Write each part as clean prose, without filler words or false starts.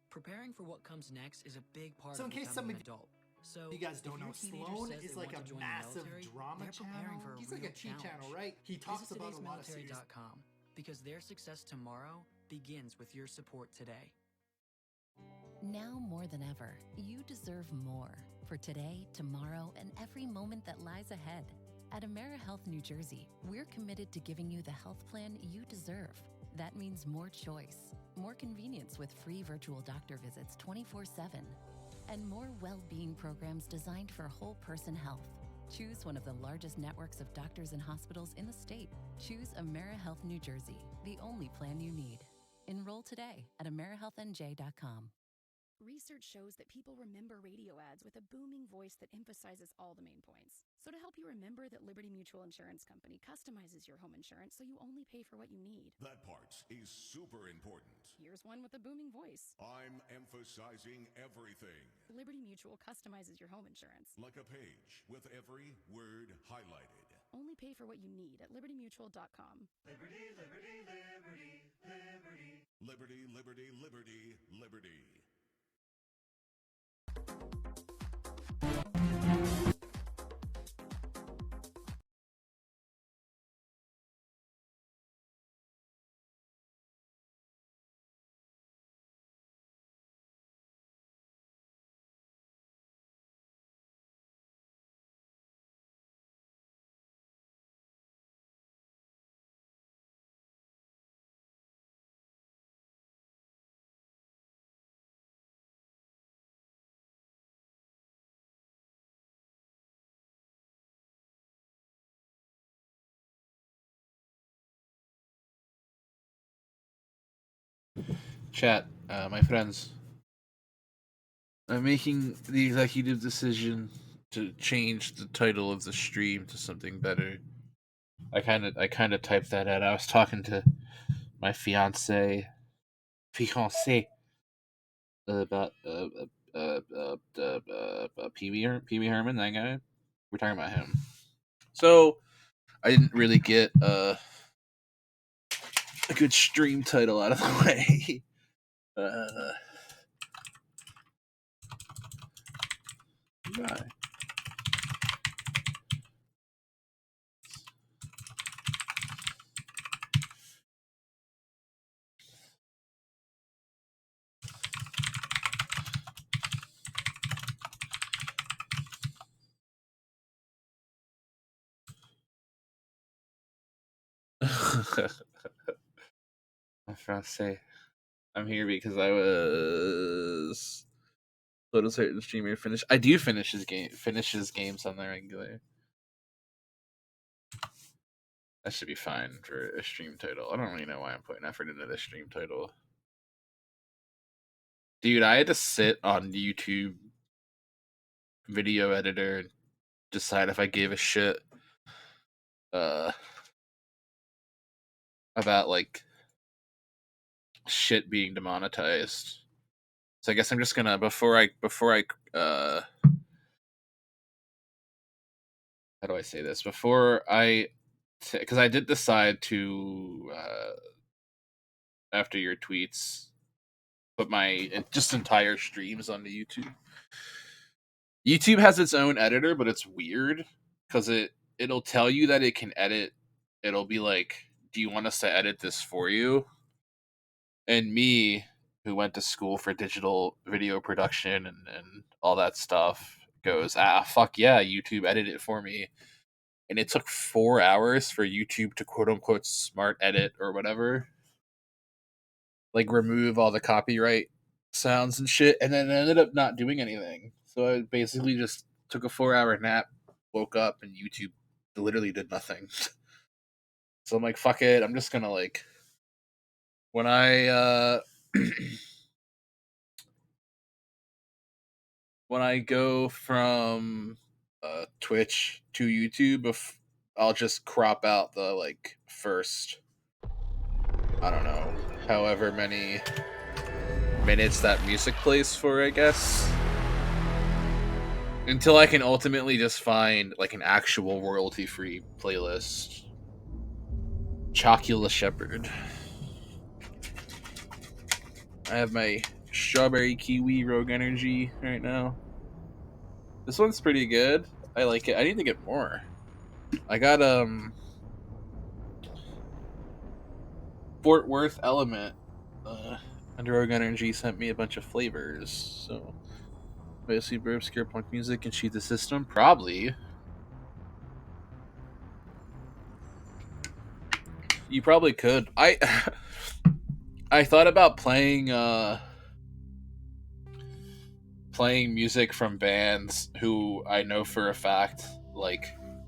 Preparing for what comes next is a big part So of in case becoming some an of adult. So you guys don't if know, your teenager Sloan says is they like want a to join massive the military, drama they're preparing channel. for a He's real like a T challenge. channel, right? He talks about a lot of series. Today'smilitary.com, because their success tomorrow begins with your support today. Now more than ever, you deserve more for today, tomorrow, and every moment that lies ahead. At AmeriHealth New Jersey, we're committed to giving you the health plan you deserve. That means more choice, more convenience with free virtual doctor visits 24/7, and more well-being programs designed for whole person health. Choose one of the largest networks of doctors and hospitals in the state. Choose AmeriHealth New Jersey, the only plan you need. Enroll today at AmeriHealthNJ.com. Research shows that people remember radio ads with a booming voice that emphasizes all the main points. So to help you remember that Liberty Mutual Insurance Company customizes your home insurance so you only pay for what you need. That part is super important. Here's one with a booming voice. I'm emphasizing everything. Liberty Mutual customizes your home insurance. Like a page with every word highlighted. Only pay for what you need at libertymutual.com. Liberty, liberty, liberty, liberty. Liberty, liberty, liberty, liberty. Chat, my friends, I'm making the executive decision to change the title of the stream to something better. I kind of typed that out. I was talking to my fiance about Pee Wee Herman, that guy. We're talking about him. So I didn't really get a good stream title out of the way. Bye. I'm trying to say, I'm here because I was told a certain streamer finish. I do finish his games on the regular. That should be fine for a stream title. I don't really know why I'm putting effort into this stream title. Dude, I had to sit on YouTube video editor and decide if I gave a shit about like shit being demonetized. So I guess I'm just gonna before I how do I say this? Before I because I did decide to after your tweets put my just entire streams onto YouTube. YouTube has its own editor, but it's weird because it'll tell you that it can edit. It'll be like, do you want us to edit this for you? And me, who went to school for digital video production and all that stuff, goes, fuck yeah, YouTube edit it for me. And it took 4 hours for YouTube to quote unquote smart edit or whatever. Like remove all the copyright sounds and shit, and then it ended up not doing anything. So I basically just took a 4-hour nap, woke up, and YouTube literally did nothing. So I'm like, fuck it, I'm just gonna like when I when I go from Twitch to YouTube, I'll just crop out the like first, I don't know, however many minutes that music plays for, I guess, until I can ultimately just find like an actual royalty-free playlist. Chocula Shepherd. I have my Strawberry Kiwi Rogue Energy right now. This one's pretty good. I like it. I need to get more. I got Fort Worth Element. And Rogue Energy sent me a bunch of flavors. So basically obscure punk music and cheat the system? Probably. You probably could. I thought about playing music from bands who I know for a fact like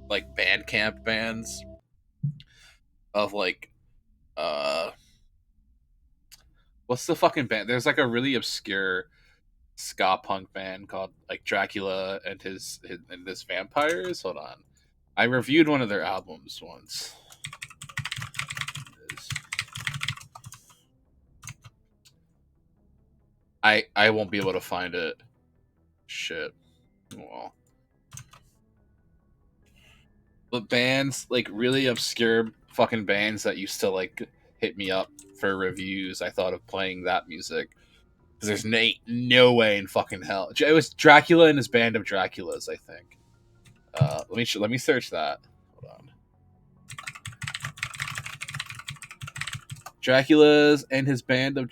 Bandcamp bands of like what's the fucking band? There's like a really obscure ska punk band called like Dracula and his and his vampires. Hold on. I reviewed one of their albums once. I won't be able to find it. Shit. Well. But bands, like really obscure fucking bands that used to like hit me up for reviews, I thought of playing that music. Because there's no way in fucking hell. It was Dracula and his band of Draculas, I think. Let me search that. Hold on. Dracula's and his band of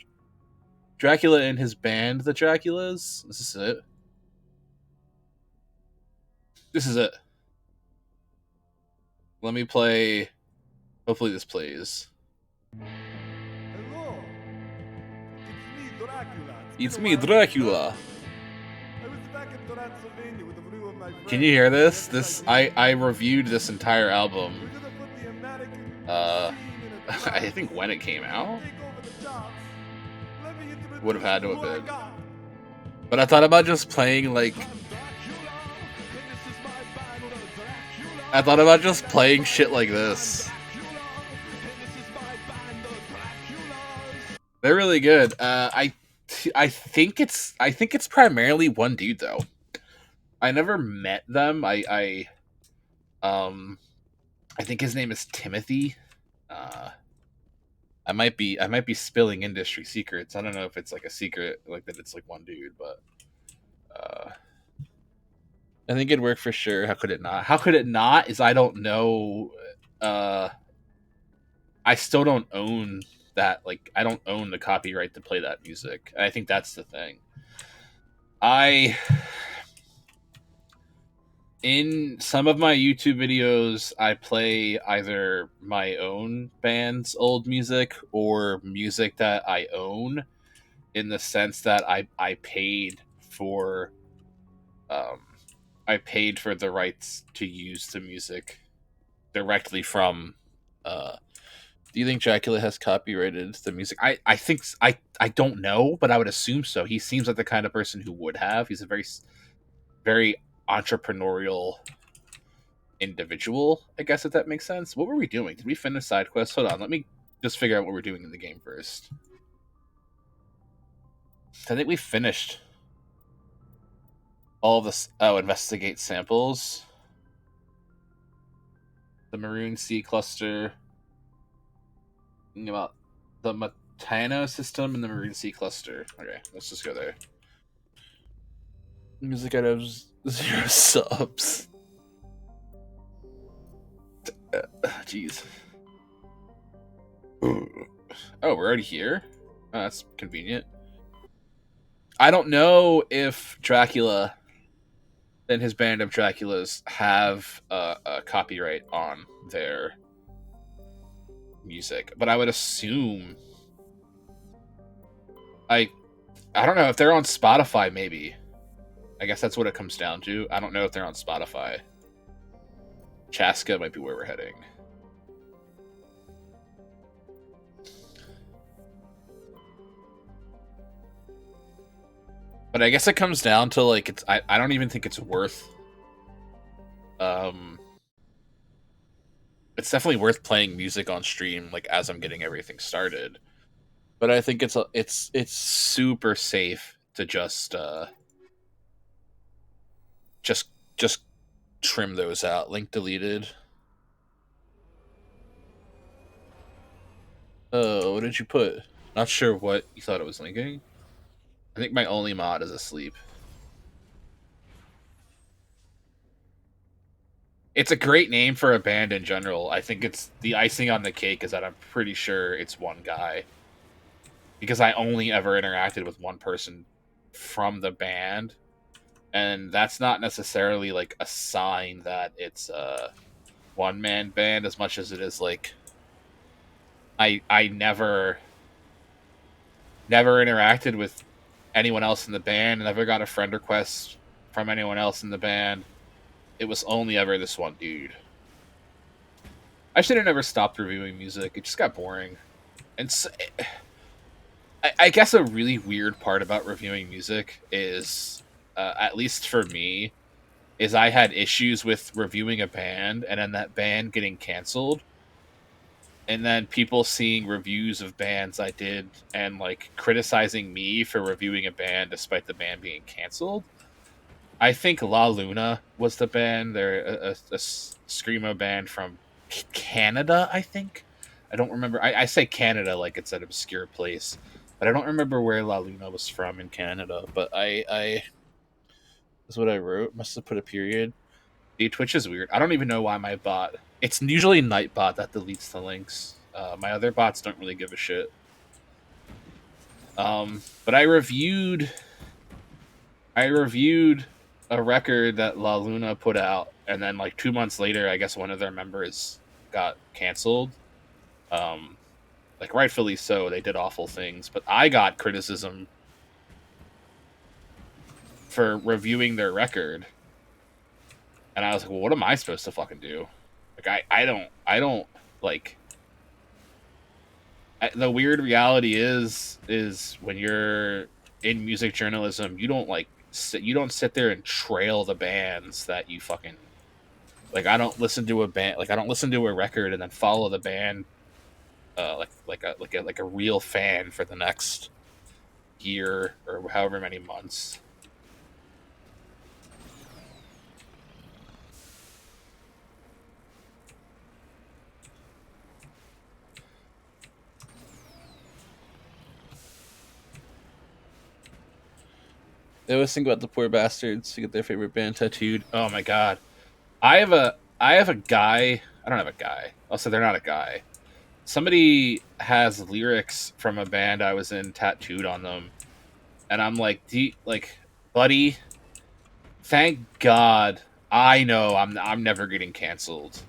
Dracula and his band, the Draculas. This is it. This is it. Let me play. Hopefully this plays. Hello. It's me, Dracula. It's me, Dracula. I was back in Transylvania with a few of my friends. Can you hear this? This I reviewed this entire album. I think when it came out. Would have had to have been. But I thought about just playing like shit like this. They're really good. I think it's primarily one dude though. I never met them. I think his name is Timothy. I might be spilling industry secrets. I don't know if it's like a secret like that. It's like one dude, but I think it'd work for sure. How could it not? How could it not? Is I don't know. I still don't own that. Like I don't own the copyright to play that music. And I think that's the thing. In some of my YouTube videos, I play either my own band's old music or music that I own, in the sense that I paid for the rights to use the music directly from. Do you think Dracula has copyrighted the music? I think I don't know, but I would assume so. He seems like the kind of person who would have. He's a very entrepreneurial individual, I guess, if that makes sense. What were we doing? Did we finish side quests? Hold on, let me just figure out what we're doing in the game first. I think we finished all of this. Oh, investigate samples. The Maroon Sea cluster. Thinking about the Matano system and the Maroon Sea cluster. Okay, let's just go there. Music out of 0 subs. Jeez. Oh, we're already here? Oh, that's convenient. I don't know if Dracula and his band of Draculas have a copyright on their music, but I would assume... I don't know if they're on Spotify, maybe. I guess that's what it comes down to. I don't know if they're on Spotify. Chaska might be where we're heading. But I guess it comes down to like it's I don't even think it's worth it's definitely worth playing music on stream like as I'm getting everything started. But I think it's super safe to just trim those out. Link deleted. Oh, what did you put? Not sure what you thought it was linking. I think my only mod is asleep. It's a great name for a band in general. I think it's the icing on the cake is that I'm pretty sure it's one guy. Because I only ever interacted with one person from the band. And that's not necessarily like a sign that it's a one-man band as much as it is like I never interacted with anyone else in the band, never got a friend request from anyone else in the band. It was only ever this one dude. I should have never stopped reviewing music. It just got boring. And so, I guess a really weird part about reviewing music is, at least for me, is I had issues with reviewing a band and then that band getting canceled. And then people seeing reviews of bands I did and like criticizing me for reviewing a band despite the band being canceled. I think La Luna was the band. They're a screamo band from Canada, I think. I don't remember. I say Canada like it's an obscure place, but I don't remember where La Luna was from in Canada. But I that's what I wrote. Must have put a period. Dude, Twitch is weird. I don't even know why my bot. It's usually Nightbot that deletes the links. My other bots don't really give a shit. But I reviewed a record that La Luna put out, and then like 2 months later, I guess one of their members got canceled. Like rightfully so, they did awful things, but I got criticism for reviewing their record, and I was like, well, what am I supposed to fucking do? Like, I don't like. The weird reality is when you're in music journalism, you don't sit there and trail the bands that you fucking like. I don't listen to a band, like I don't listen to a record and then follow the band like a real fan for the next year or however many months. They always think about the poor bastards who get their favorite band tattooed. Oh my god. I have a guy. I don't have a guy. Also, they're not a guy. Somebody has lyrics from a band I was in tattooed on them, and I'm like, buddy, thank God. I know I'm never getting canceled.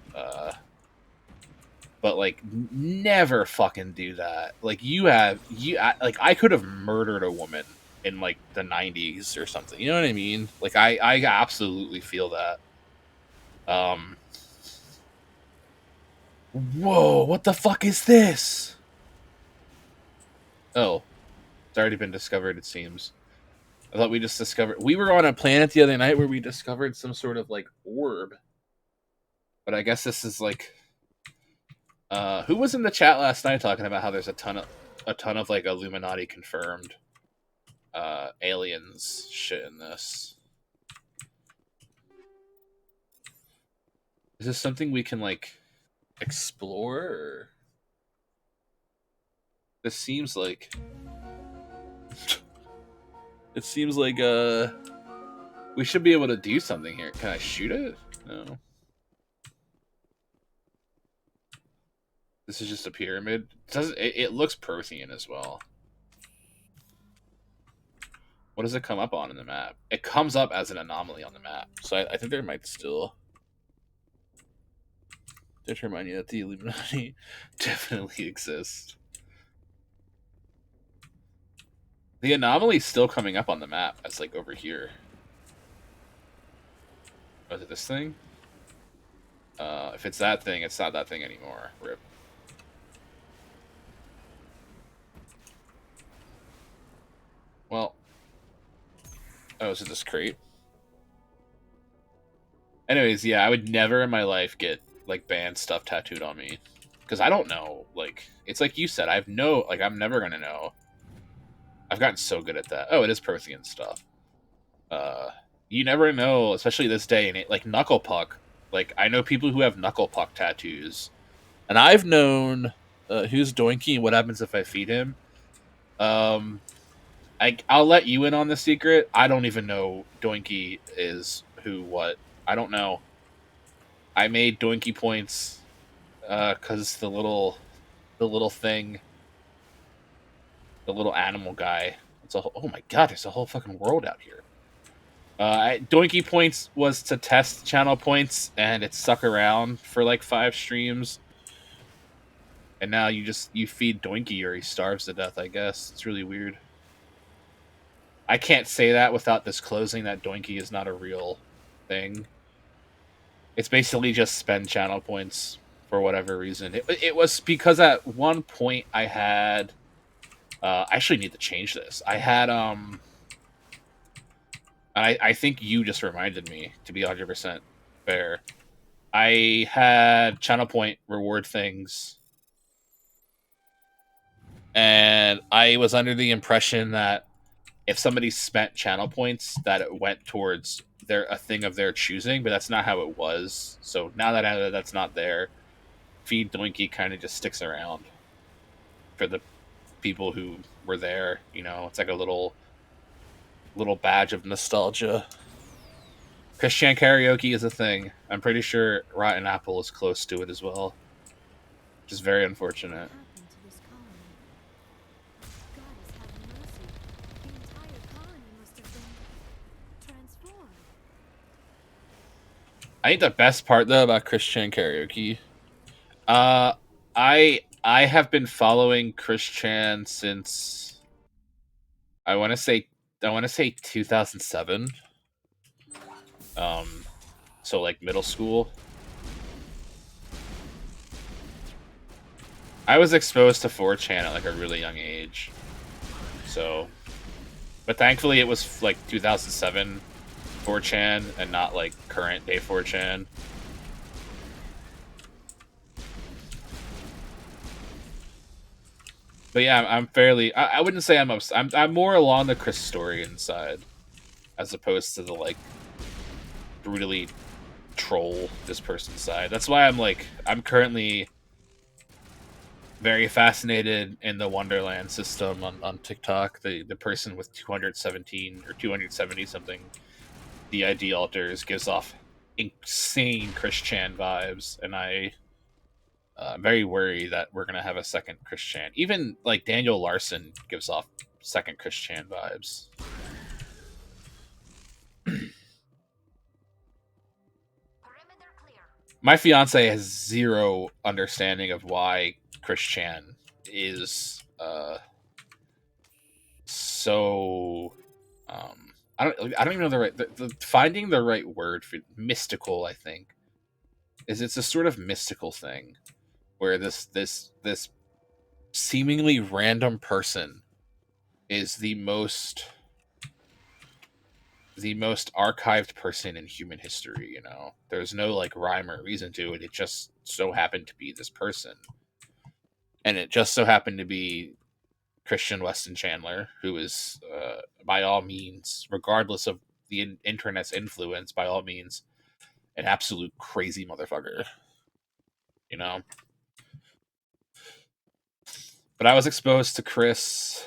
But like, never fucking do that. Like, I could have murdered a woman in like the 90s or something. You know what I mean? Like, I absolutely feel that. Whoa, what the fuck is this? Oh, it's already been discovered, it seems. I thought we just discovered... We were on a planet the other night where we discovered some sort of, like, orb. But I guess this is, like... who was in the chat last night talking about how there's a ton of like, Illuminati confirmed aliens shit in this? Is this something we can, like... explore, or... This seems like it seems like we should be able to do something here. Can I shoot it? No. This is just a pyramid. It looks Prothean as well. What does it come up on in the map? It comes up as an anomaly on the map. So I think there might still just remind you that the Illuminati definitely exists. The anomaly's still coming up on the map as, like, over here. Oh, is it this thing? If it's that thing, it's not that thing anymore. RIP. Well. Oh, is it this crate? Anyways, yeah, I would never in my life get, like, band stuff tattooed on me. Because I don't know. Like, it's like you said, I'm never gonna know. I've gotten so good at that. Oh, it is Prothean stuff. You never know, especially this day and like knuckle puck. Like, I know people who have knuckle puck tattoos, and I've known who's Doinky and what happens if I feed him. I'll let you in on the secret. I don't even know Doinky is who, what. I don't know. I made Doinky points because the little thing, the little animal guy. Oh my god, there's a whole fucking world out here. Doinky points was to test channel points, and it stuck around for like 5 streams. And now you feed Doinky or he starves to death, I guess. It's really weird. I can't say that without disclosing that Doinky is not a real thing. It's basically just spend channel points for whatever reason. It was because at one point I had... I actually need to change this. I had... I think you just reminded me, to be 100% fair. I had channel point reward things. And I was under the impression that if somebody spent channel points, that it went towards a thing of their choosing, but that's not how it was. So now that I know that's not there, Feed Doinky kind of just sticks around for the people who were there. You know, it's like a little badge of nostalgia. Christian karaoke is a thing. I'm pretty sure Rotten Apple is close to it as well, which is very unfortunate. I think the best part though about Christian karaoke, I have been following Chris Chan since I want to say 2007. So like middle school. I was exposed to 4chan at like a really young age. So, but thankfully it was like 2007 4chan and not like current day 4chan. But yeah, I'm fairly. I wouldn't say I'm more along the Chris Storian side, as opposed to the like brutally troll this person's side. That's why I'm currently very fascinated in the Wonderland system on TikTok. The person with 217 or 270 something DID alters gives off insane Chris Chan vibes, and I'm very worried that we're gonna have a second Chris Chan. Even like Daniel Larson gives off second Chris Chan vibes. My fiance has zero understanding of why Chris Chan is so I don't even know the finding the right word for mystical. I think it's a sort of mystical thing where this seemingly random person is the most archived person in human history. You know, there's no like rhyme or reason to it. It just so happened to be this person, and it just so happened to be Christian Weston Chandler, who is by all means, regardless of the internet's influence, by all means an absolute crazy motherfucker. You know. But I was exposed to Chris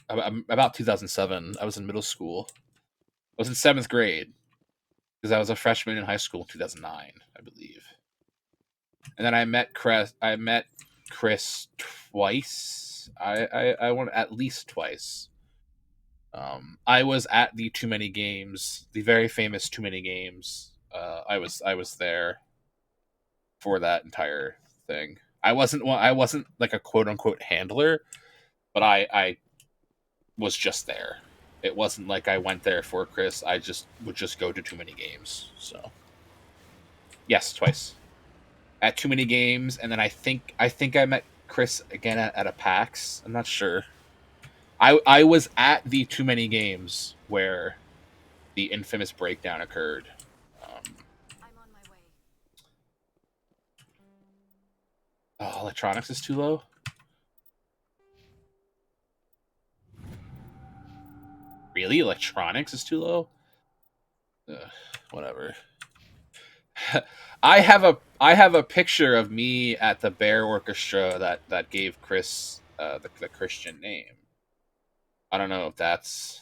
about 2007. I was in middle school. I was in 7th grade because I was a freshman in high school in 2009, I believe. And then I met Chris twice. I went at least twice. I was at the Too Many Games, the very famous Too Many Games. I was there for that entire thing. I wasn't like a quote unquote handler, but I was just there. It wasn't like I went there for Chris. I would just go to Too Many Games. So yes, twice at Too Many Games, and then I think I met Chris again at a PAX. I'm not sure. I was at the Too Many Games where the infamous breakdown occurred. I'm on my way. Oh, electronics is too low? Really? Electronics is too low? Whatever. I have a picture of me at the Bear Orchestra that gave Chris the Christian name. I don't know if that's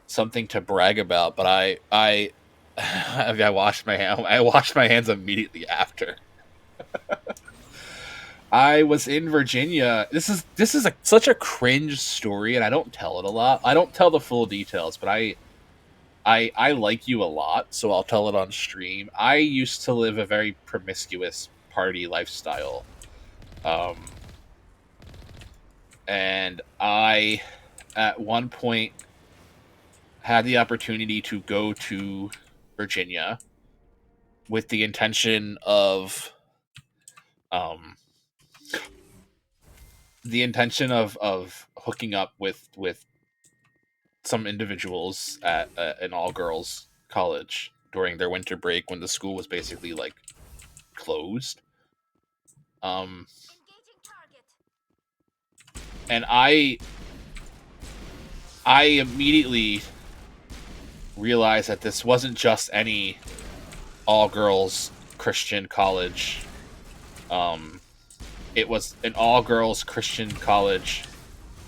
something to brag about, but I I washed my hands immediately after. I was in Virginia. This is such a cringe story, and I don't tell it a lot. I don't tell the full details, but I like you a lot, so I'll tell it on stream. I used to live a very promiscuous party lifestyle, and I at one point had the opportunity to go to Virginia with the intention um of hooking up with some individuals at an all girls college during their winter break when the school was basically like closed. Um, and I immediately realized that this wasn't just any all girls Christian college. It was an all girls Christian college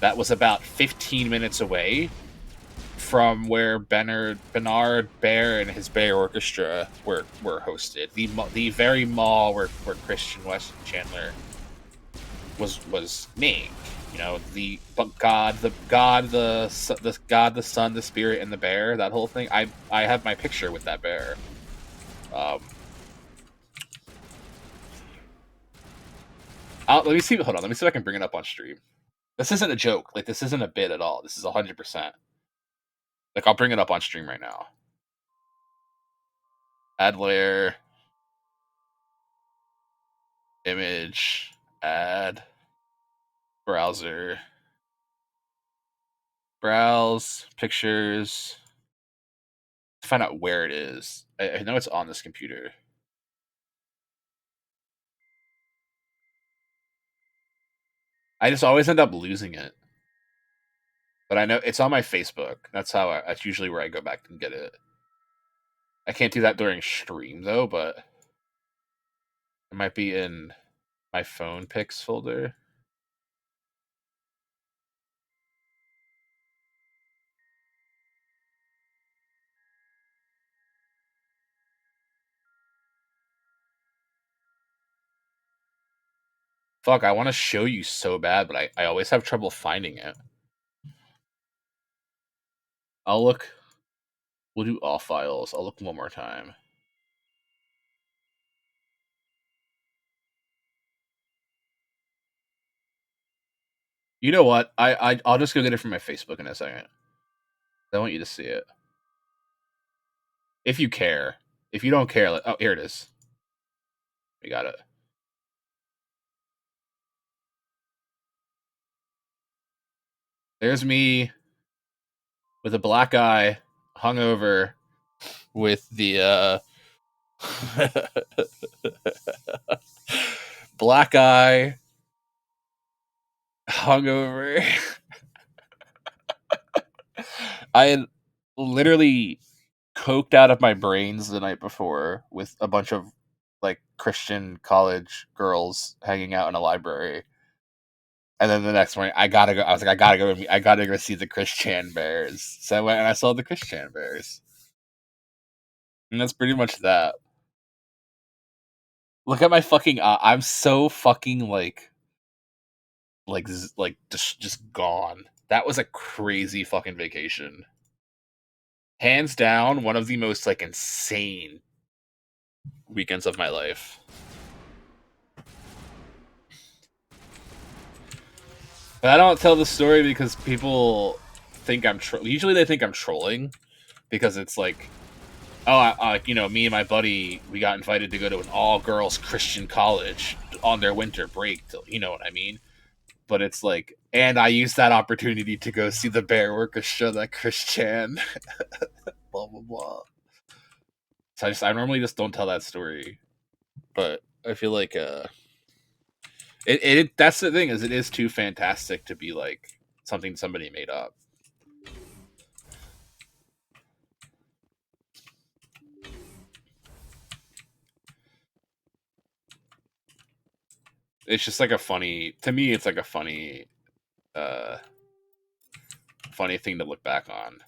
that was about 15 minutes away from where Bernard Bear and his Bear Orchestra were hosted. The very mall where Christian West Chandler was named. You know, the God, the Son, the Spirit, and the Bear. That whole thing. I have my picture with that bear. Let me see. Hold on. Let me see if I can bring it up on stream. This isn't a joke. Like, this isn't a bit at all. This is 100%. Like, I'll bring it up on stream right now. Add layer. Image. Add. Browser. Browse. Pictures. Find out where it is. I know it's on this computer. I just always end up losing it. But I know it's on my Facebook. That's usually where I go back and get it. I can't do that during stream though, but it might be in my phone pics folder. Fuck, I want to show you so bad, but I always have trouble finding it. I'll look. We'll do all files. I'll look one more time. You know what? I'll just go get it from my Facebook in a second. I want you to see it. If you care. If you don't care, oh, here it is. We got it. There's me with a black eye, hungover, with the black eye, hungover. I had literally coked out of my brains the night before with a bunch of like Christian college girls hanging out in a library. And then the next morning, I gotta go. I was like, I gotta go see the Christian Bears. So I went and I saw the Christian Bears, and that's pretty much that. Look at my fucking. I'm so fucking like just gone. That was a crazy fucking vacation. Hands down, one of the most like insane weekends of my life. But I don't tell the story because people think I'm usually they think I'm trolling because it's like, oh, me and my buddy, we got invited to go to an all-girls Christian college on their winter break. You know what I mean? But it's like, and I used that opportunity to go see the Bear Orchestra that Christian, blah blah blah. So I normally just don't tell that story, but I feel like that's the thing is it is too fantastic to be like something somebody made up. it's just like a funny, to me it's like a funny funny thing to look back on.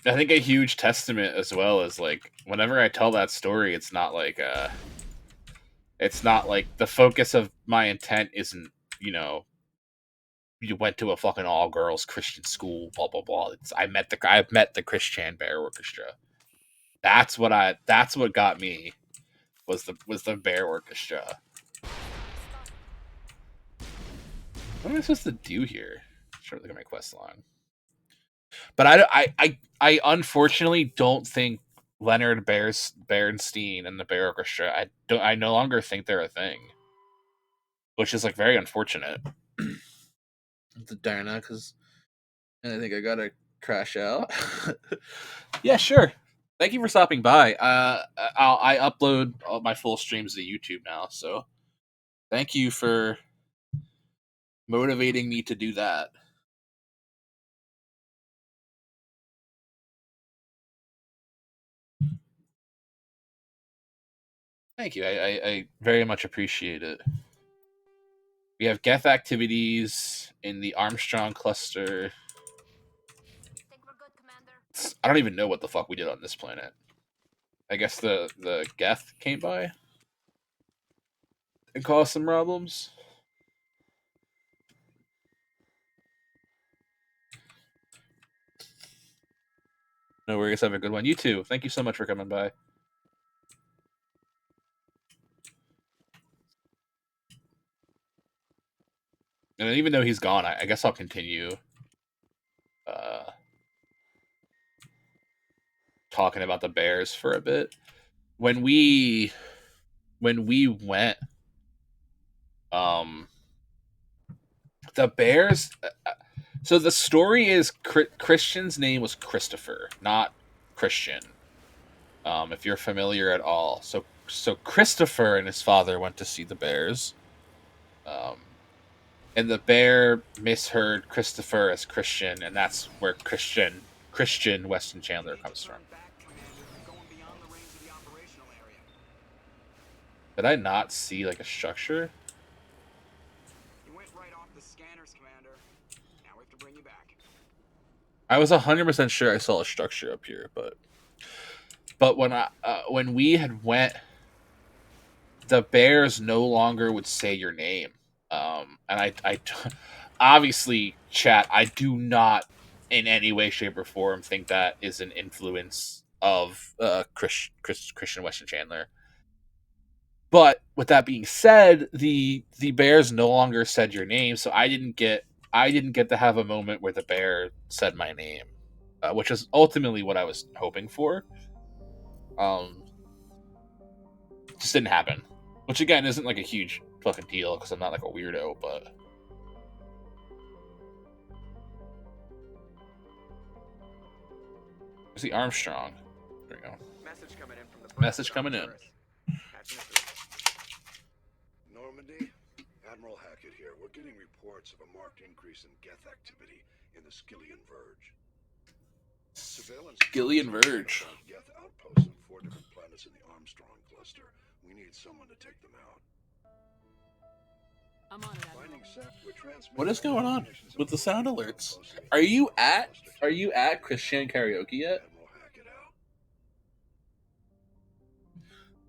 I think a huge testament as well is like whenever I tell that story, it's not like the focus of my intent isn't, you know, you went to a fucking all girls Christian school, blah blah blah. I've met the Christian Bear Orchestra. That's what got me was the Bear Orchestra. What am I supposed to do here? I'm trying to look at my quest line. But I unfortunately don't think Leonard Bernstein and the Bear Orchestra. I no longer think they're a thing, which is like very unfortunate. Darn, because I think I gotta crash out. Yeah, sure. Thank you for stopping by. I upload all my full streams to YouTube now, so thank you for motivating me to do that. Thank you. I very much appreciate it. We have Geth activities in the Armstrong cluster. I don't even know what the fuck we did on this planet. I guess the Geth came by and caused some problems. No worries. Have a good one. You too. Thank you so much for coming by. And even though he's gone, I guess I'll continue talking about the Bears for a bit. When we went, the Bears. So the story is Christian's name was Christopher, not Christian. If you're familiar at all, so Christopher and his father went to see the Bears. And the bear misheard Christopher as Christian, and that's where Christian Weston Chandler comes from. Did I not see like a structure? You went right off the scanners, Commander. Now we have to bring you back. I was 100% sure I saw a structure up here, but when we had went, the Bears no longer would say your name. And I obviously, chat, I do not in any way, shape, or form think that is an influence of Christian Weston Chandler. But with that being said, the Bears no longer said your name, so I didn't get to have a moment where the bear said my name, which is ultimately what I was hoping for. Just didn't happen, which again isn't like a huge fucking deal because I'm not like a weirdo, but. Where's the Armstrong? There we go. Message coming in from the Message coming in. Normandy, Admiral Hackett here. We're getting reports of a marked increase in Geth activity in the Skillian Verge. Surveillance Skillian Verge. Geth outposts on 4 different planets in the Armstrong cluster. We need someone to take them out. I'm on it. What is going on with the sound alerts? Are you at Christian Karaoke yet?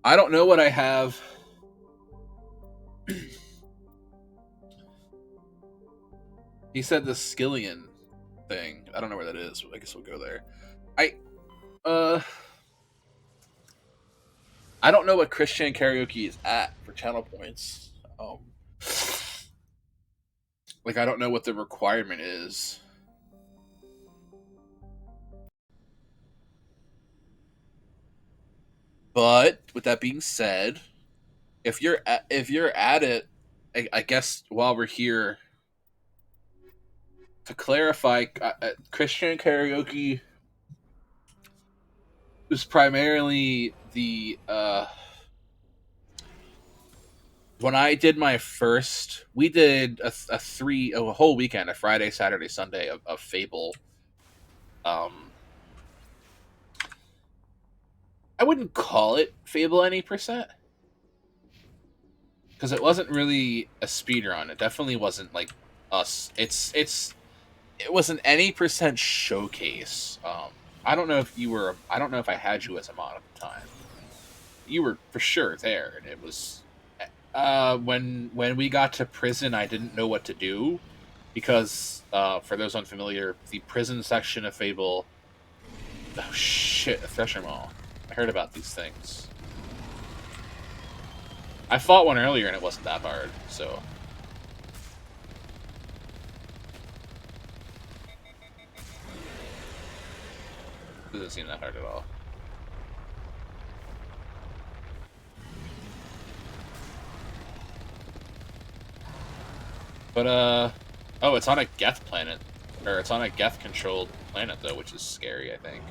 I don't know what I have. He said the Skillian thing. I don't know where that is. I guess we'll go there. I don't know what Christian Karaoke is at for channel points. Like I don't know what the requirement is. But with that being said, if you're at it, I guess while we're here, to clarify, Christian Karaoke is primarily the when I did my first, we did a whole weekend, a Friday, Saturday, Sunday of Fable. I wouldn't call it Fable any percent, because it wasn't really a speed run. It definitely wasn't like us. It was an any percent showcase. I don't know if you were. I don't know if I had you as a mod at the time. You were for sure there, and it was. When we got to prison, I didn't know what to do, because for those unfamiliar, the prison section of Fable. Oh shit! A Thresher Maul. I heard about these things. I fought one earlier and it wasn't that hard, so. It doesn't seem that hard at all. But, oh, it's on a Geth planet. Or it's on a Geth-controlled planet, though, which is scary, I think.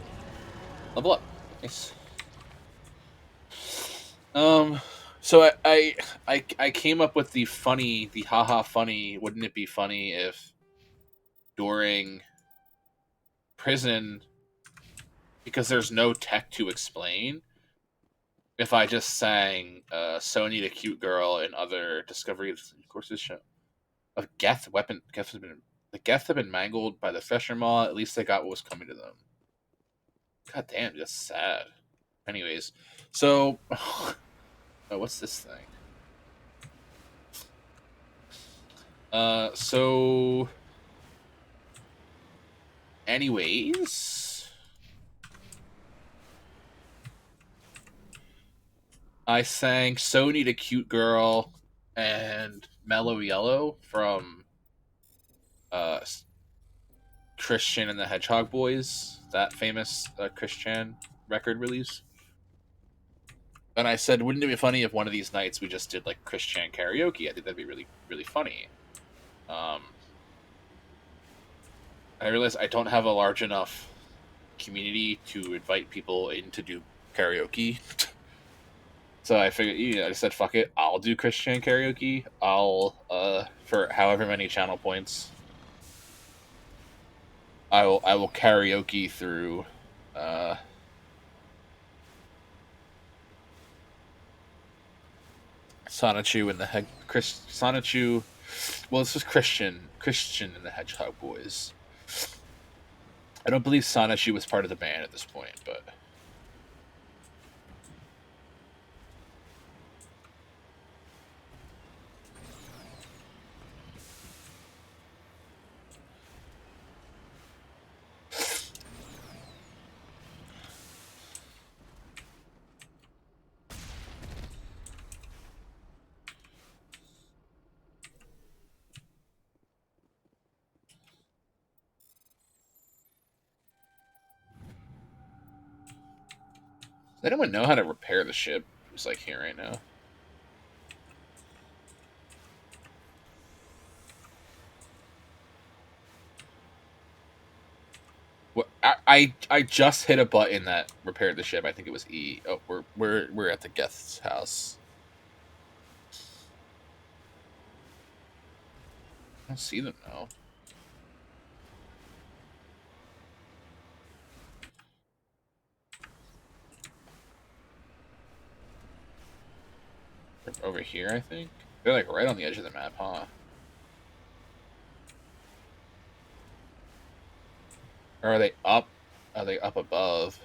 Level up. Nice. So I came up with the haha funny, wouldn't it be funny if during prison, because there's no tech to explain, if I just sang So Need a Cute Girl and other Discovery courses show of Geth weapon. The Geth have been mangled by the Thresher Maw. At least they got what was coming to them. God damn, that's sad. Anyways, so oh, what's this thing? So anyways, I sang So Need a Cute Girl and Mellow Yellow from Christian and the Hedgehog Boys, that famous Christian record release. And I said, wouldn't it be funny if one of these nights we just did like Christian karaoke? I think that'd be really, really funny. I realize I don't have a large enough community to invite people in to do karaoke. So I figured, I just said, fuck it, I'll do Christian karaoke. I'll, for however many channel points, I will karaoke through, Sonichu and the Sonichu. Well, this was Christian and the Hedgehog Boys. I don't believe Sonichu was part of the band at this point, but does anyone know how to repair the ship? It's like here right now. What I just hit a button that repaired the ship. I think it was E. Oh, we're at the Geth's house. I don't see them now. They're over here, I think. They're like right on the edge of the map, huh? Or are they up? Are they up above?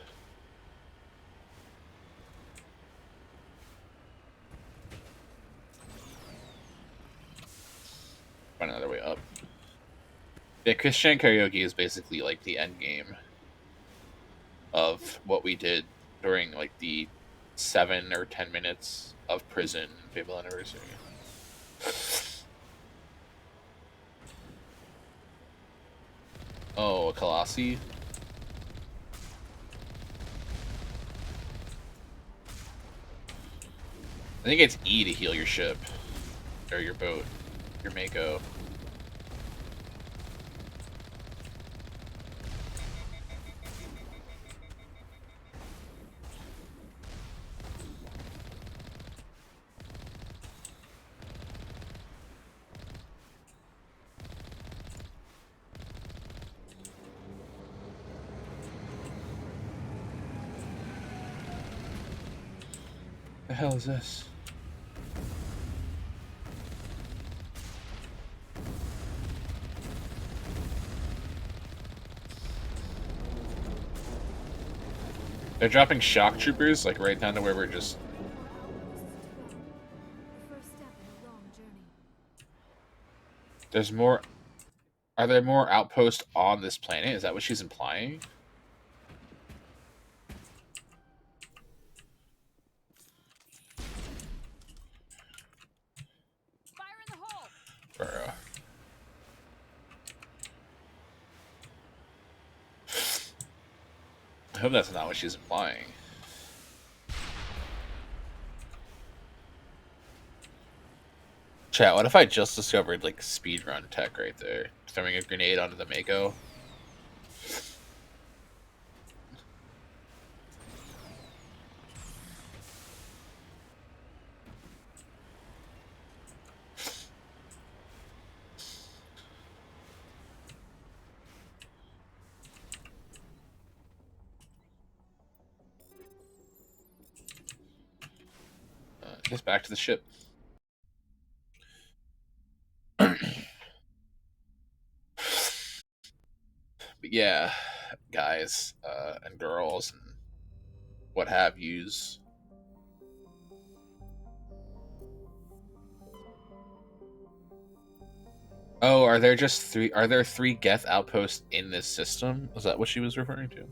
Find another way up. Yeah, Christian karaoke is basically like the end game of what we did during like the 7 or 10 minutes of prison Fable Anniversary. Oh, a Colossi. I think it's E to heal your ship. Or your boat. Your Mako. hell is this? They're dropping shock troopers, like right down to where we're just... There's more... Are there more outposts on this planet? Is that what she's implying? Fire in the hole! Bro. I hope that's not what she's implying. Chat, what if I just discovered, like, speedrun tech right there? Throwing a grenade onto the Mako? Just back to the ship. But yeah, guys and girls and what have yous. Oh, are there just three? Are there 3 Geth outposts in this system? Was that what she was referring to?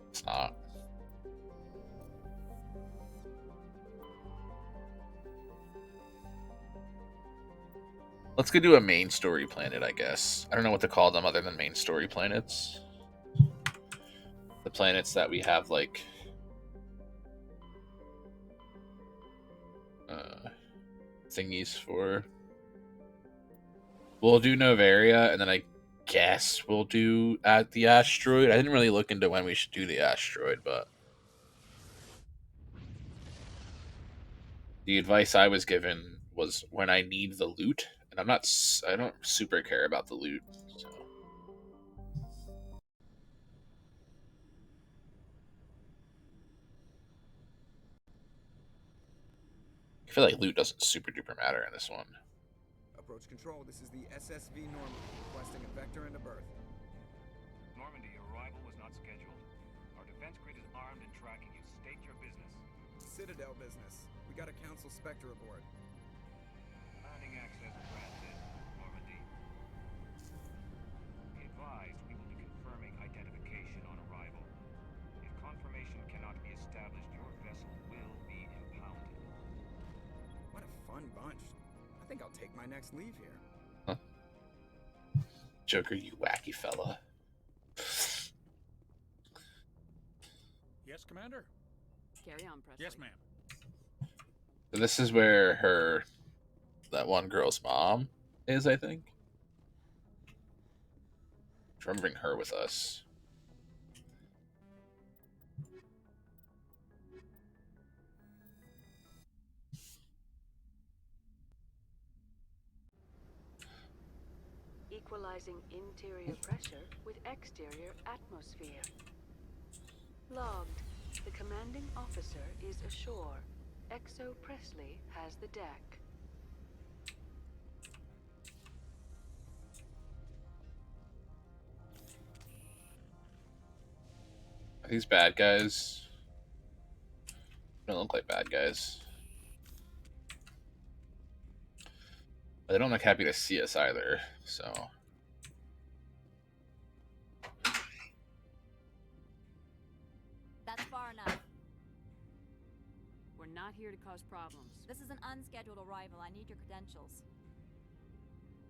It's not. Let's go do a main story planet, I guess. I don't know what to call them other than main story planets. The planets that we have, like... thingies for. We'll do Novaria, and then I guess we'll do at the asteroid. I didn't really look into when we should do the asteroid, but... The advice I was given was when I need the loot, and I don't super care about the loot, so. I feel like loot doesn't super duper matter in this one. Approach control, this is the SSV Normandy, requesting a vector and a berth. Normandy, your arrival was not scheduled. Our defense grid is armed and tracking you. State your business. Citadel business. We got a Council Spectre aboard. Landing access granted, Normandy. Be advised, we will be confirming identification on arrival. If confirmation cannot be established, your vessel will be impounded. What a fun bunch. I think I'll take my next leave here. Huh? Joker, you wacky fella. Yes, Commander? Carry on, Presley. Yes, ma'am. So this is where that one girl's mom is, I think. Try and bring her with us. Equalizing interior pressure with exterior atmosphere. Logged. The commanding officer is ashore. Exo Presley has the deck. Are these bad guys? They don't look like bad guys. But they don't look happy to see us either, so... That's far enough. We're not here to cause problems. This is an unscheduled arrival. I need your credentials.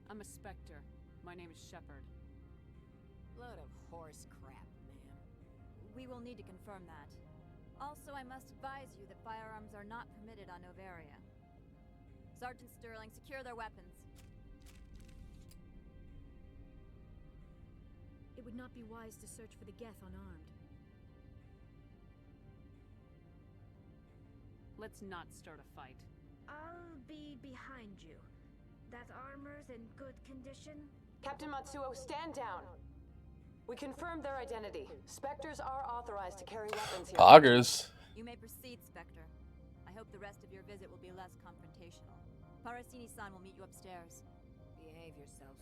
I'm a Spectre. My name is Shepard. Load of horse crap, ma'am. We will need to confirm that. Also, I must advise you that firearms are not permitted on Novaria. Sergeant Sterling, secure their weapons. It would not be wise to search for the Geth unarmed. Let's not start a fight. I'll be behind you. That armor's in good condition? Captain Matsuo, stand down. We confirmed their identity. Spectres are authorized to carry weapons here. Poggers. You may proceed, Spectre. I hope the rest of your visit will be less confrontational. Parasini-san will meet you upstairs. Behave yourself.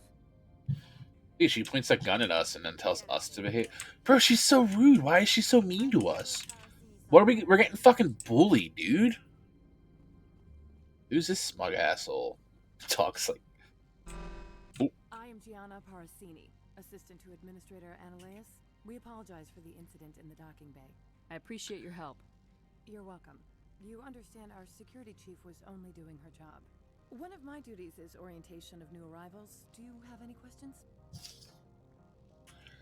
Hey, she points a gun at us and then tells us to behave. Bro, she's so rude. Why is she so mean to us? What are we're getting fucking bullied, dude. Who's this smug asshole? Talks like... Oh. I am Gianna Parasini, assistant to Administrator Ananias. We apologize for the incident in the docking bay. I appreciate your help. You're welcome. You understand our security chief was only doing her job. One of my duties is orientation of new arrivals. Do you have any questions?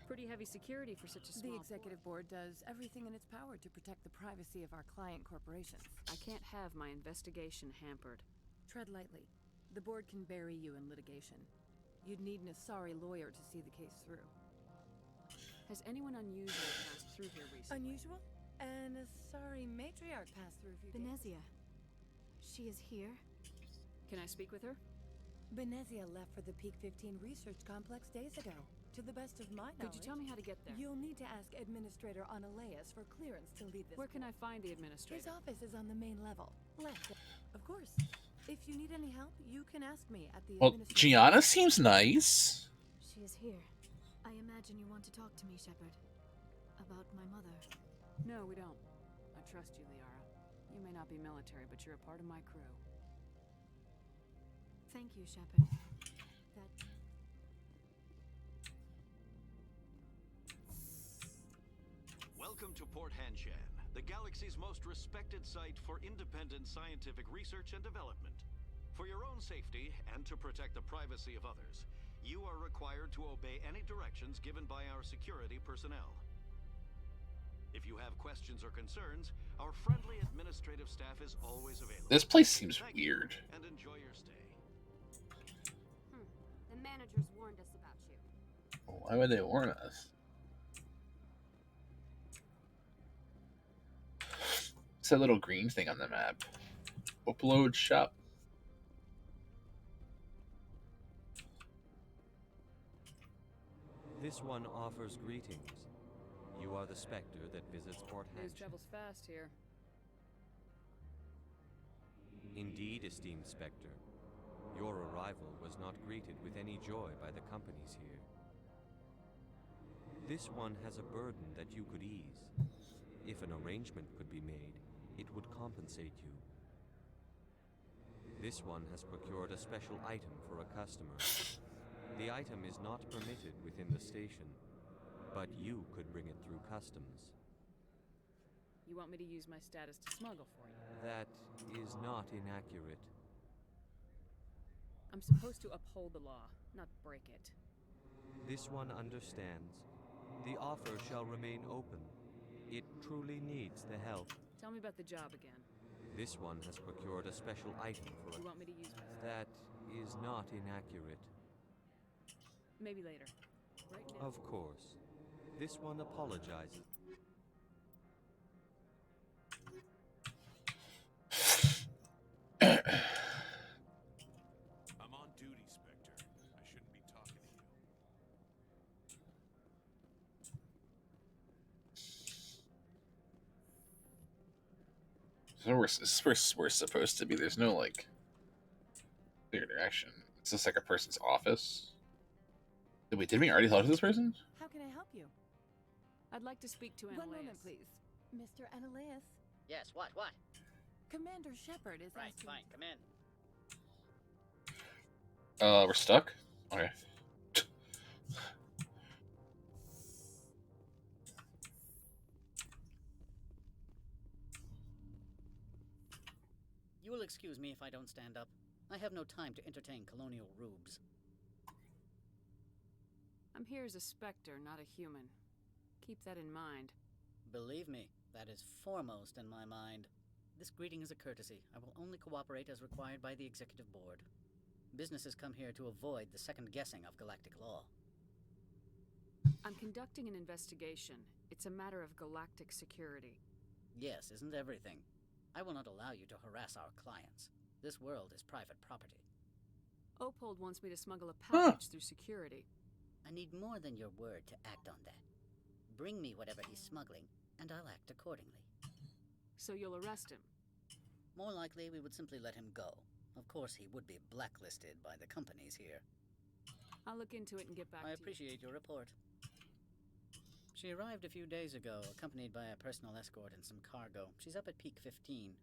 Pretty heavy security for such a small... The executive board does everything in its power to protect the privacy of our client corporations. I can't have my investigation hampered. Tread lightly. The board can bury you in litigation. You'd need an sorry lawyer to see the case through. Has anyone unusual passed through here recently? Unusual? And a sorry matriarch passed through a few Benezia. She is here? Can I speak with her? Benezia left for the Peak 15 research complex days ago. To the best of my knowledge. Could you tell me how to get there? You'll need to ask Administrator Ananias for clearance to leave this. Where can I find the administrator? His office is on the main level. Left. Of course. If you need any help, you can ask me at the Well, Gianna seems nice. She is here. I imagine you want to talk to me, Shepard. About my mother. No, we don't. I trust you, Liara. You may not be military, but you're a part of my crew. Thank you, Shepard. That... Welcome to Port Hanshan, the galaxy's most respected site for independent scientific research and development. For your own safety and to protect the privacy of others, you are required to obey any directions given by our security personnel. If you have questions or concerns, our friendly administrative staff is always available. This place seems weird. And enjoy your stay. The managers warned us about you. Why would they warn us? It's that little green thing on the map. Upload shop. This one offers greetings. You are the Spectre that visits Port News Hanshan. travels fast here. Indeed, esteemed Spectre. Your arrival was not greeted with any joy by the companies here. This one has a burden that you could ease. If an arrangement could be made, it would compensate you. This one has procured a special item for a customer. The item is not permitted within the station, but you could bring it through customs. You want me to use my status to smuggle for you? That is not inaccurate. I'm supposed to uphold the law, not break it. This one understands. The offer shall remain open. It truly needs the help. Tell me about the job again. This one has procured a special item for You want me to use my status? That is not inaccurate. Maybe later. Right now. Of course. This one apologizes. I'm on duty, Spectre. I shouldn't be talking to you. So this is where we're supposed to be. There's no, like, clear direction. It's just like a person's office. Wait, did we already talk to this person? How can I help you? I'd like to speak to Ananias. 1 moment, please. Mr. Ananias. Yes, what? Commander Shepard is Right, asking... fine, come in. We're stuck? Okay. You will excuse me if I don't stand up. I have no time to entertain colonial rubes. I'm here as a Spectre, not a human. Keep that in mind. Believe me, that is foremost in my mind. This greeting is a courtesy. I will only cooperate as required by the Executive Board. Businesses come here to avoid the second guessing of galactic law. I'm conducting an investigation. It's a matter of galactic security. Yes, isn't everything? I will not allow you to harass our clients. This world is private property. Opold wants me to smuggle a package through security. I need more than your word to act on that. Bring me whatever he's smuggling, and I'll act accordingly. So you'll arrest him? More likely, we would simply let him go. Of course, he would be blacklisted by the companies here. I'll look into it and get back to you. I appreciate your report. She arrived a few days ago, accompanied by a personal escort and some cargo. She's up at Peak 15.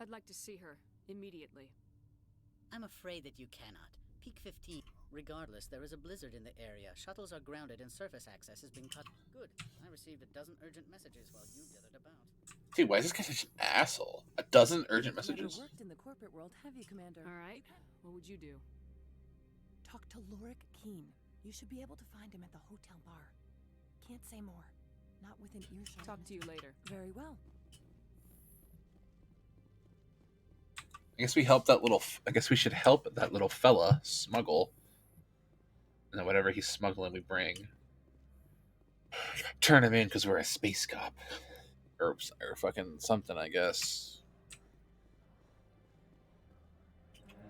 I'd like to see her, immediately. I'm afraid that you cannot. Peak 15. Regardless, there is a blizzard in the area. Shuttles are grounded and surface access has been cut. Good. I received a dozen urgent messages while you dithered about. Dude, why is this guy such an asshole? A dozen urgent You've never messages? worked in the corporate world, have you, Commander? All right. What would you do? Talk to Lorik Keen. You should be able to find him at the hotel bar. Can't say more. Not within earshot. Talk to you later. Very well. I guess we help that little. I guess we should help that little fella smuggle. And then whatever he's smuggling, we bring. Turn him in because we're a space cop. Or fucking something, I guess.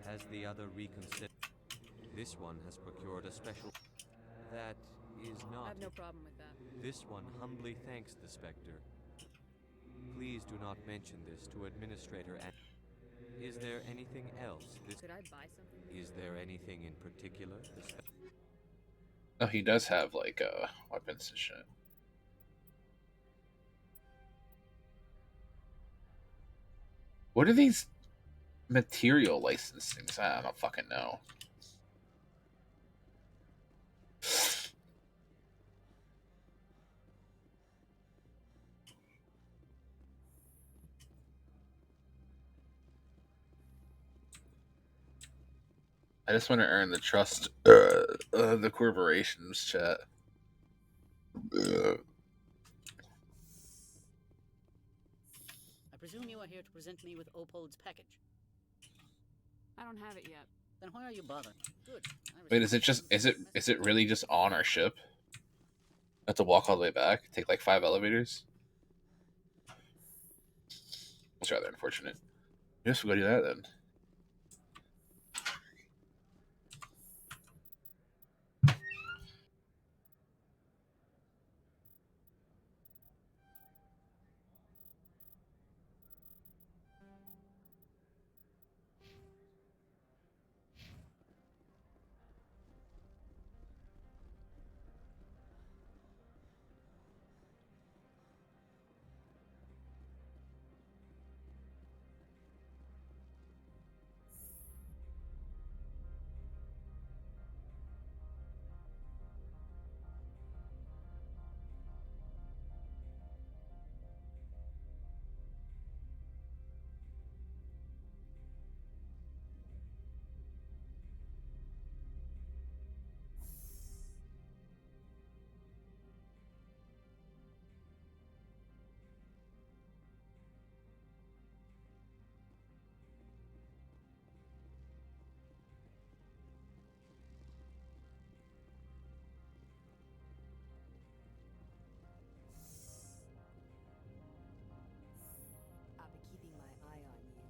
Has the other reconsidered? This one has procured a special. That is not. I have no problem with that. This one humbly thanks the Spectre. Please do not mention this to Administrator. Is there anything else? Could I buy something? Is there anything in particular? Oh, he does have like weapons and shit. What are these material licensings? I don't fucking know. I just want to earn the trust of the corporations, chat. I presume you are here to present me with Opold's package. I don't have it yet. Then why are you bothering? Good. Wait, is it really just on our ship? I have to walk all the way back? Take like 5 elevators? It's rather unfortunate. Yes, we'll go do that then. I'll be keeping my eye on you.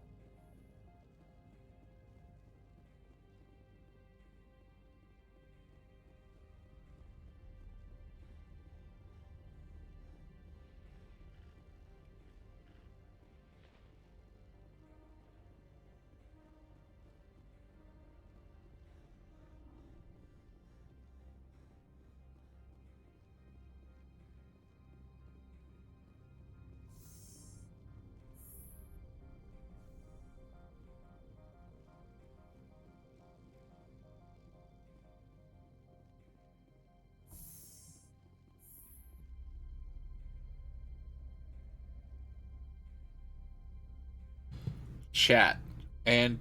Chat and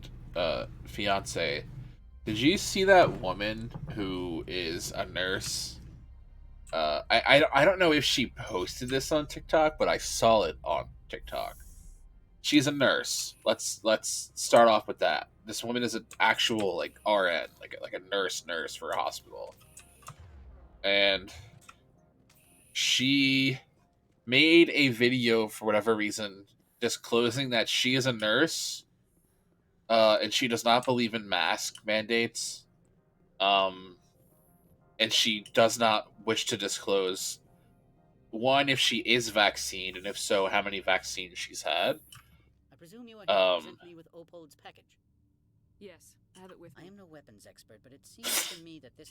fiance, did you see that woman who is a nurse? I don't know if she posted this on TikTok, but I saw it on TikTok. She's a nurse. Let's start off with that. This woman is an actual like RN, like a nurse for a hospital, and she made a video for whatever reason disclosing that she is a nurse, and she does not believe in mask mandates. and she does not wish to disclose, one, if she is vaccinated, and if so, how many vaccines she's had. I presume you are here to present me with Opold's package. Yes, I have it with me. I am no weapons expert, but it seems to me that it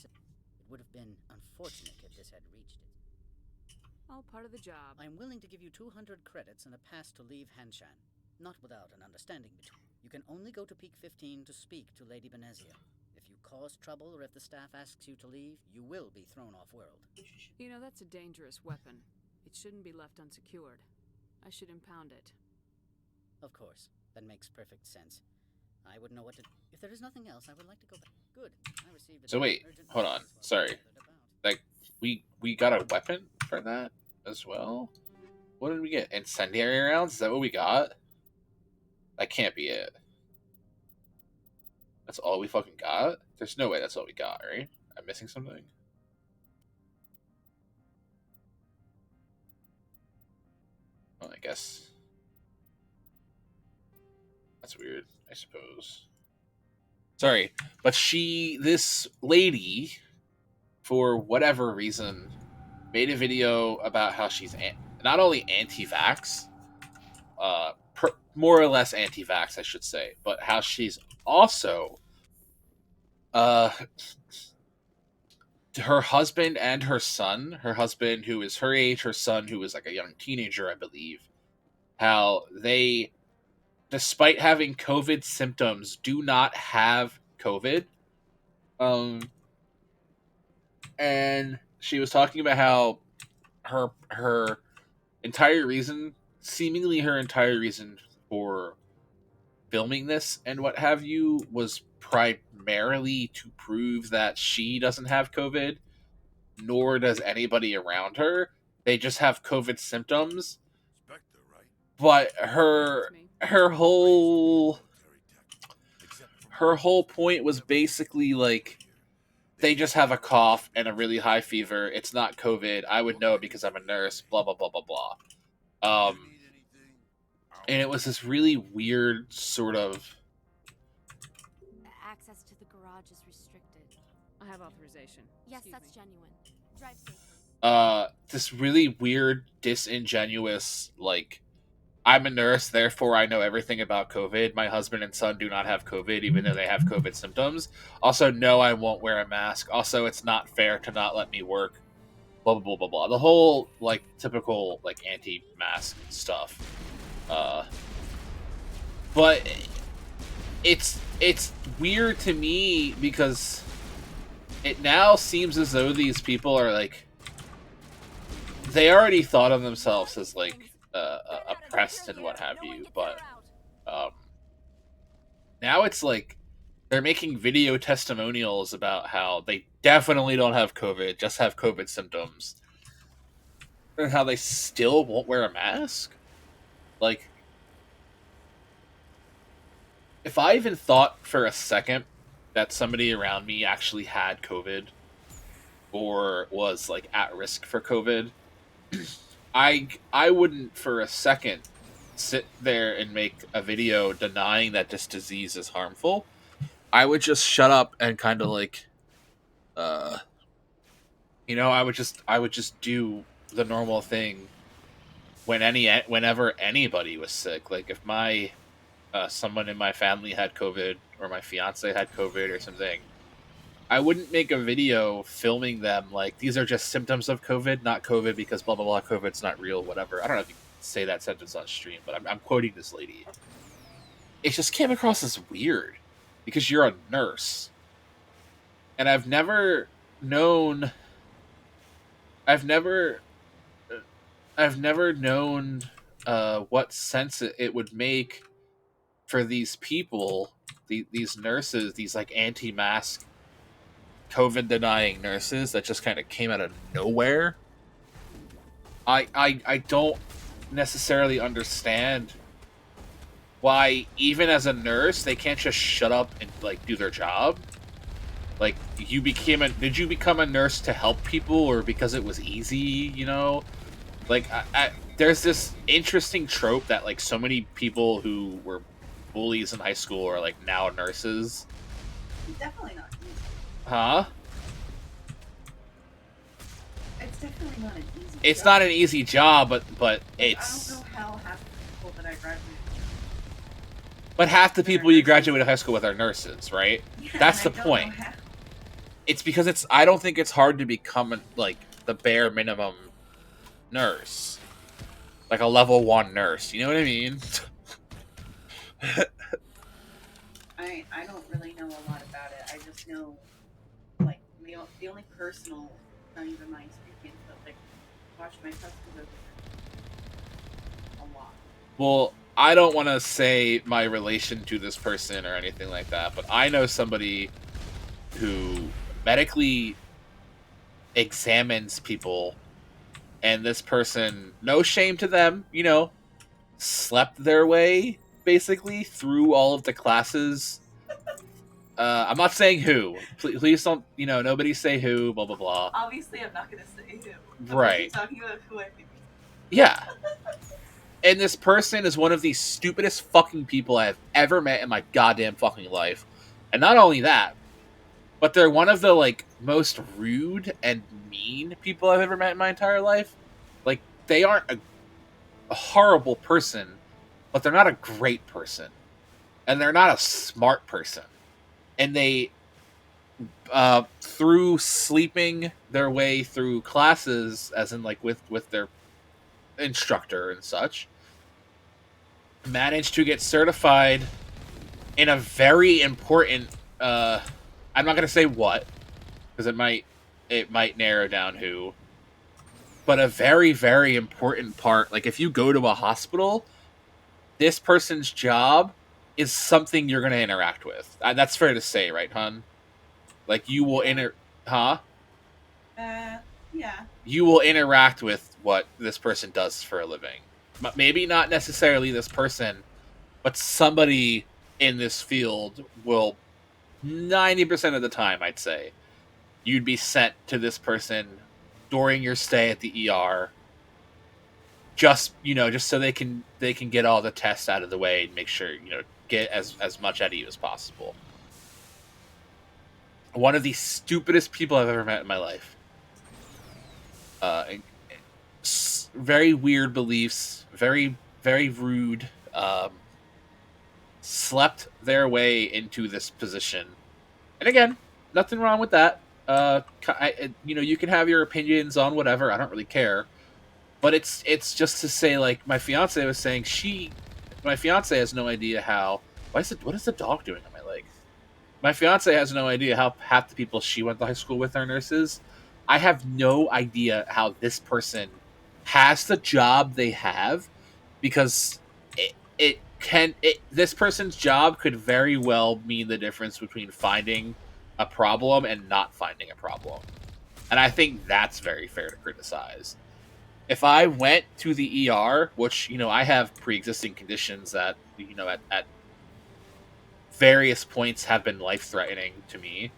would have been unfortunate if this had reached it. All part of the job. I am willing to give you 200 credits and a pass to leave Hanshan, not without an understanding between. You can only go to Peak 15 to speak to Lady Benezia. If you cause trouble or if the staff asks you to leave, you will be thrown off-world. You know, that's a dangerous weapon. It shouldn't be left unsecured. I should impound it. Of course. That makes perfect sense. I wouldn't know what to... If there is nothing else, I would like to go back. Good. I received... So wait, hold on. Sorry. Like, we got a weapon for that as well? What did we get? Incendiary rounds? Is that what we got? That can't be it. That's all we fucking got? There's no way that's all we got, right? I'm missing something? Well, I guess... That's weird, I suppose. Sorry, but this lady, for whatever reason, made a video about how she's not only anti-vax, more or less anti-vax, I should say, but how she's also, her husband and her son, her husband who is her age, her son who is like a young teenager, I believe, how they, despite having COVID symptoms, do not have COVID. And she was talking about how her entire reason, seemingly her entire reason for filming this and what have you, was primarily to prove that she doesn't have COVID, nor does anybody around her. They just have COVID symptoms. But her whole point was basically like, they just have a cough and a really high fever. It's not COVID. I would know it because I'm a nurse. Blah blah blah blah blah. And it was this really weird sort of. Access to the garage is restricted. I have authorization. Yes, that's genuine. Drive safely. This really weird, disingenuous, like, I'm a nurse, therefore I know everything about COVID. My husband and son do not have COVID, even though they have COVID symptoms. Also, no, I won't wear a mask. Also, it's not fair to not let me work. Blah, blah, blah, blah, blah. The whole, like, typical, like, anti-mask stuff. But it's weird to me because it now seems as though these people are, like, they already thought of themselves as, like, oppressed and what have you, but now it's like they're making video testimonials about how they definitely don't have COVID, just have COVID symptoms, and how they still won't wear a mask. Like, if I even thought for a second that somebody around me actually had COVID or was, like, at risk for COVID, I wouldn't for a second sit there and make a video denying that this disease is harmful. I would just shut up and kind of like, I would just do the normal thing whenever anybody was sick. Like, if my someone in my family had COVID or my fiance had COVID or something, I wouldn't make a video filming them like, these are just symptoms of COVID, not COVID because blah, blah, blah, COVID's not real, whatever. I don't know if you can say that sentence on stream, but I'm quoting this lady. It just came across as weird because you're a nurse. And I've never known what sense it would make for these people, these nurses, these, like, anti-mask COVID denying nurses that just kind of came out of nowhere. I don't necessarily understand why, even as a nurse, they can't just shut up and, like, do their job. Like, did you become a nurse to help people or because it was easy, you know? Like, there's this interesting trope that, like, so many people who were bullies in high school are, like, now nurses. Definitely not. Huh? definitely not an easy It's job. not an easy job, but it's. I don't know how half the people that I graduated But half the people you graduate high school with are nurses, right? Yeah, That's and the I don't know point. how. It's because it's. I don't think it's hard to become like the bare minimum nurse, like a level 1 nurse. You know what I mean? I don't really know a lot about it. I just know, like, the only personal, not even my experience, but like, watch my cousin go through a lot. Well, I don't want to say my relation to this person or anything like that, but I know somebody who medically examines people, and this person, no shame to them, you know, slept their way basically through all of the classes. I'm not saying who. Please don't, you know, nobody say who, blah, blah, blah. Obviously, I'm not going to say who. I'm Right. only talking about who I think. Yeah. And this person is one of the stupidest fucking people I have ever met in my goddamn fucking life. And not only that, but they're one of the, like, most rude and mean people I've ever met in my entire life. Like, they aren't a horrible person, but they're not a great person. And they're not a smart person. And they, through sleeping their way through classes, as in, like, with their instructor and such, managed to get certified in a very important, I'm not going to say what, because it might narrow down who, but a very, very important part. Like, if you go to a hospital, this person's job is something you're going to interact with. That's fair to say, right, hun? Like, you will huh? Yeah. You will interact with what this person does for a living. Maybe not necessarily this person, but somebody in this field will, 90% of the time, I'd say, you'd be sent to this person during your stay at the ER, just so they can get all the tests out of the way and make sure, get as much out of you as possible. One of the stupidest people I've ever met in my life. Very weird beliefs, very, very rude. Slept their way into this position. And again, nothing wrong with that. You can have your opinions on whatever. I don't really care. But it's just to say, like, my fiance was saying, my fiance has no idea how. What is the dog doing on my leg? My fiance has no idea how half the people she went to high school with are nurses. I have no idea how this person has the job they have, because this person's job could very well mean the difference between finding a problem and not finding a problem. And I think that's very fair to criticize. If I went to the ER, which, I have pre-existing conditions that, at various points have been life-threatening to me,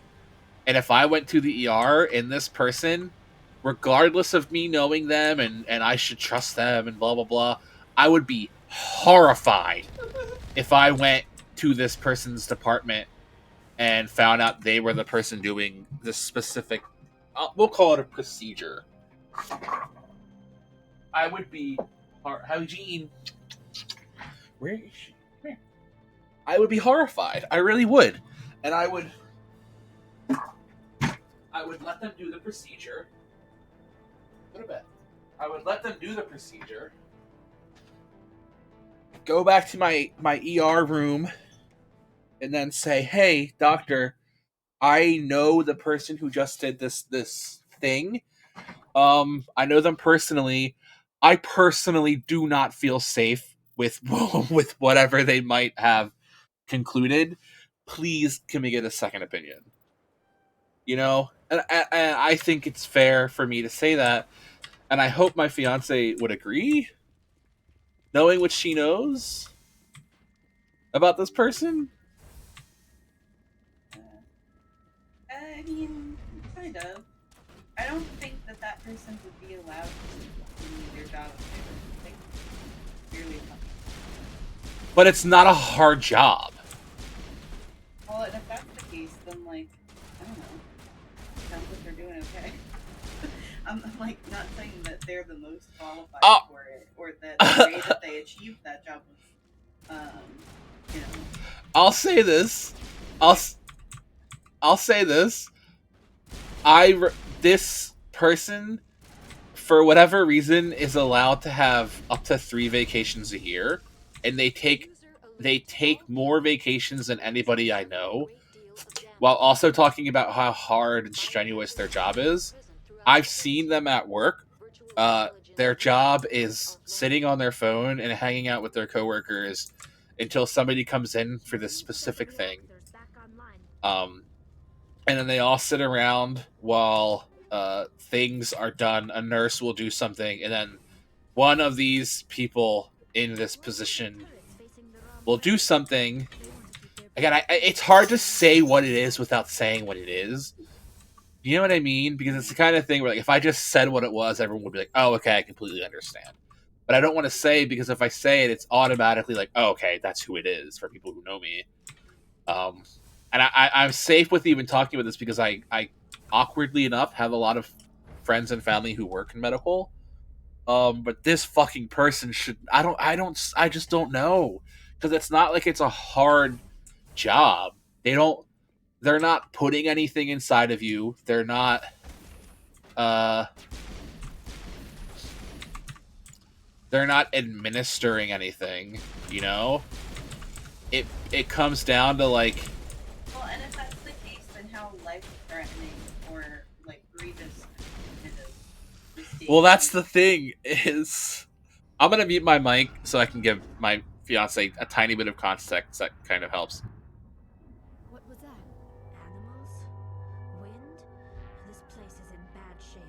and if I went to the ER and this person, regardless of me knowing them and I should trust them and blah, blah, blah, I would be horrified if I went to this person's department and found out they were the person doing this specific, we'll call it a procedure. I would be, Eugene, where is she? Where? I would be horrified. I really would. And I would let them do the procedure. Go to bed. I would let them do the procedure. Go back to my ER room and then say, "Hey, doctor, I know the person who just did this thing. I know them personally. I personally do not feel safe with with whatever they might have concluded. Please, can we get a second opinion?" And I think it's fair for me to say that, and I hope my fiance would agree, knowing what she knows about this person. I mean, kind of. I don't think that person would be allowed to do their job if they were, like, really tough. But it's not a hard job. Well, and if that's the case, then, like, I don't know. Sounds like they're doing okay. I'm like not saying that they're the most qualified for it, or that the way that they achieved that job was, you know. I'll say this. I'll say this. This person, for whatever reason, is allowed to have up to 3 vacations a year, and they take more vacations than anybody I know, while also talking about how hard and strenuous their job is. I've seen them at work. Their job is sitting on their phone and hanging out with their coworkers until somebody comes in for this specific thing. And then they all sit around while things are done. A nurse will do something, and then one of these people in this position will do something. Again, it's hard to say what it is without saying what it is. You know what I mean? Because it's the kind of thing where, like, if I just said what it was, everyone would be like, "Oh, okay, I completely understand." But I don't want to say, because if I say it, it's automatically like, "Oh, okay, that's who it is," for people who know me. And I'm safe with even talking about this because I awkwardly enough have a lot of friends and family who work in medical. But this fucking person should. I just don't know, because it's not like it's a hard job. They're not putting anything inside of you. They're not. They're not administering anything. You know. It comes down to like. Well, and if that's the case, then how life-threatening or like grievous kind of mistake? Well, that's the thing is. I'm gonna mute my mic so I can give my fiance a tiny bit of context that kind of helps. What was that? Animals? Wind? This place is in bad shape.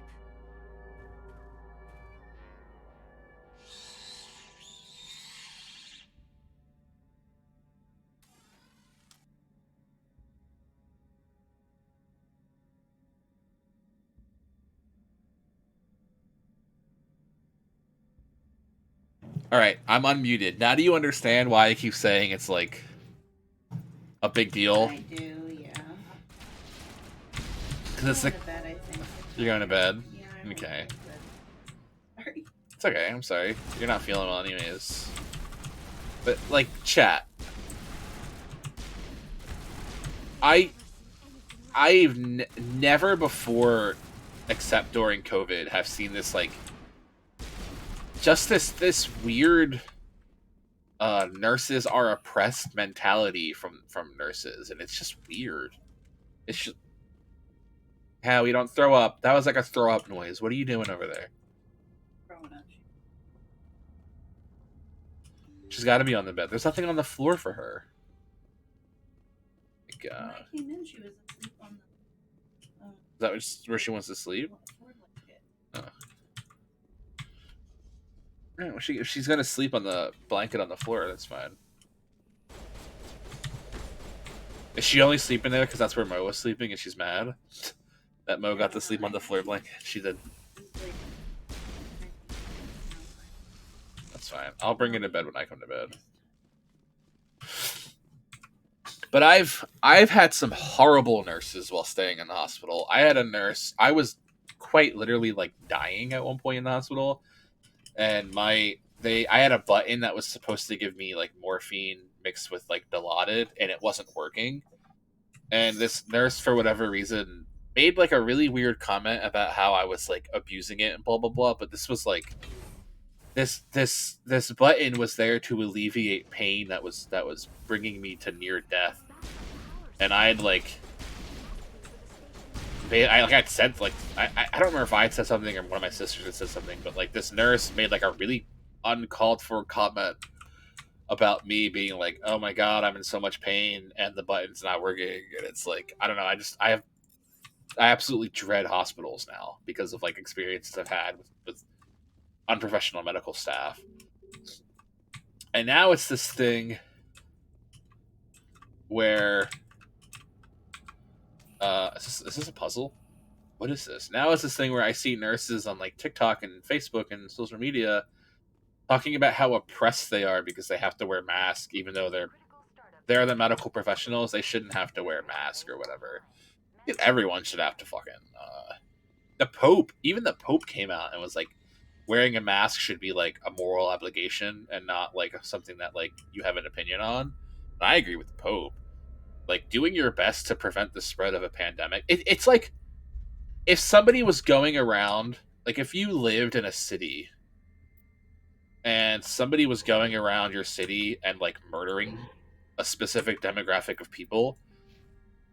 All right, I'm unmuted. Now do you understand why I keep saying it's like a big deal? I do, yeah. Because it's like, bed, I think. You're going to bed? Yeah, I'm okay. Sorry. It's okay, I'm sorry. You're not feeling well anyways. But, like, chat. I've never before, except during COVID, have seen this, like, just this weird nurses are oppressed mentality from nurses, and it's just weird. It's just Howie, don't throw up. That was like a throw up noise. What are you doing over there? She's got to be on the bed. There's nothing on the floor for her. My God. When I came in, she was asleep on the. Is that where she wants to sleep? Oh. Yeah, well, if she's gonna sleep on the blanket on the floor, that's fine. Is she only sleeping there because that's where Mo was sleeping and she's mad that Mo got to sleep on the floor blanket? She did. That's fine. I'll bring her to bed when I come to bed. But I've had some horrible nurses while staying in the hospital. I had a nurse. I was quite literally like dying at one point in the hospital, and I had a button that was supposed to give me like morphine mixed with like Dilaudid, and it wasn't working. And this nurse, for whatever reason, made like a really weird comment about how I was like abusing it and blah blah blah. But this was like this button was there to alleviate pain that was bringing me to near death, and I had like. I'd said, like, I don't remember if I had said something or one of my sisters had said something, but, like, this nurse made, like, a really uncalled for comment about me being like, oh my God, I'm in so much pain and the button's not working. And it's like, I don't know. I absolutely dread hospitals now because of, like, experiences I've had with unprofessional medical staff. And now it's this thing where, is this a puzzle? What is this? Now it's this thing where I see nurses on like TikTok and Facebook and social media talking about how oppressed they are because they have to wear masks, even though they're the medical professionals. They shouldn't have to wear a mask or whatever. Everyone should have to fucking the Pope, even the Pope came out and was like, wearing a mask should be like a moral obligation and not like something that like you have an opinion on. And I agree with the Pope. Like doing your best to prevent the spread of a pandemic. It's like if somebody was going around, like if you lived in a city and somebody was going around your city and like murdering a specific demographic of people,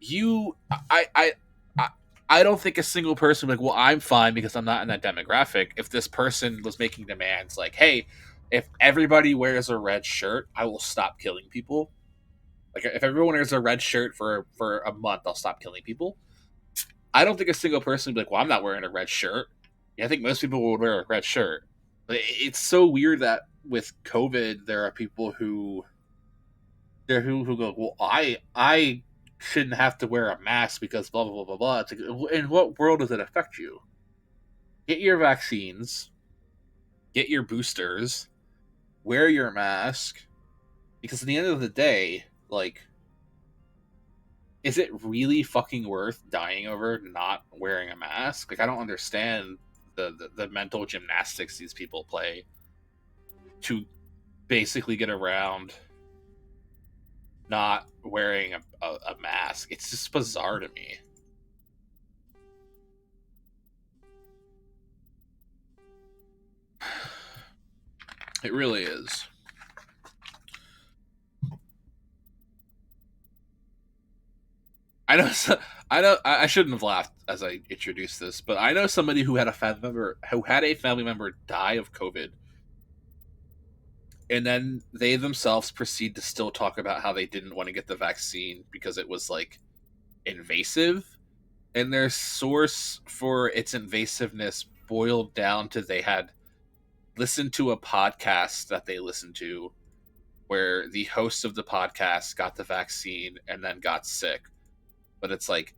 you I I don't think a single person would, like, well, I'm fine because I'm not in that demographic. If this person was making demands like, hey, if everybody wears a red shirt, I will stop killing people. Like if everyone wears a red shirt for a month, I'll stop killing people. I don't think a single person would be like, well, I'm not wearing a red shirt. Yeah, I think most people would wear a red shirt. But it's so weird that with COVID, there are people who go, well, I shouldn't have to wear a mask because blah blah blah blah blah. It's like, in what world does it affect you? Get your vaccines, get your boosters, wear your mask, because at the end of the day, like, is it really fucking worth dying over not wearing a mask? Like, I don't understand the mental gymnastics these people play to basically get around not wearing a mask. It's just bizarre to me. It really is. I know. I shouldn't have laughed as I introduced this, but I know somebody who had a family member die of COVID, and then they themselves proceed to still talk about how they didn't want to get the vaccine because it was like invasive, and their source for its invasiveness boiled down to they had listened to a podcast that they listened to where the host of the podcast got the vaccine and then got sick. But it's like,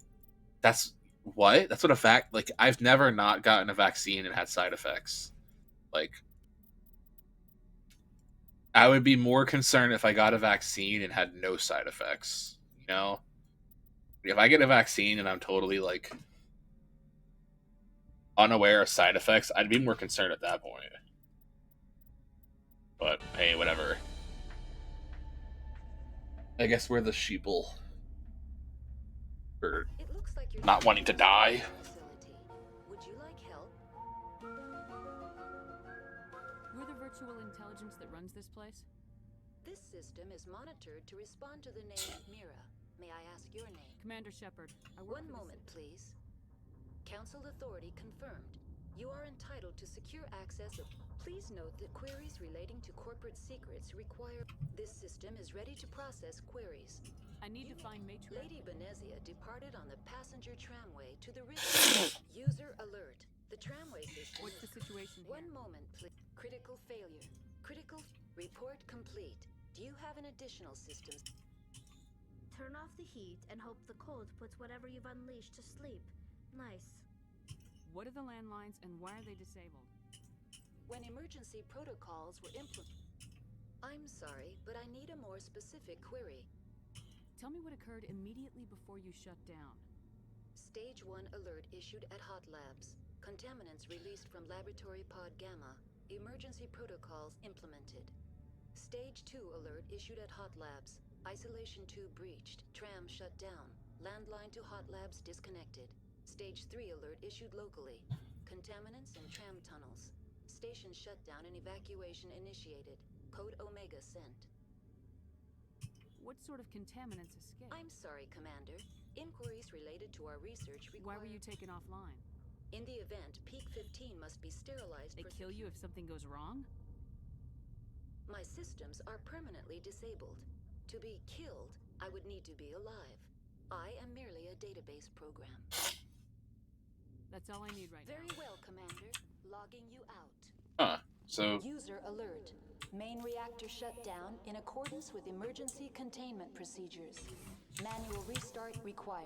that's what? That's what a fact. Like, I've never not gotten a vaccine and had side effects. Like, I would be more concerned if I got a vaccine and had no side effects. You know, if I get a vaccine and I'm totally like unaware of side effects, I'd be more concerned at that point. But hey, whatever. I guess we're the sheeple for not wanting to die. Would you like help? We're the virtual intelligence that runs this place? This system is monitored to respond to the name Mira. May I ask your name? Commander Shepard. One moment, please. Council authority confirmed. You are entitled to secure access of... Please note that queries relating to corporate secrets require... This system is ready to process queries. I need to find Matriarch. Lady Benezia departed on the passenger tramway to the river. User alert. The tramway system... What's the situation here? One moment, please. Critical failure. Critical... Report complete. Do you have an additional system? Turn off the heat and hope the cold puts whatever you've unleashed to sleep. Nice. What are the landlines and why are they disabled? When emergency protocols were implemented... I'm sorry, but I need a more specific query. Tell me what occurred immediately before you shut down. Stage 1 alert issued at Hot Labs. Contaminants released from Laboratory Pod Gamma. Emergency protocols implemented. Stage 2 alert issued at Hot Labs. Isolation 2 breached. Tram shut down. Landline to Hot Labs disconnected. Stage 3 alert issued locally. Contaminants in tram tunnels. Station shutdown and evacuation initiated. Code Omega sent. What sort of contaminants escaped? I'm sorry, Commander. Inquiries related to our research require... Why were you taken offline? In the event, Peak 15 must be sterilized. They kill you if something goes wrong? My systems are permanently disabled. To be killed, I would need to be alive. I am merely a database program. That's all I need right now. Very well, Commander. Logging you out. Huh. So... User alert. Main reactor shut down in accordance with emergency containment procedures. Manual restart required.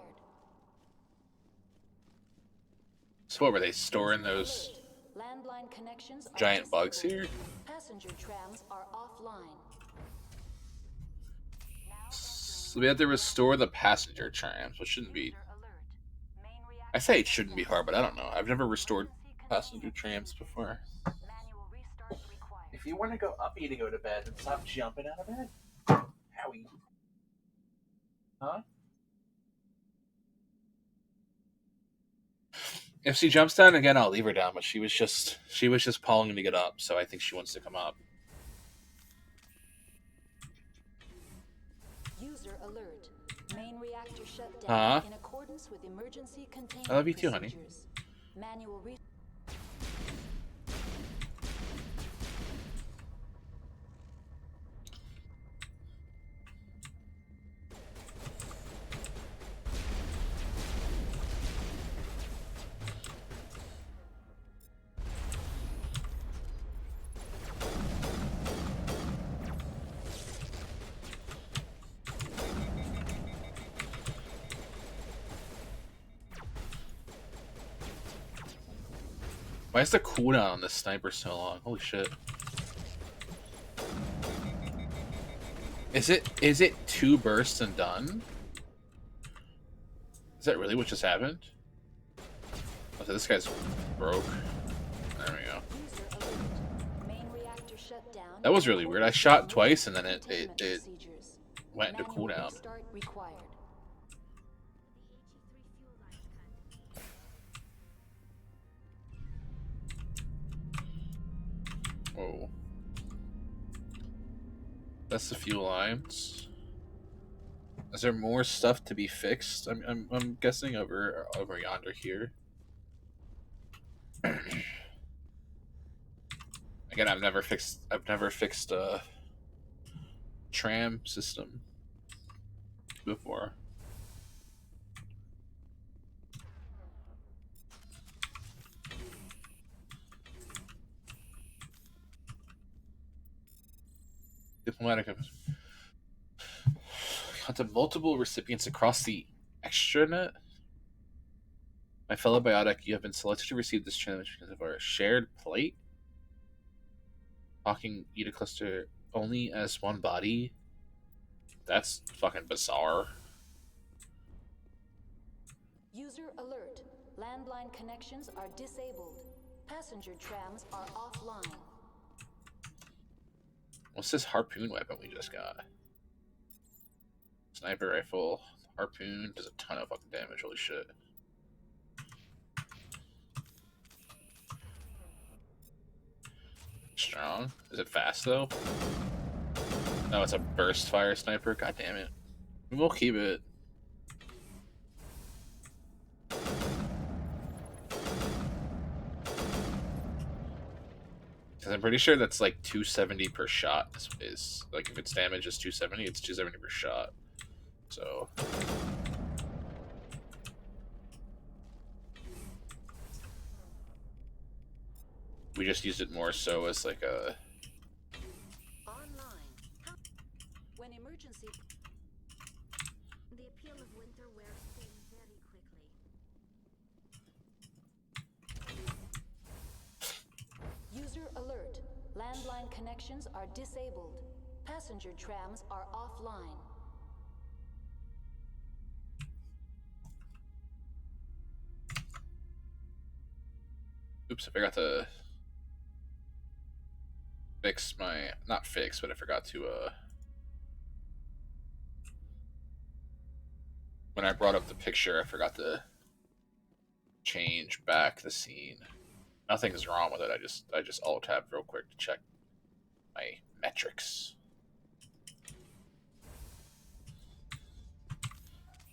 So what were they storing those landline connections giant bugs here? Passenger trams are offline. So we have to restore the passenger trams, which shouldn't be... I say it shouldn't be hard, but I don't know. I've never restored passenger trams before. If you want to go up, you need to go to bed and stop jumping out of bed. Howie. Huh? If she jumps down again, I'll leave her down. But she was just pawing to get up, so I think she wants to come up. User alert. Main reactor shut down Huh? in accordance with emergency containment I love you too, honey. procedures. Manual re- Why is the cooldown on this sniper so long? Holy shit. Is it 2 bursts and done? Is that really what just happened? Oh, so this guy's broke. There we go. That was really weird. I shot twice and then it went into cooldown. Whoa. That's the fuel lines. Is there more stuff to be fixed? I'm guessing over yonder here. Again, I've never fixed a tram system before. Diplomatic. Contact multiple recipients across the extranet. My fellow biotic, you have been selected to receive this challenge because of our shared plate. Talking Eta cluster only as one body. That's fucking bizarre. User alert. Landline connections are disabled. Passenger trams are offline. What's this harpoon weapon we just got? Sniper rifle. Harpoon does a ton of fucking damage. Holy shit. Strong. Is it fast though? No, it's a burst fire sniper. God damn it. We'll keep it. Because I'm pretty sure that's like 270 per shot. Is like if its damage is 270, it's 270 per shot. So we just used it more so as like a When emergency The appeal of winter wears thin very quickly. User alert. Landline connections are disabled. Passenger trams are offline. oops, I forgot to fix my not fix, but I forgot to when I brought up the picture, I forgot to change back the scene. Nothing's wrong with it. I just alt tab real quick to check my metrics.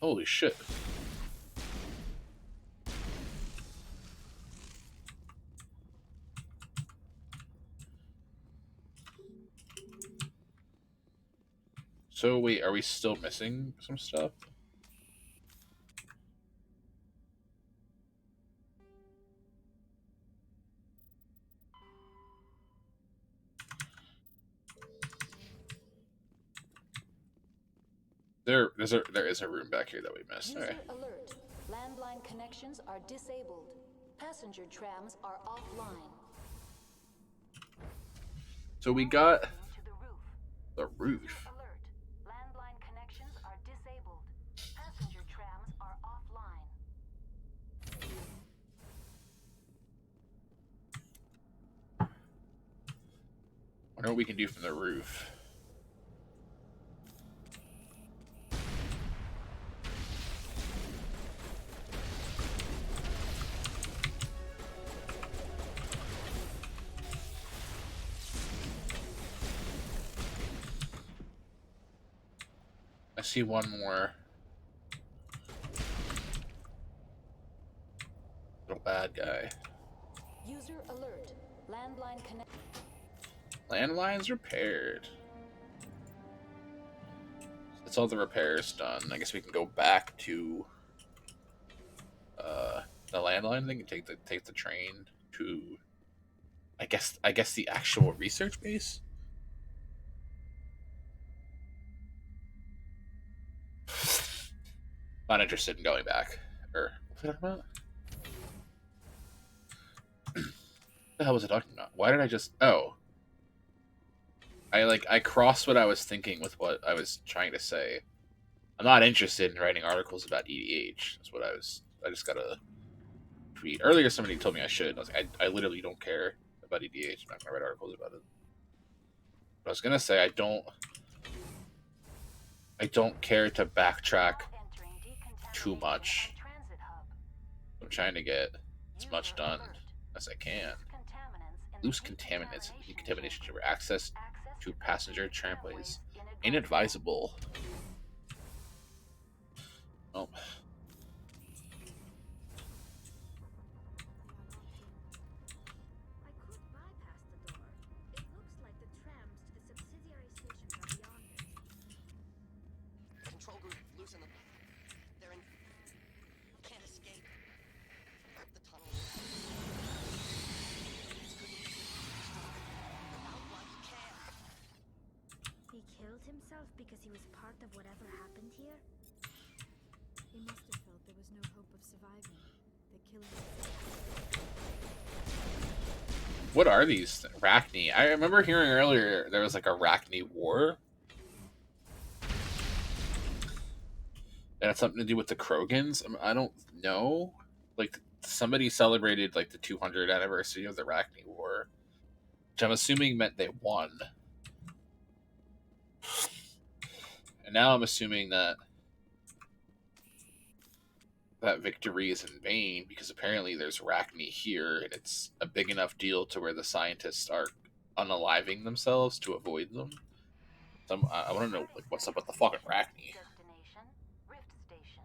Holy shit. So wait, are we still missing some stuff? There is a room back here that we missed. User Okay. alert. Landline connections are disabled. Passenger trams are offline. So we got the roof. Landline connections are disabled. Passenger trams are offline. wonder what we can do from the roof. I see one more. Little bad guy. User alert. Landline connect. Landlines repaired. That's all the repairs done. I guess we can go back to the landline thing and take the train to I guess the actual research base. Not interested in going back. Or what was I talking about? What the hell was I talking about? Why did I just I crossed what I was thinking with what I was trying to say. I'm not interested in writing articles about EDH. That's what I just got a tweet. Earlier somebody told me I should. I was like, I literally don't care about EDH. I'm not gonna write articles about it. But I was gonna say I don't care to backtrack too much. I'm trying to get as much done as I can. Loose contaminants and decontamination chamber. Access to passenger tramways. Inadvisable. Oh. I could bypass the door. It looks like the trams to the subsidiary stations are beyond it. Control group, loosen them. They're in. Can't escape. The tunnel. He killed himself because he was part of whatever happened here? He must have felt there was no hope of surviving. The killing. What are these? Arachne. I remember hearing earlier there was like a Arachne war. And it's something to do with the Krogans. I don't know. Like somebody celebrated like the 200th anniversary of the Arachne war, which I'm assuming meant they won. And now I'm assuming that victory is in vain because apparently there's Arachne here and it's a big enough deal to where the scientists are unaliving themselves to avoid them. So I want to know like what's up with the fucking Arachne. Destination, Rift Station.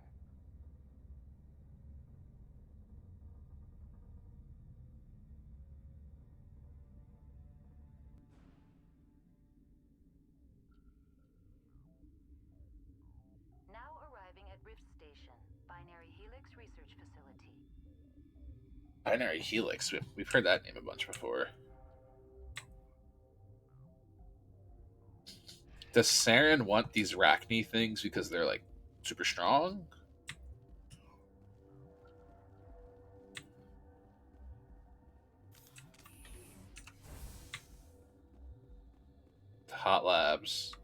Now arriving at Rift Station, Binary Helix Research Facility. Binary Helix. We've heard that name a bunch before. Does Saren want these Arachne things because they're like super strong? The Hot Labs.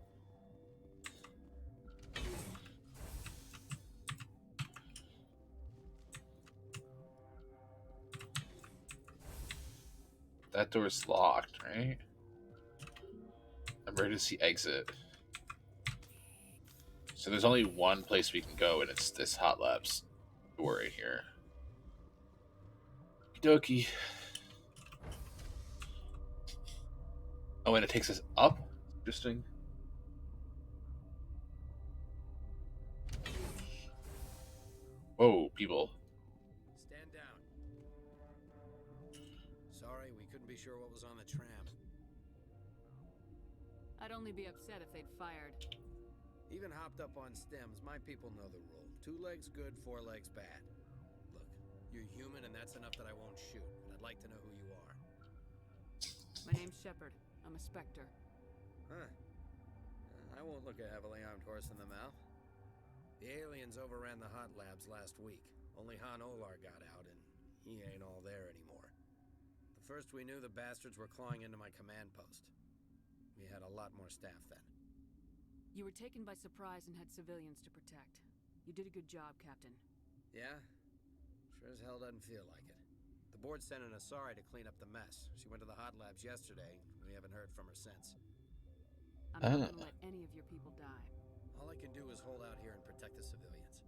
That door's locked, right? Emergency exit. So there's only one place we can go, and it's this Hot Labs door right here. Okie dokie. Oh, and it takes us up? Interesting. Whoa, people. Stand down. Sorry, we couldn't be sure what was on the tram. I'd only be upset if they'd fired. Even hopped up on stems, my people know the rule. 2 legs good, 4 legs bad. Look, you're human and that's enough that I won't shoot, but I'd like to know who you are. My name's Shepard. I'm a Spectre. Huh. I won't look a heavily armed horse in the mouth. The aliens overran the Hot Labs last week. Only Han Olar got out, and he ain't all there anymore. The first we knew, the bastards were clawing into my command post. We had a lot more staff then. You were taken by surprise and had civilians to protect. You did a good job, Captain. Yeah? Sure as hell doesn't feel like it. The board sent an Asari to clean up the mess. She went to the hot labs yesterday. We haven't heard from her since. I'm not gonna let any of your people die. All I can do is hold out here and protect the civilians.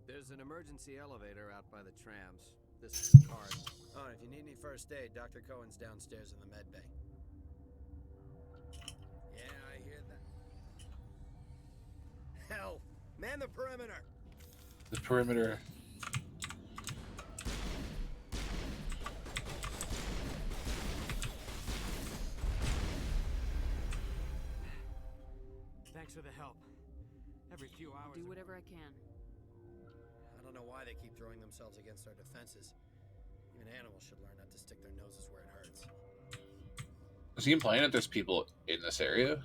There's an emergency elevator out by the trams. This is the card. Oh, and if you need any first aid, Dr. Cohen's downstairs in the med bay. Yeah, I hear that. Hell! Man the perimeter! The perimeter. Thanks for the help. Every few hours... Do whatever I can. I don't know why they keep throwing themselves against our defenses. Even animals should learn not to stick their noses where it hurts. Is he implying that there's people in this area?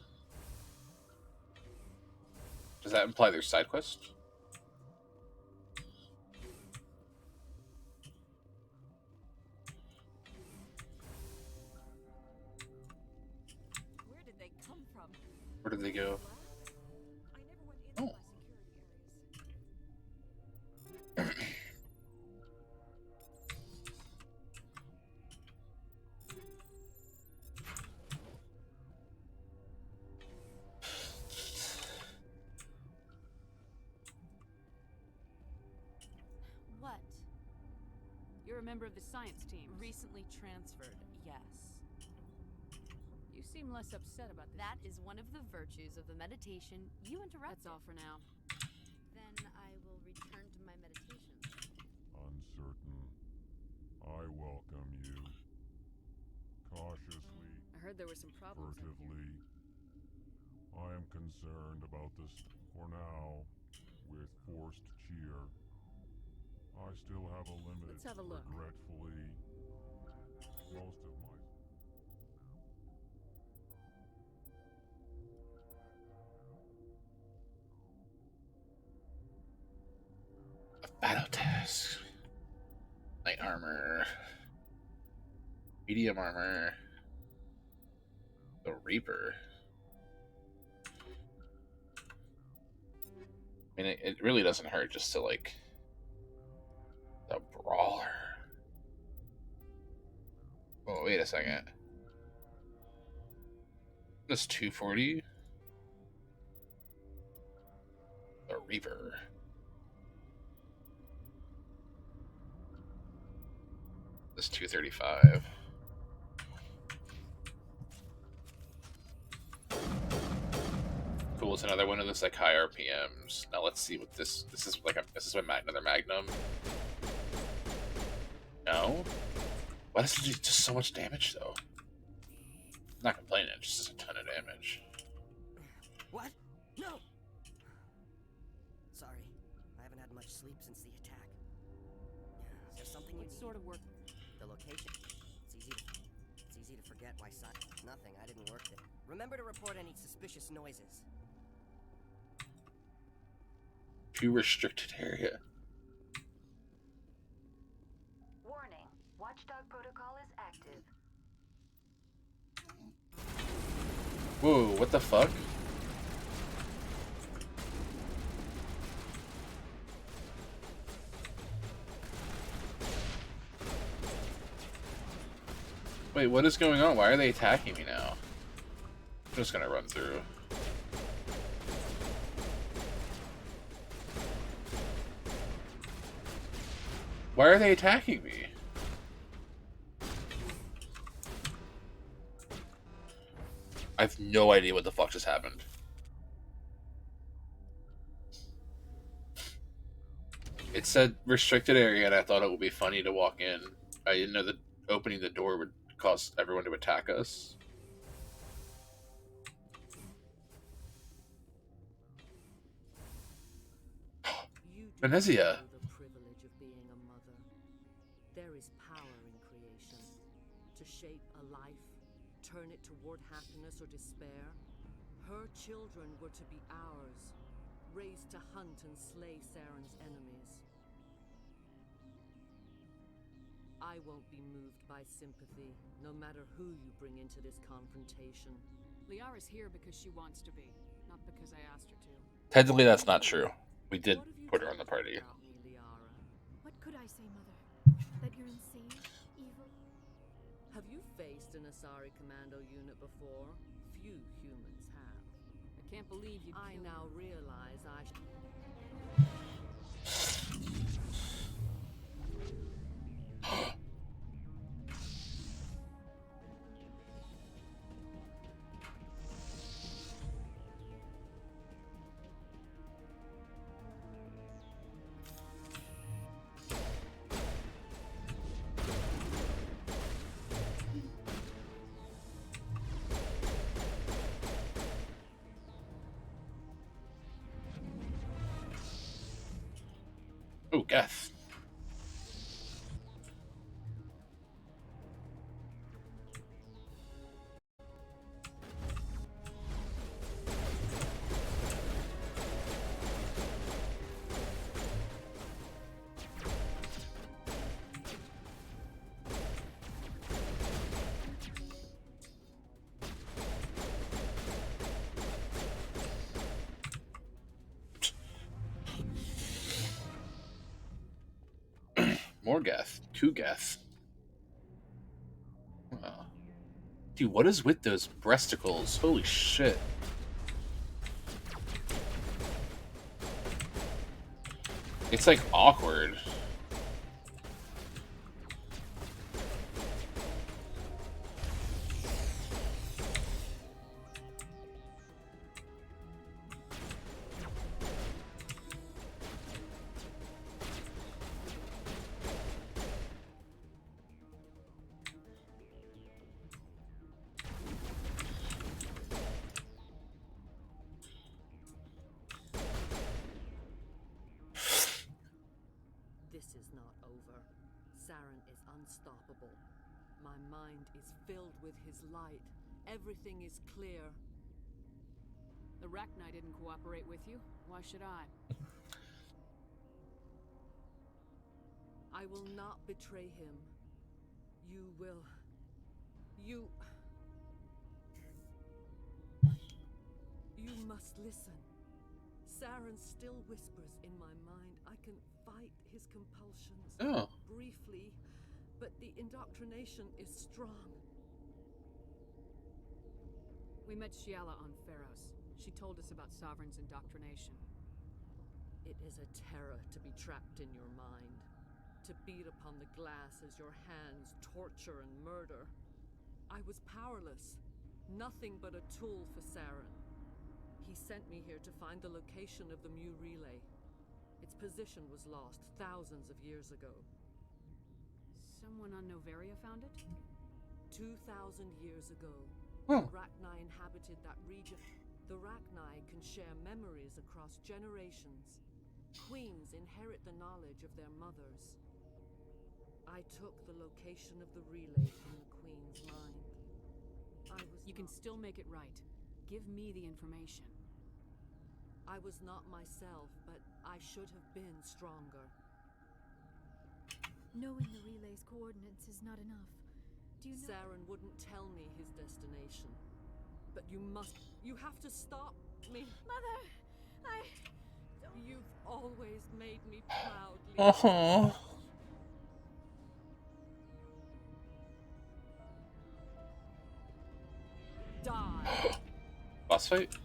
Does that imply there's side quest? Where did they come from? Where did they go? Oh. What? You're a member of the science team. Recently transferred, yes. You seem less upset about this. That is one of the virtues of the meditation you interrupted. That's all for now. Then I will return to my meditation. Uncertain. I welcome you. Cautiously. I heard there were some problems. Furtively. I am concerned about this for now with forced cheer. I still have a limited, Let's have a look. Regretfully, most of my... Battle task. Light armor. Medium armor. The Reaper. I mean, it really doesn't hurt just to, like... The Brawler. Oh, wait a second. This 240. The Reaper. This 235. Cool, it's another one of those like high RPMs. Now let's see what this is like. This is another Magnum. No. Why does it do just so much damage though? I'm not complaining. It just does a ton of damage. What? No! Sorry. I haven't had much sleep since the attack. Is there something you need? What sort of work? The location. It's easy to forget why Nothing. I didn't work there. Remember to report any suspicious noises. Too restricted area. Warning. Watchdog protocol is active. Whoa, what the fuck? Wait, what is going on? Why are they attacking me now? I'm just gonna run through. Why are they attacking me? I have no idea what the fuck just happened. It said restricted area, and I thought it would be funny to walk in. I didn't know that opening the door would cause everyone to attack us. Venezia. The privilege of being a mother. There is power in creation. To shape a life, turn it toward happiness or despair. Her children were to be ours, raised to hunt and slay Saren's enemies. I won't be moved by sympathy, no matter who you bring into this confrontation. Liara's here because she wants to be, not because I asked her to. Technically, that's not true. We did put her on the party. What could I say, Mother? That you're insane, evil, Have you faced an Asari commando unit before? Few humans have. I can't believe you. I now realize I Oh, Geth. More Geth. 2 Geth. Dude, what is with those breasticles? Holy shit. It's like awkward. This is not over. Saren is unstoppable. My mind is filled with his light. Everything is clear. The Rachni didn't cooperate with you. Why should I? I will not betray him. You will. You must listen. Saren still whispers in my mind. I can fight his compulsions. Oh. Briefly, but the indoctrination is strong. We met Shiala on Pharos. She told us about Sovereign's indoctrination. It is a terror to be trapped in your mind. To beat upon the glass as your hands torture and murder. I was powerless. Nothing but a tool for Saren. He sent me here to find the location of the Mu relay. Its position was lost thousands of years ago. Someone on Noveria found it? 2,000 years ago. Oh. The Rachni inhabited that region. The Rachni can share memories across generations. Queens inherit the knowledge of their mothers. I took the location of the relay from the Queen's mind. You can still make it right. Give me the information. I was not myself, but I should have been stronger. Knowing the relay's coordinates is not enough. Do you know? Saren wouldn't tell me his destination. But you have to stop me. Mother, You've always made me proud, Lisa. Uh-huh. Die. Boss fight?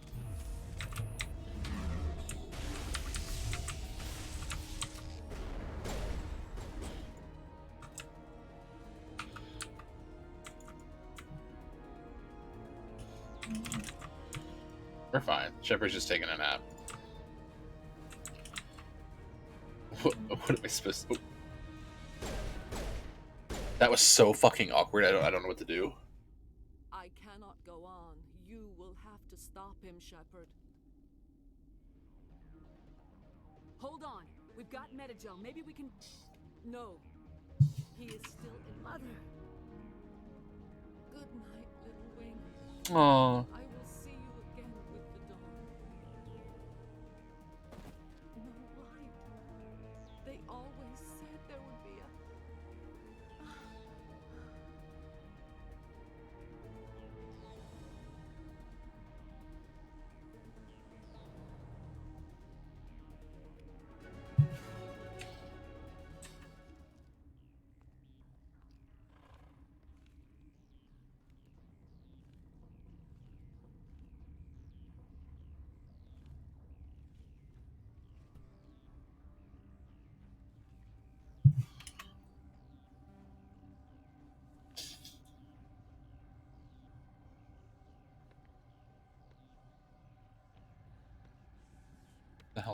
We're fine. Shepard's just taking a nap. What am I supposed to... That was so fucking awkward. I don't know what to do. I cannot go on. You will have to stop him, Shepard. Hold on. We've got Metagel. Maybe we can... No. He is still in Mother. Good night, little wing. Aww. I will see you again with the dawn. No light. They always said there would be a...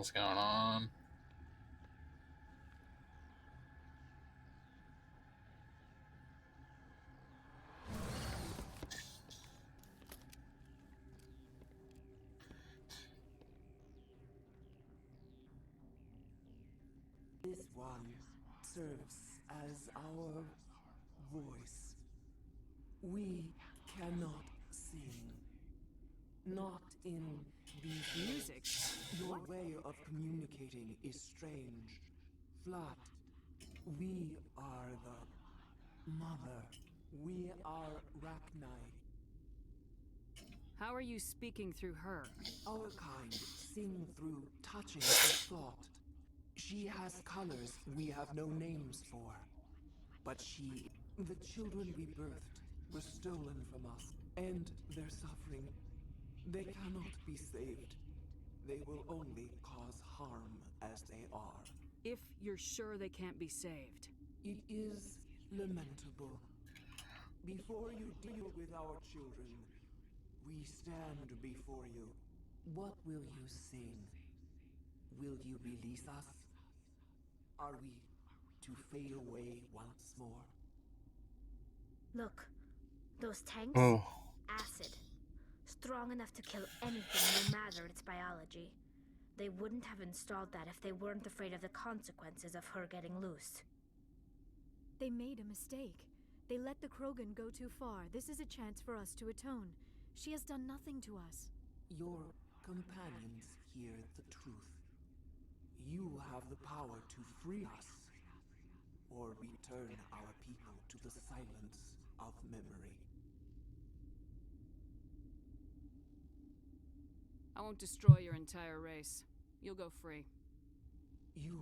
hell's going on? This one serves as our voice. We cannot sing. Not in these music. Your way of communicating is strange. Flat. We are the mother. We are Rachni. How are you speaking through her? Our kind sing through touching the thought. She has colors we have no names for. But she, the children we birthed, were stolen from us, and their suffering, they cannot be saved. They will only cause harm as they are. If you're sure they can't be saved. It is lamentable. Before you deal with our children, we stand before you. What will you sing? Will you release us? Are we to fade away once more? Look, those tanks? Oh. Acid. Strong enough to kill anything, no matter its biology. They wouldn't have installed that if they weren't afraid of the consequences of her getting loose. They made a mistake. They let the Krogan go too far. This is a chance for us to atone. She has done nothing to us. Your companions hear the truth. You have the power to free us, or return our people to the silence of memory. I won't destroy your entire race. You'll go free. You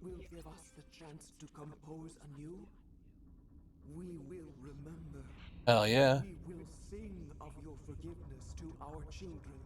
will give us the chance to compose anew? We will remember. Hell yeah. We will sing of your forgiveness to our children.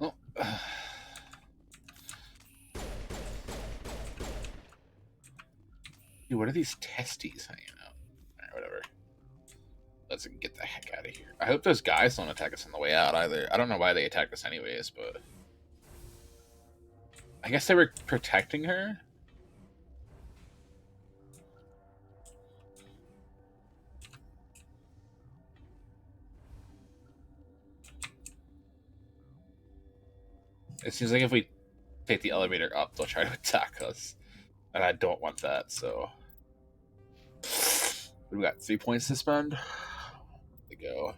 Oh. Dude, what are these testes hanging out? Alright, whatever. Let's get the heck out of here. I hope those guys don't attack us on the way out either. I don't know why they attacked us anyways, but... I guess they were protecting her? It seems like if we take the elevator up, they'll try to attack us. And I don't want that, so... We got 3 points to spend. To go.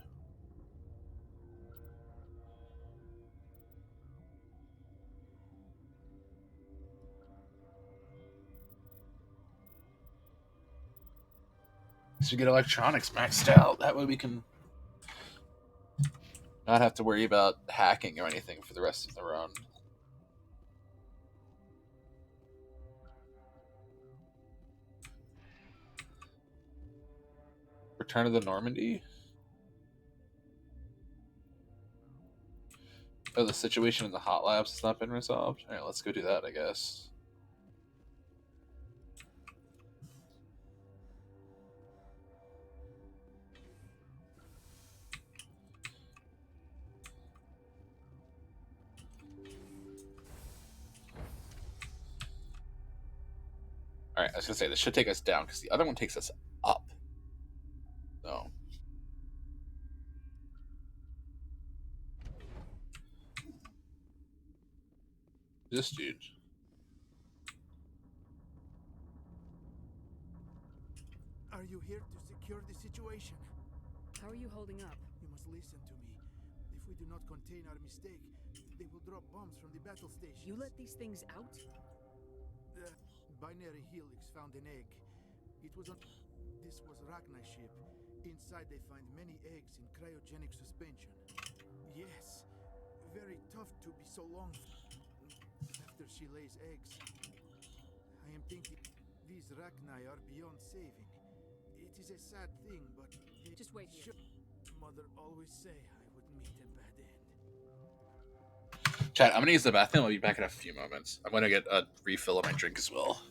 So we get electronics maxed out. That way we can not have to worry about hacking or anything for the rest of the run. Return of the Normandy? Oh, the situation in the hot labs has not been resolved? Alright, let's go do that, I guess. Alright, I was gonna say, this should take us down, because the other one takes us up. So... This dude. Are you here to secure the situation? How are you holding up? You must listen to me. If we do not contain our mistake, they will drop bombs from the battle station. You let these things out? The binary helix found an egg. It was on... This was Rachni's ship. Inside they find many eggs in cryogenic suspension. Yes, very tough to be so long after she lays eggs. I am thinking these Rachni are beyond saving. It is a sad thing, but Just wait here. Mother always say I would meet a bad end. Chat, I'm gonna use the bathroom. I'll be back in a few moments. I'm gonna get a refill of my drink as well.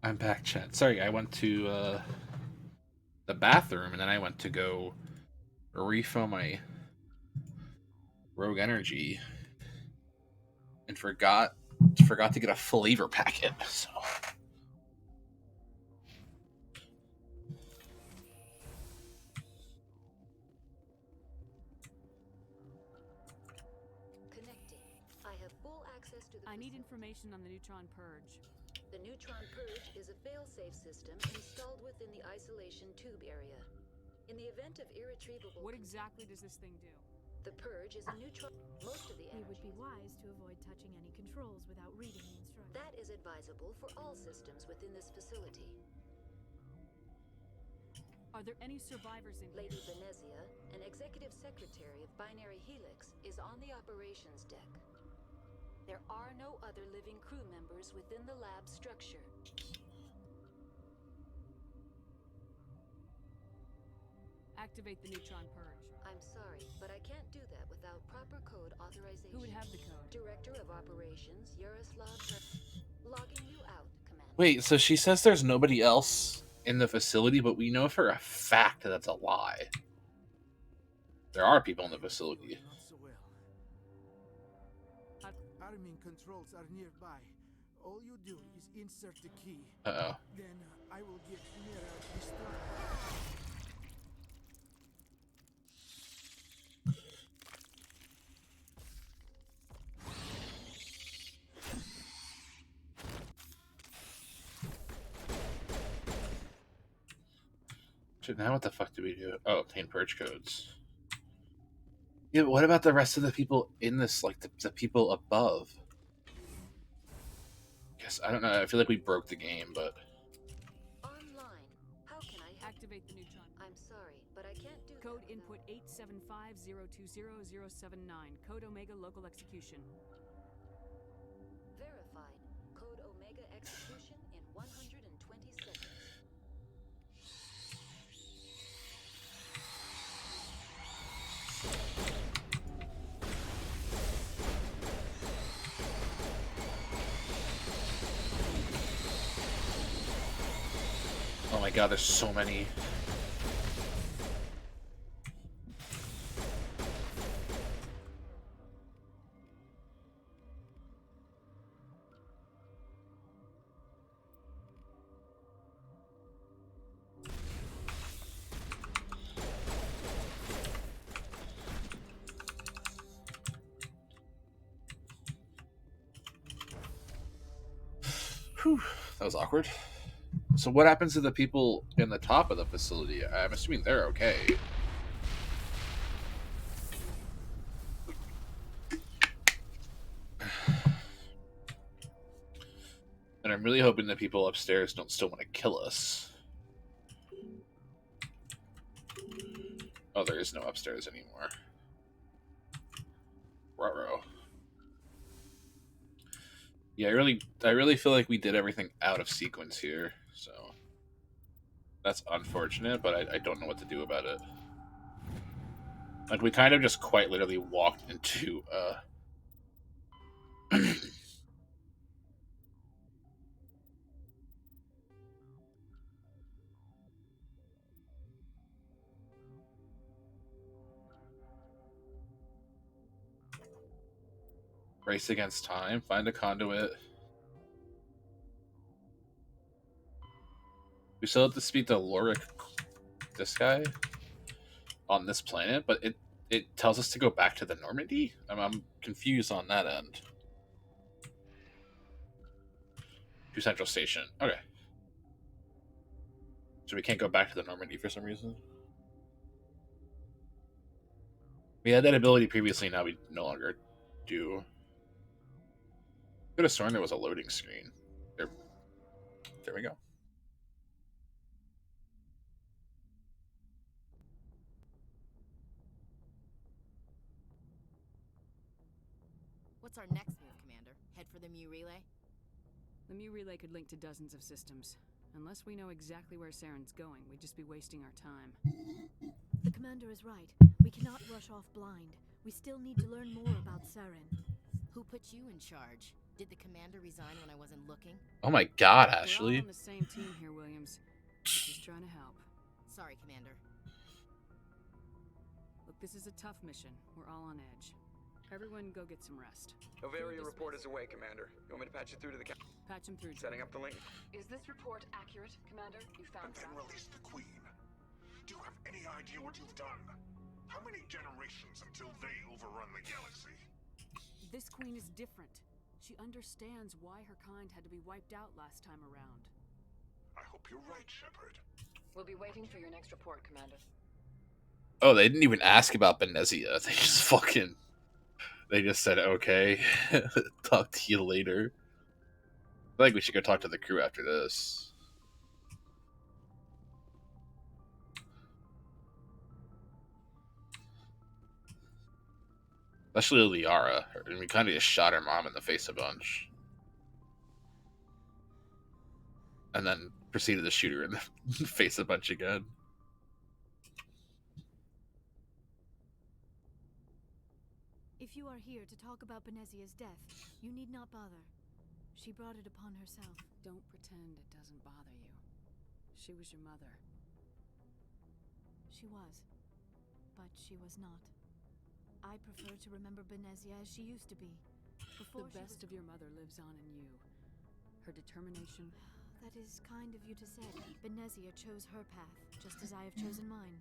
I'm back, chat. Sorry, I went to the bathroom and then I went to go refill my Rogue Energy and forgot to get a flavor packet. So Connecting. I have full access to the I need facility. information on the neutron purge. The neutron purge is a fail-safe system installed within the isolation tube area. In the event of irretrievable... What exactly does this thing do? The purge is a neutron... Most of the It energy... would be wise to avoid touching any controls without reading the instructions. That is advisable for all systems within this facility. Are there any survivors in here? Lady Benezia, an executive secretary of Binary Helix, is on the operations deck. There are no other living crew members within the lab structure. Activate the neutron purge. I'm sorry, but I can't do that without proper code authorization. Who would have the code? Director of Operations, Yaroslav... Logging you out, Commander. wait, so she says there's nobody else in the facility, but we know for a fact that that's a lie. There are people in the facility. Not so well. Arming controls are nearby. All you do is insert the key. Uh-oh. Then I will give Chimera a restart. Shit, now what the fuck do we do? Oh, obtain purge codes. Yeah, but what about the rest of the people in this, like the people above? Guess I don't know. I feel like we broke the game, but Online. How can I activate the neutron? I'm sorry, but I can't do Code that input 875020079. Code Omega local execution. Verified. Code Omega execution in 120 seconds. oh my god, there's so many. Whew, that was awkward. So what happens to the people in the top of the facility? I'm assuming they're okay. And I'm really hoping the people upstairs don't still want to kill us. Oh, there is no upstairs anymore. Ruh-roh. Yeah, I really feel like we did everything out of sequence here, so that's unfortunate, but I don't know what to do about it. Like, we kind of just quite literally walked into race against time, find a conduit. We still have to speak to Lorik, this guy, on this planet, but it tells us to go back to the Normandy? I'm confused on that end. To Central Station. Okay. So we can't go back to the Normandy for some reason? We had that ability previously, now we no longer do. Could have sworn there was a loading screen. There we go. What's our next move, Commander? Head for the Mu Relay? The Mu Relay could link to dozens of systems. Unless we know exactly where Saren's going, we'd just be wasting our time. The commander is right. We cannot rush off blind. We still need to learn more about Saren. Who put you in charge? Did the commander resign when I wasn't looking? Oh my god, We're all Ashley. on the same team here, Williams. Just trying to help. Sorry, Commander. Look, this is a tough mission. We're all on edge. Everyone go get some rest. Novaria report is away, Commander. You want me to patch you through to the Patch him through. Setting up the link. Is this report accurate, Commander? You found And then release the Queen. Do you have any idea what you've done? How many generations until they overrun the galaxy? This queen is different. She understands why her kind had to be wiped out last time around. I hope you're right, Shepard. We'll be waiting for your next report, Commander. Oh, they didn't even ask about Benezia. They just fucking... They just said, okay, talk to you later. I think we should go talk to the crew after this. Especially Liara. And we kind of just shot her mom in the face a bunch. And then proceeded to shoot her in the face a bunch again. If you are here to talk about Benezia's death, you need not bother. She brought it upon herself. Don't pretend it doesn't bother you. She was your mother. She was. But she was not. I prefer to remember Benezia as she used to be. The best of your mother lives on in you. Her determination. That is kind of you to say. Benezia chose her path, just as I have chosen mine.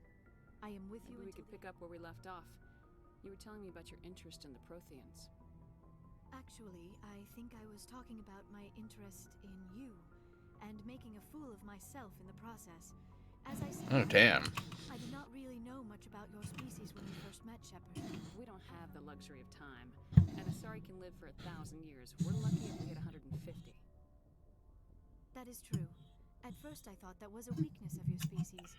I am with you. Maybe we could pick up where we left off. You were telling me about your interest in the Protheans. Actually, I think I was talking about my interest in you, and making a fool of myself in the process. As I said, Oh, damn. I did not really know much about your species when we first met, Shepard. We don't have the luxury of time, and Asari can live for 1,000 years. We're lucky if we hit 150. That is true. At first I thought that was a weakness of your species.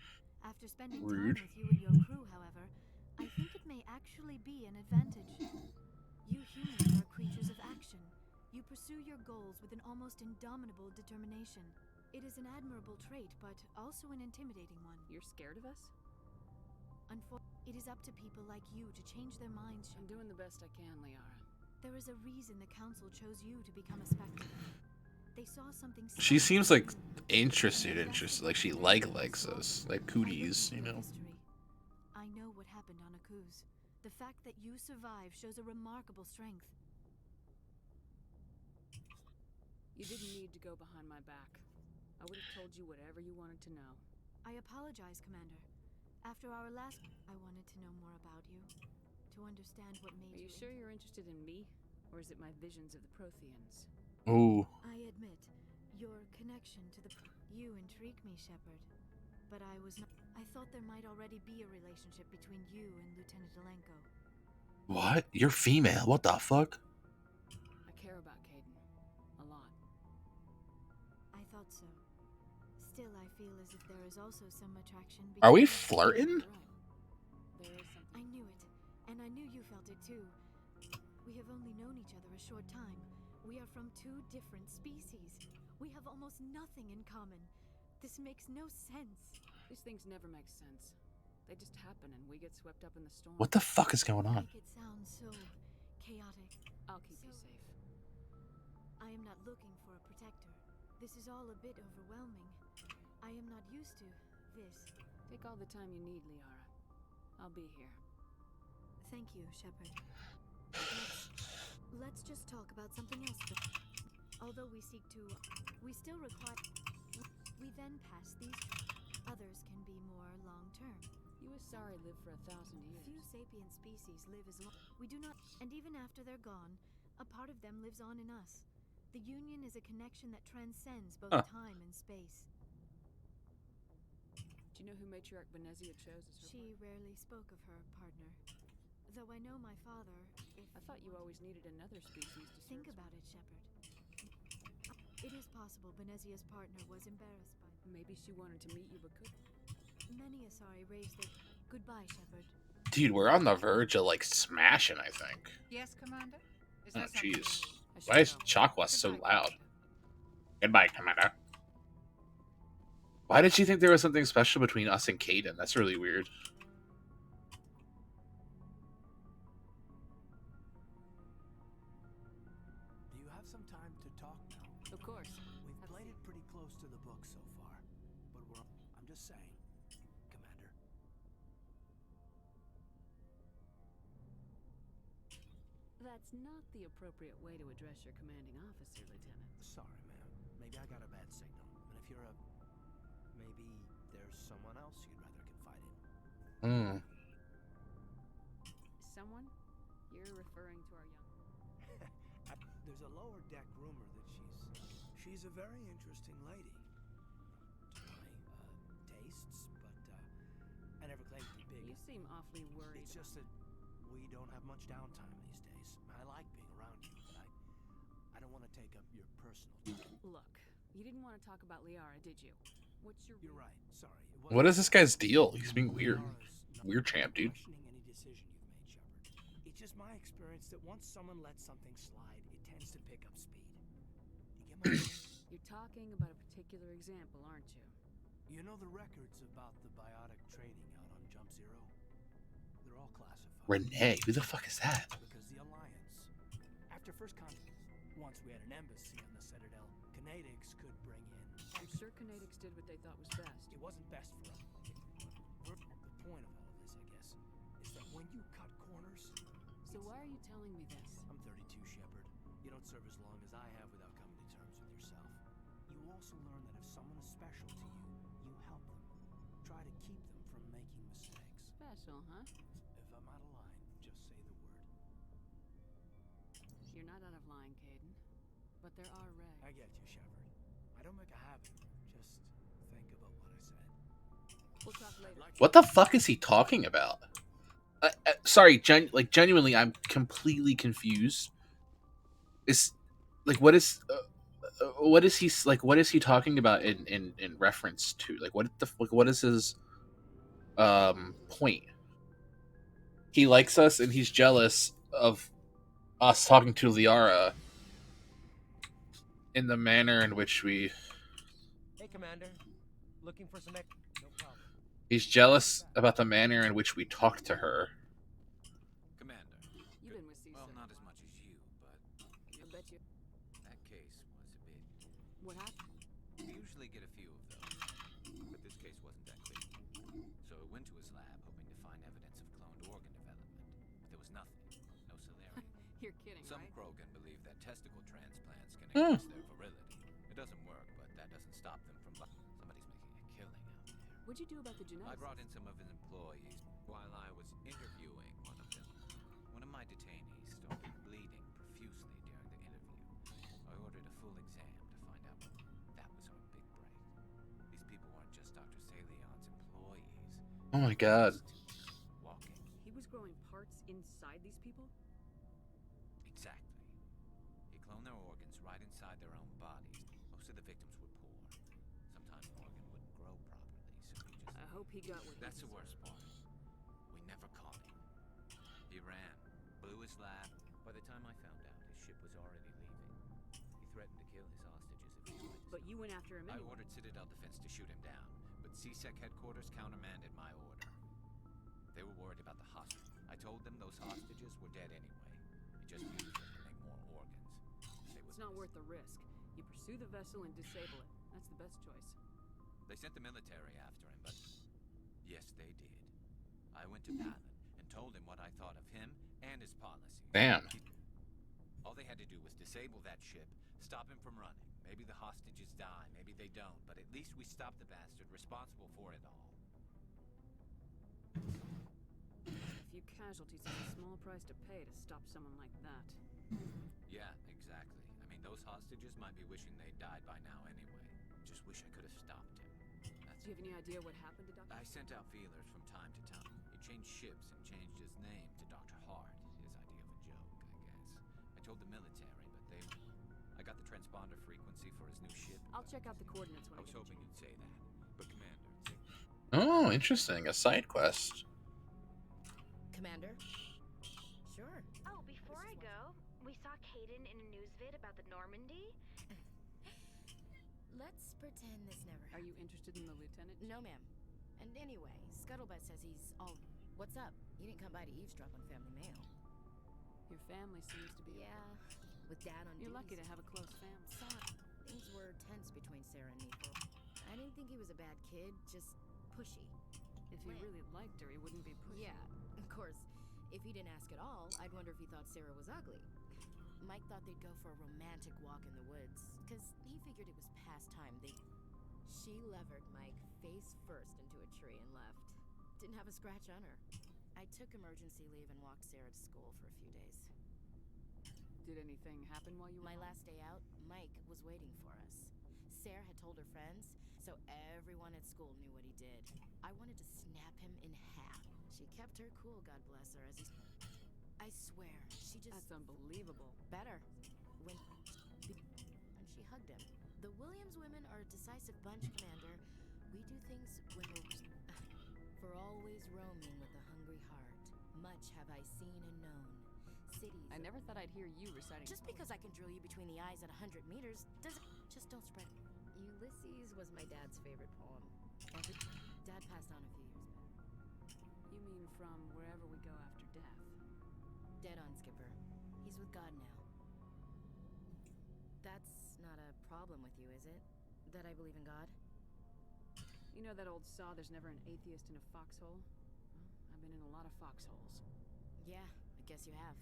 After spending Rude. time with you and your crew, however, I think it may actually be an advantage. You humans are creatures of action. You pursue your goals with an almost indomitable determination. It is an admirable trait, but also an intimidating one. You're scared of us? It is up to people like you to change their minds. I'm doing the best I can, Liara. There is a reason the Council chose you to become a Spectre. They saw something. She seems like interested, like she likes us, like cooties, you know. I know what happened on Akuz. The fact that you survived shows a remarkable strength. You didn't need to go behind my back. I would have told you whatever you wanted to know. I apologize, Commander. After our last, I wanted to know more about you, to understand what made you. Are you sure you're interested in me, or is it my visions of the Protheans? Ooh. I admit, your connection to the you intrigue me, Shepard. But I was not. I thought there might already be a relationship between you and Lieutenant Alenko. What? You're female? What the fuck? I care about Caden. A lot. I thought so. Still, I feel as if there is also some attraction. Are we flirting? There is something. I knew it, and I knew you felt it too. We have only known each other a short time. We are from two different species. We have almost nothing in common. This makes no sense. These things never make sense. They just happen and we get swept up in the storm. What the fuck is going on? Make it sound so chaotic. I'll keep you safe. I am not looking for a protector. This is all a bit overwhelming. I am not used to this. Take all the time you need, Liara. I'll be here. Thank you, Shepard. Let's just talk about something else. Although we seek to, we still require. We then pass these. Others can be more long-term. You Asari live for 1,000 years. Few sapient species live as long. We do not, and even after they're gone, a part of them lives on in us. The union is a connection that transcends both time and space. Do you know who Matriarch Benezia chose as her She rarely spoke of her partner. Though I know my father, I thought you always needed another species to think about it, Shepard. It is possible Benezia's partner was embarrassed by. Maybe she wanted to meet you but couldn't. Many Asari raised their. Goodbye, Shepard. Dude, we're on the verge of like smashing, I think. Yes, Commander? Is Oh, there something jeez. I should Why is know? Chakwas so Goodbye, loud? Goodbye, Commander. Why did she think there was something special between us and Caden? That's really weird. Do you have some time? saying, Commander. That's not the appropriate way to address your commanding officer, Lieutenant. Sorry, ma'am. Maybe I got a bad signal. And if you're a... maybe there's someone else you'd rather confide in. Someone? You're referring to our young... There's a lower deck rumor that she's a very interesting lady. To my tastes, but I never claimed to be big. You seem awfully worried. It's just that we don't have much downtime these days. I like being around you, but I don't want to take up your personal time. Look, you didn't want to talk about Liara, did you? What's your... You're right. Sorry. What is this guy's deal? He's being weird. Weird champ, dude. Questioning any decision you've made, Shepard. It's just my experience that once someone lets something slide, it tends to pick up speed. You get my You're talking about a particular example, aren't you? You know the records about the biotic training out on Jump Zero? They're all classified. Renee, who the fuck is that? Because the Alliance, after first contact, once we had an embassy on the Citadel, Canadics could bring in... I'm sure Canadics did what they thought was best. It wasn't best for us. The point of all of this, I guess, is that when you cut corners... So why are you telling me this? I'm 32, Shepard. You don't serve as long as I have without coming to terms with yourself. You also learn that if someone is special to you, you help them. Try to keep them from making mistakes. Special, huh? If I'm out of line, just say the word. You're not out of line, Caden. But there are regs. I get you, Shepard. I don't make a habit. Just think about what I said. We'll talk later. What the fuck is he talking about? Sorry, genuinely, I'm completely confused. Is like what is he like? What is he talking about in reference to? Like what is his point? He likes us and he's jealous of us talking to Liara in the manner in which we. Hey, Commander. Looking for some No problem. He's jealous about the manner in which we talked to her. Commander. You've been with CSEC. Well, not as much as you, but I bet you. that case was a bit... What happened? We usually get a few of those, but this case wasn't that clean. So we went to his lab hoping to find evidence of cloned organ development. But there was nothing. No salarium. You're kidding, Some right? Krogan believe that testicle transplants can increase their virility. It doesn't work, but that doesn't stop them from... Somebody's making a killing out there. What'd you do about the genetics? I brought in some of his employees while I was interviewing one of them. One of my detainees started bleeding profusely during the interview. I ordered a full exam to find out that was our big break. These people weren't just Dr. Salion's employees. Oh my god. Walking. He was growing parts inside these people? Exactly. He cloned their organs right inside their own bodies. Most of the victims were poor. Sometimes an organ wouldn't grow properly, so he just... I hope he got what That's the worst part. We never caught him. He ran, blew his lab. By the time I found out, his ship was already leaving. He threatened to kill his hostages if he tried to... But you went after him I anyway. ordered Citadel Defense to shoot him down, but CSEC headquarters countermanded my order. They were worried about the hostages. I told them those hostages were dead anyway. He just used them to make more organs. It's not worth the risk. You pursue the vessel and disable it. That's the best choice. They sent the military after him, but yes, they did. I went to Palin and told him what I thought of him and his policies. Damn. All they had to do was disable that ship, stop him from running. Maybe the hostages die, maybe they don't, but at least we stopped the bastard responsible for it all. A few casualties is a small price to pay to stop someone like that. Yeah, exactly. I mean, those hostages might be wishing they'd died by now anyway. Just wish I could have stopped him. Do you have any idea what happened to Dr. I sent out feelers from time to time. He changed ships and changed his name to Dr. Hart. His idea of a joke, I guess. I told the military, but they... I got the transponder frequency for his new ship. I'll check out the coordinates when I was hoping you'd say that. But Commander... Oh, interesting. A side quest. Commander? Sure. Oh, before I go, we saw Caden in a news vid about the Normandy. Let's pretend this never happened. Are you interested in the lieutenant? No, ma'am. And anyway, Scuttlebutt says he's all... What's up? You didn't come by to eavesdrop on family mail. Your family seems to be... Yeah, with Dad on You're duty. lucky to have a close family. Things were tense between Sarah and me for... I didn't think he was a bad kid, just pushy. If he really liked her, he wouldn't be pushy. Yeah, of course. If he didn't ask at all, I'd wonder if he thought Sarah was ugly. Mike thought they'd go for a romantic walk in the woods, because he figured it was past time. She levered Mike face first into a tree and left. Didn't have a scratch on her. I took emergency leave and walked Sarah to school for a few days. Did anything happen while you were My home? last day out, Mike was waiting for us. Sarah had told her friends, so everyone at school knew what he did. I wanted to snap him in half. She kept her cool, God bless her, as he... I swear, she just... That's unbelievable. Better. When she hugged him. The Williams women are a decisive bunch, Commander. We do things when we're... For always roaming with a hungry heart. Much have I seen and known. Cities... I never thought I'd hear you reciting... Just because I can drill you between the eyes at 100 meters doesn't... Just don't spread... Ulysses was my dad's favorite poem. Dad passed on a few years back. You mean from wherever we go after death? Dead on, Skipper. He's with God now. That's not a problem with you, is it? That I believe in God? You know that old saw, there's never an atheist in a foxhole? Well, I've been in a lot of foxholes. Yeah, I guess you have.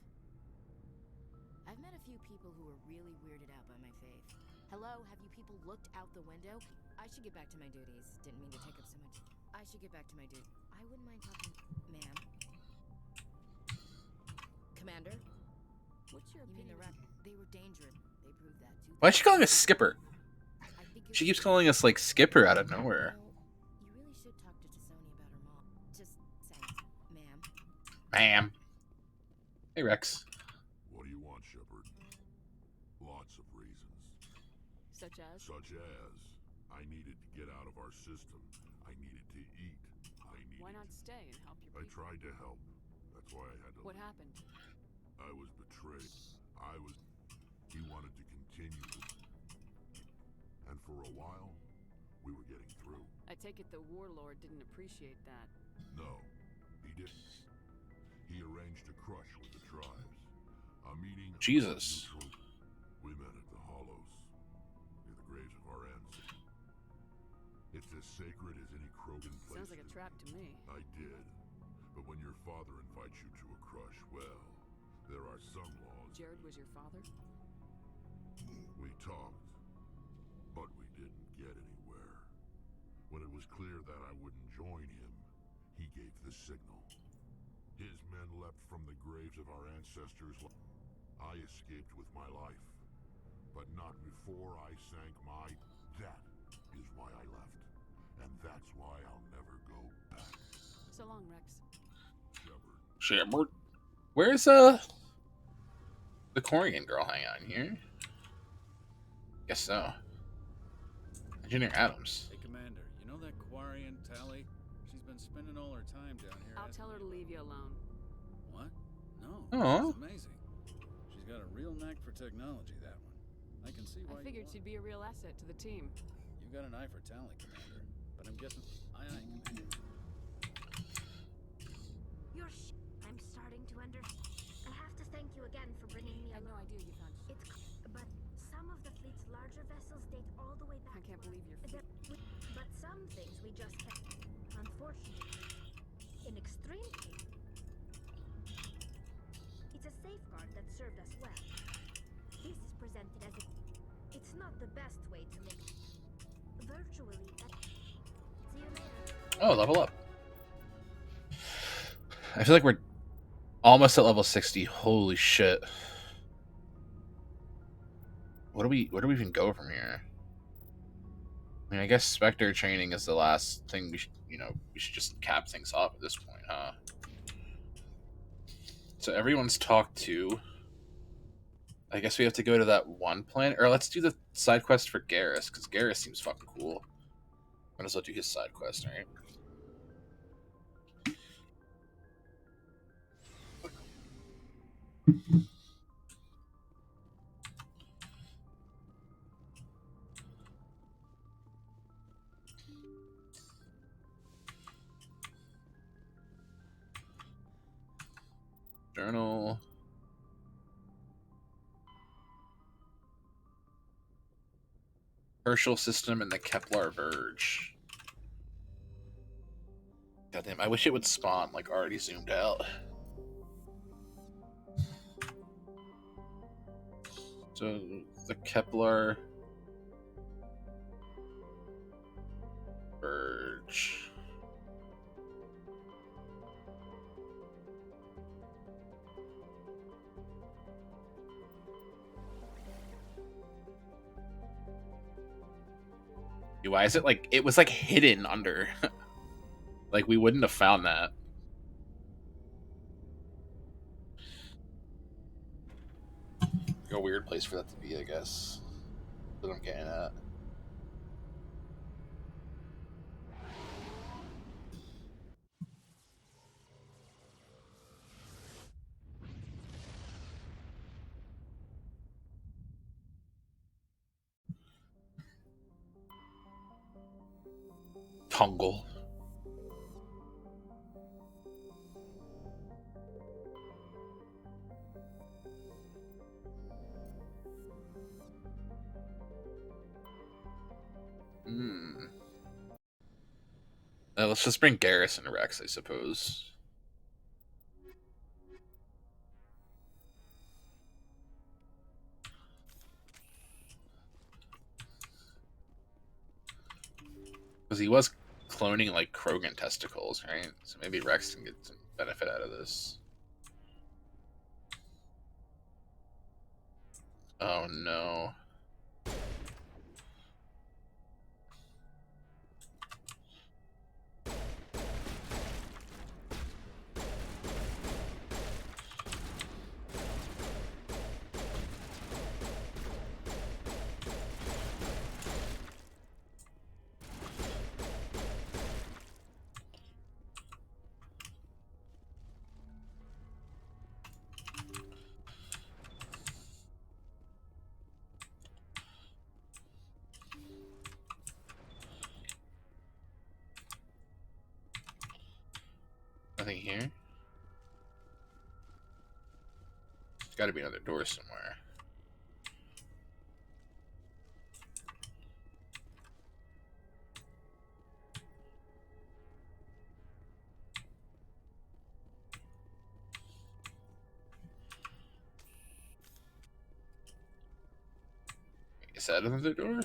I've met a few people who were really weirded out by my faith. Hello, have you people looked out the window? I should get back to my duties. Didn't mean to take up so much. I should get back to my duty. I wouldn't mind talking... Ma'am? Commander? What's your You mean opinion? the rat? They were dangerous. They proved that too. Why is she calling us Skipper? She keeps calling us like Skipper out of nowhere. You really should talk to Tisoni about her mom. Just saying, ma'am. Ma'am. Hey, Rex. What do you want, Shepard? Lots of reasons. Such as? Such as, I needed to get out of our system. I needed to eat. Why not stay and help your I people? tried to help. That's why I had to What leave. happened? I was betrayed. He wanted to continue. And for a while, we were getting through. I take it the warlord didn't appreciate that. No, he didn't. He arranged a crush with the tribes. A meeting. Jesus. We met at the Hollows, near the graves of our ancestors. It's as sacred as any Krogan place. Sounds like a trap to me. I did. But when your father invites you to a crush, well, there are some laws. Jared was your father? We talked, but we didn't get anywhere. When it was clear that I wouldn't join him, he gave the signal. His men leapt from the graves of our ancestors. I escaped with my life, but not before I sank my... That is why I left, and that's why I'll never go back. So long, Rex. Shepard. Where's the Corian girl hang out here? Guess so. Engineer Adams. Hey, Commander, you know that Quarian Tally? She's been spending all her time down here. I'll tell her to leave you alone. What? No. Aw. She's amazing. She's got a real knack for technology, that one. I can see why I figured she'd be a real asset to the team. You got an eye for talent, Commander. But I'm guessing... Aye, Commander. You're I'm starting to understand. I have to thank you again for bringing me I had no along. idea you found... But some of the fleet's larger vessels date all the way back. I can't believe you're... But some things we just can't. Unfortunately, in extreme cases, it's a safeguard that served us well. This is presented as it's not the best way to make virtually. See you later. Oh, level up. I feel like we're almost at level 60. Holy shit. Where do we even go from here? I mean, I guess Spectre training is the last thing we should, we should just cap things off at this point, huh? So everyone's talked to. I guess we have to go to that one planet, or let's do the side quest for Garrus, because Garrus seems fucking cool. Might as well do his side quest, right? Journal. Herschel system and the Kepler Verge. Goddamn, I wish it would spawn like already zoomed out. So the Kepler Verge. Why is it like it was like hidden under? Like we wouldn't have found that. Like a weird place for that to be, I guess. That's what I'm getting at. Tungle. Let's just bring Garrison Rex, I suppose. Because he was cloning like Krogan testicles, right? So maybe Rex can get some benefit out of this. Oh no. Nothing here? Gotta be another door somewhere. Is that another door?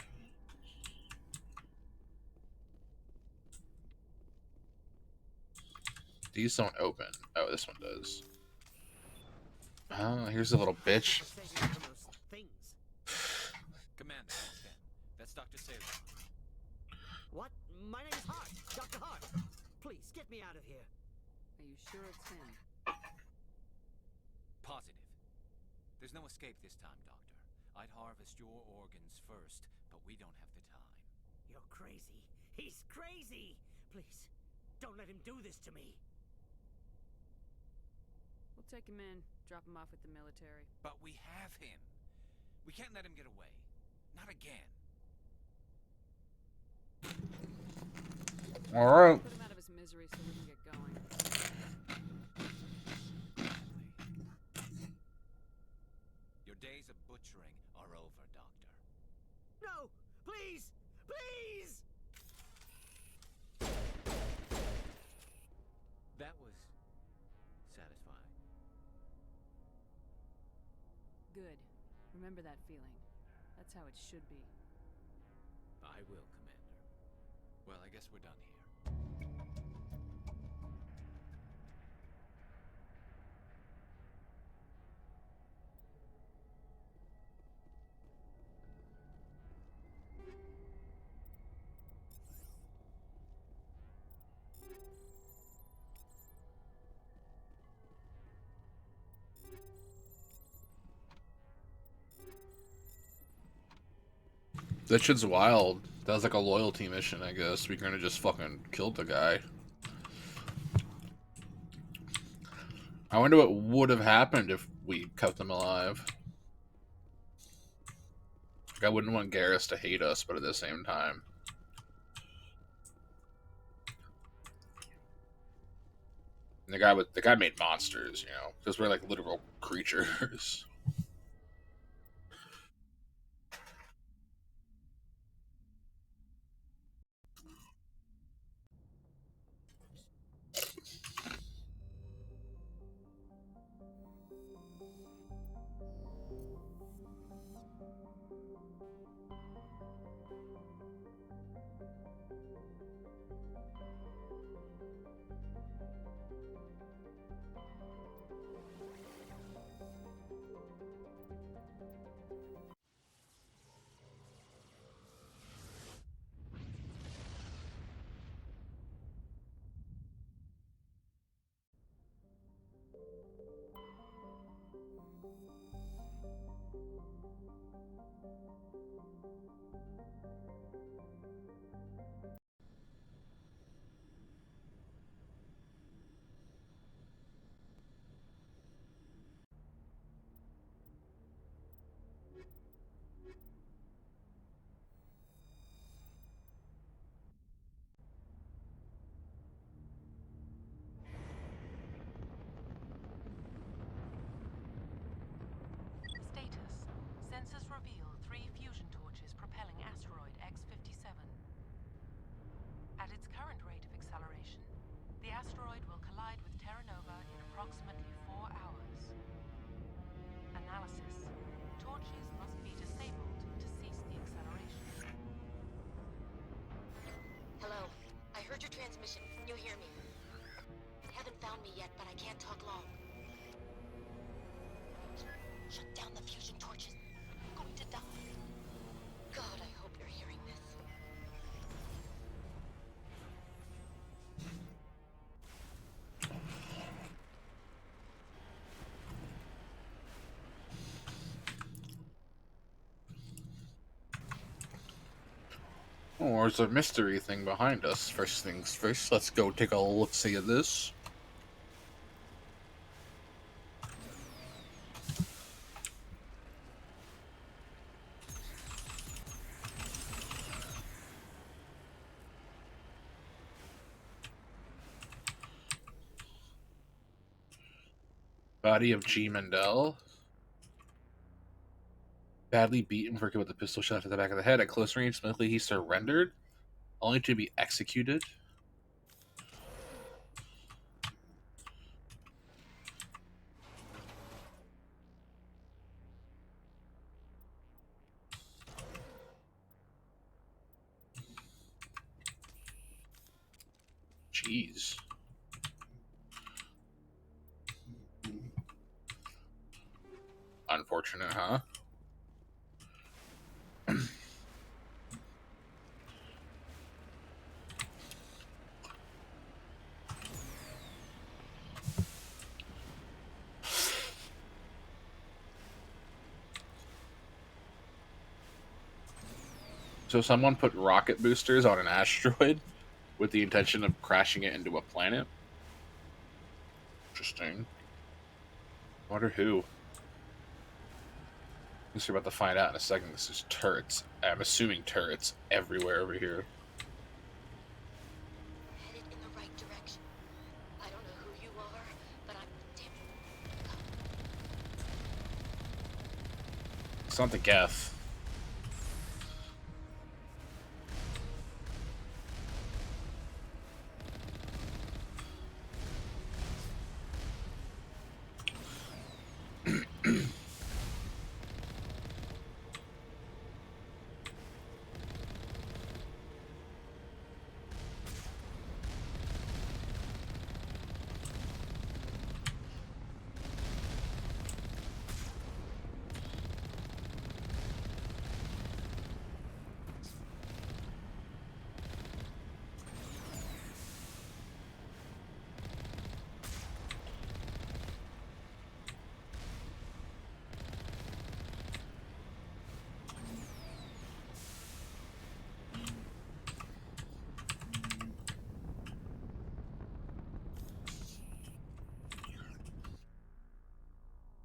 These don't open. Oh, this one does. Oh, here's a little bitch. Commander, that's Dr. Sailor. What? My name's Hart. Dr. Hart. Please, get me out of here. Are you sure it's him? Positive. There's no escape this time, Doctor. I'd harvest your organs first, but we don't have the time. You're crazy. He's crazy! Please, don't let him do this to me. We'll take him in, drop him off with the military. But we have him. We can't let him get away. Not again. Alright. Put him out of his misery so we can get going. Your days of butchering are over, Doctor. No! Please! Please! That was satisfying. Good. Remember that feeling. That's how it should be. I will, Commander. Well, I guess we're done here. That shit's wild. That was like a loyalty mission, I guess. We kind of just fucking killed the guy. I wonder what would have happened if we kept him alive. Like, I wouldn't want Garrus to hate us, but at the same time. And the guy made monsters, you know, because we're like literal creatures. Status. Sensors reveal 3 fusion torches propelling asteroid X-57. At its current rate of acceleration, the asteroid will collide with Terra Nova in approximately 4 hours. Analysis. Torches must be disabled to cease the acceleration. Hello. I heard your transmission. Can you hear me? They haven't found me yet, but I can't talk long. Shut down the fusion torches. I'm going to die. God, I hope you're hearing this. Oh, there's a mystery thing behind us. First things first, let's go take a look-see at this. Body of G. Mendel. Badly beaten, working with a pistol shot to the back of the head. At close range, smoothly he surrendered, only to be executed. Jeez. Unfortunate, huh? So someone put rocket boosters on an asteroid with the intention of crashing it into a planet? Interesting. I wonder who. I guess you're about to find out in a second. This is turrets. I'm assuming turrets everywhere over here. Headed in the right direction. I don't know who you are, but I'm damn. It's not the Geth.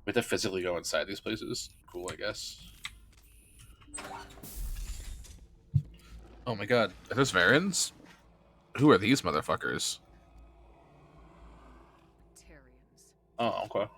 We have to physically go inside these places. Cool, I guess. Oh my god. Are those Varens? Who are these motherfuckers? Oh, okay.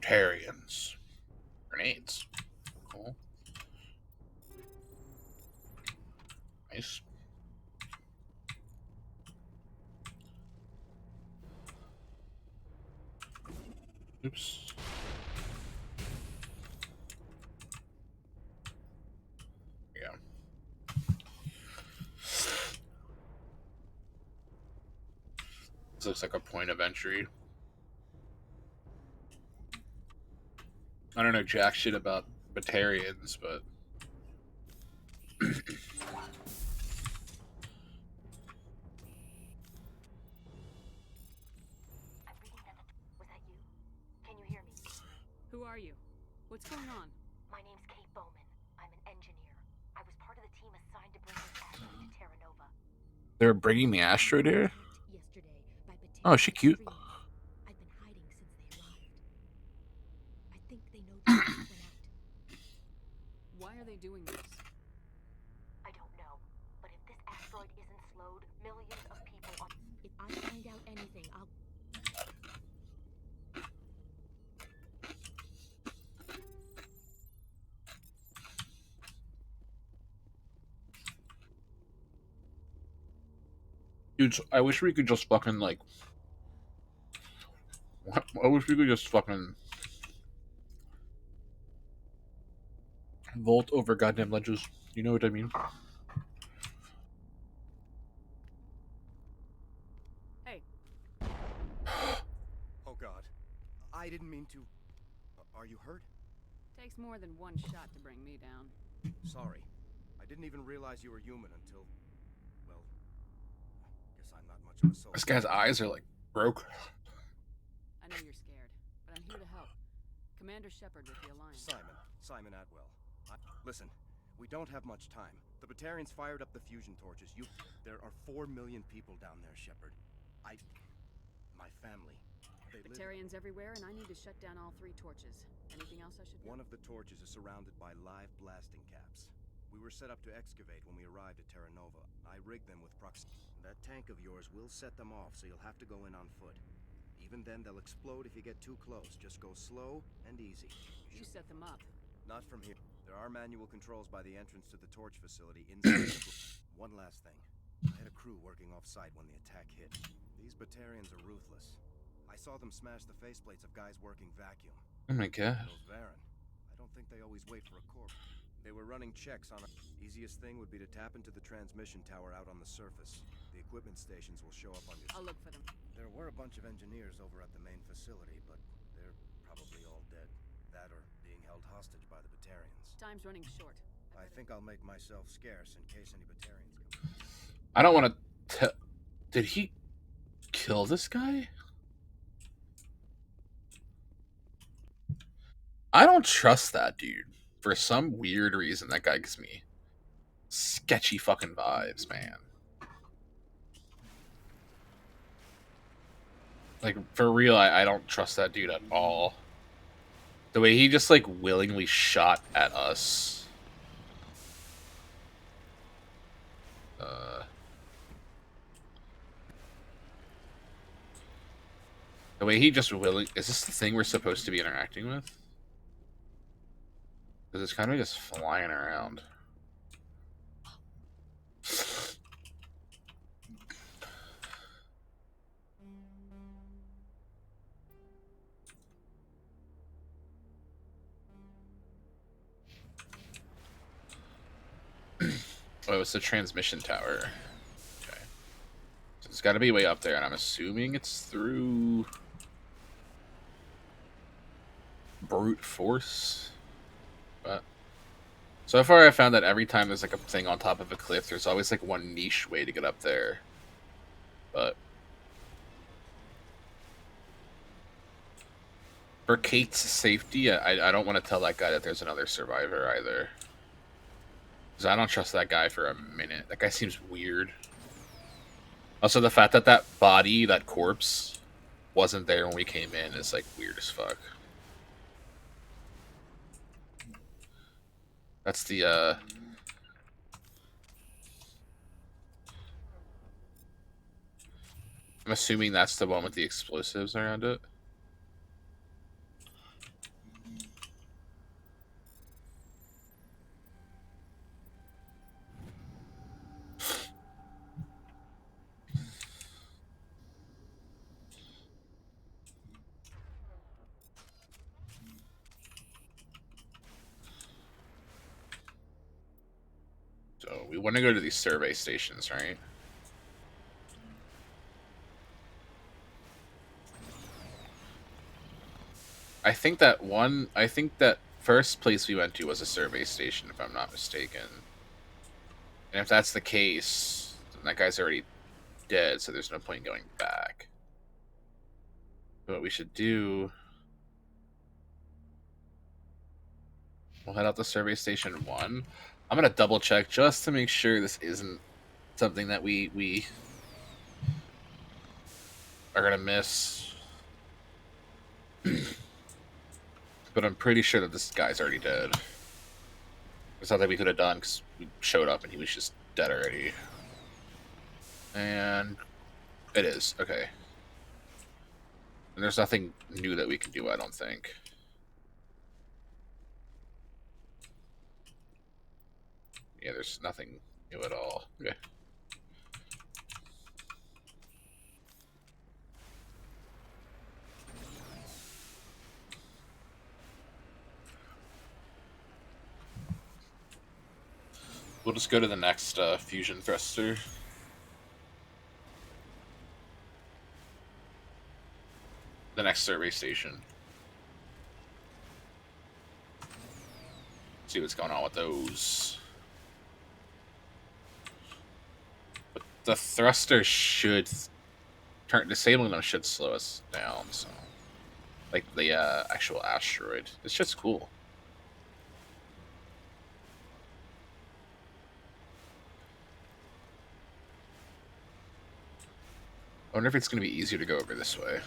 Batarians. Grenades. Cool. Nice. Oops. Yeah. This looks like a point of entry. I don't know jack shit about Batarians, but Who are you? What's going on? My name's Kate Bowman. I'm an engineer. I was part of the team assigned to bring this asteroid to Terra Nova. they're bringing the asteroid here? Oh, is she cute? I've been hiding since they arrived. I think they know the lights went out. Why are they doing this? I don't know, but if this asteroid isn't slowed, millions of people are... If I find out anything, I'll... Dude, I wish we could just fucking, like... I wish we could just fucking... vault over goddamn ledges. You know what I mean? Hey. Oh god. I didn't mean to... Are you hurt? Takes more than one shot to bring me down. Sorry. I didn't even realize you were human until... Well... Guess I'm not much of a soldier. This guy's eyes are, like, broke. I know you're scared, but I'm here to help. Commander Shepard with the Alliance. Simon Atwell. Listen, we don't have much time. The Batarians fired up the fusion torches. There are 4 million people down there, Shepard. My family. Batarians everywhere, and I need to shut down all 3 torches. Anything else I should know? One of the torches is surrounded by live blasting caps. We were set up to excavate when we arrived at Terra Nova. I rigged them with That tank of yours will set them off, so you'll have to go in on foot. Even then, they'll explode if you get too close. Just go slow and easy. You set them up. Not from here. There are manual controls by the entrance to the torch facility inside the... One last thing. I had a crew working off-site when the attack hit. These Batarians are ruthless. I saw them smash the faceplates of guys working vacuum. Oh my god. Those Varen. I don't think they always wait for a corpse. They were running checks on a... Easiest thing would be to tap into the transmission tower out on the surface. The equipment stations will show up on your... I'll look for them. There were a bunch of engineers over at the main facility, but they're probably all dead. That or being held hostage by the Batarians. Time's running short. I think I'll make myself scarce in case any Batarians come. I don't want to... Did he kill this guy? I don't trust that dude. For some weird reason, that guy gives me sketchy fucking vibes, man. Like, for real, I don't trust that dude at all. The way he just, like, willingly shot at us. The way he just Is this the thing we're supposed to be interacting with? Because it's kind of just flying around. Oh, it's the transmission tower. Okay. So it's got to be way up there, and I'm assuming it's through... brute force. But so far I found that every time there's like a thing on top of a cliff, there's always like one niche way to get up there. But for Kate's safety, I don't want to tell that guy that there's another survivor either. Because I don't trust that guy for a minute. That guy seems weird. Also, the fact that that body, that corpse, wasn't there when we came in is like weird as fuck. That's the, I'm assuming that's the one with the explosives around it. We want to go to these survey stations, right? I think that first place we went to was a survey station, if I'm not mistaken. And if that's the case, then that guy's already dead, so there's no point in going back. But what we should do... We'll head out to survey station 1. I'm going to double check just to make sure this isn't something that we are going to miss. But I'm pretty sure that this guy's already dead. There's nothing we could have done because we showed up and he was just dead already. And it is. Okay. And there's nothing new that we can do, I don't think. Yeah, there's nothing new at all. Okay. We'll just go to the next fusion thruster. The next survey station. See what's going on with those. But the thruster should disabling them should slow us down. So, like the actual asteroid. This shit's cool. I wonder if it's going to be easier to go over this way.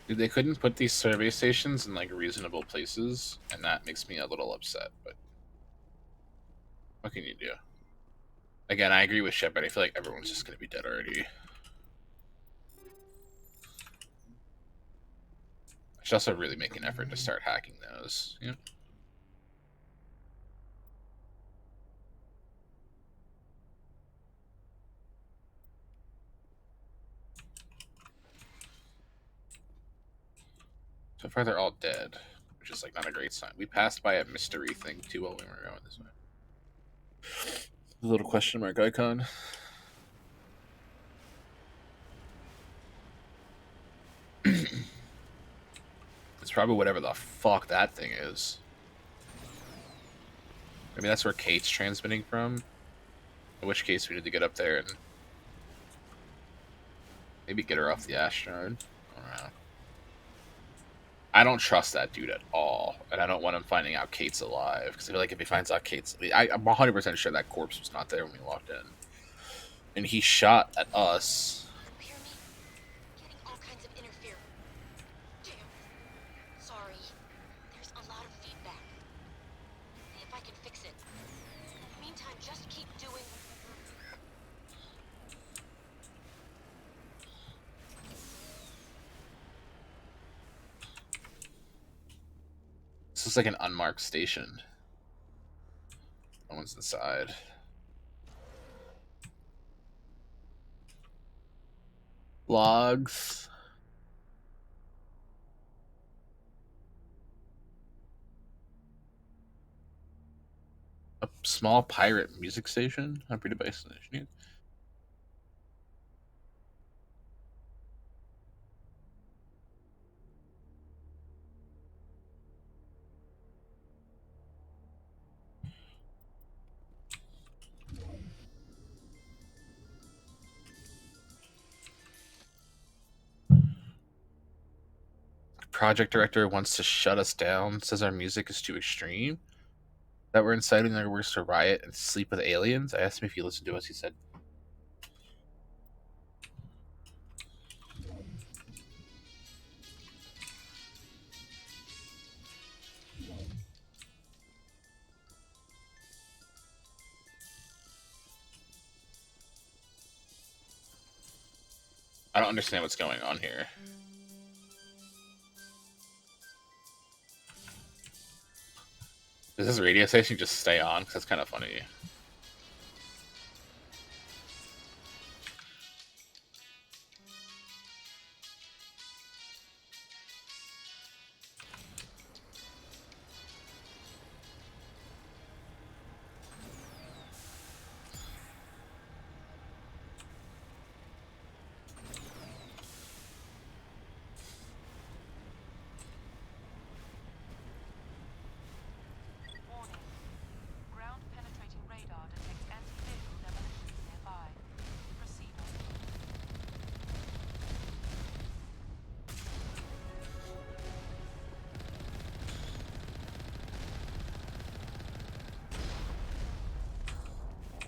Dude, they couldn't put these survey stations in like reasonable places, and that makes me a little upset, but what can you do? Again, I agree with Shepard. I feel like everyone's just going to be dead already. I should also really make an effort to start hacking those. Yep. So far, they're all dead, which is like not a great sign. We passed by a mystery thing too while we were going this way. The little question mark icon. It's probably whatever the fuck that thing is. Maybe that's where Kate's transmitting from. In which case, we need to get up there and maybe get her off the asteroid. I don't know. I don't trust that dude at all, and I don't want him finding out Kate's alive, because I feel like if he finds out Kate's... I'm 100% sure that corpse was not there when we walked in. And he shot at us. Hear me? Getting all kinds of interference. Damn. Sorry. There's a lot of feedback. See if I can fix it. Meantime, just keep doing... This looks like an unmarked station. No one's inside. Logs. A small pirate music station operated by engineers. project director wants to shut us down, says our music is too extreme, that we're inciting their workers to riot and sleep with aliens. I asked him if he listened to us. He said, I don't understand what's going on here. Does this radio station just stay on? Because that's kind of funny. Warning. Ground penetrating radar detects anti-vehicle demolitions nearby. Proceed on.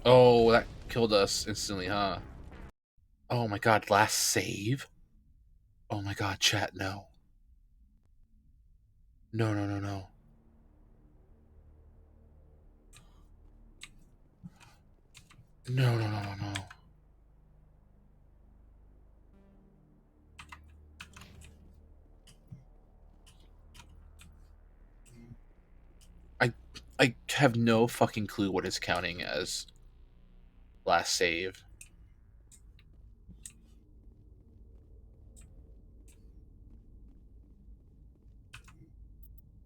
Oh, that killed us instantly, huh? Oh my god, last save? Oh my god, chat, no. No, no, no, no. No, no, no, no, no. I have no fucking clue what it's counting as last save.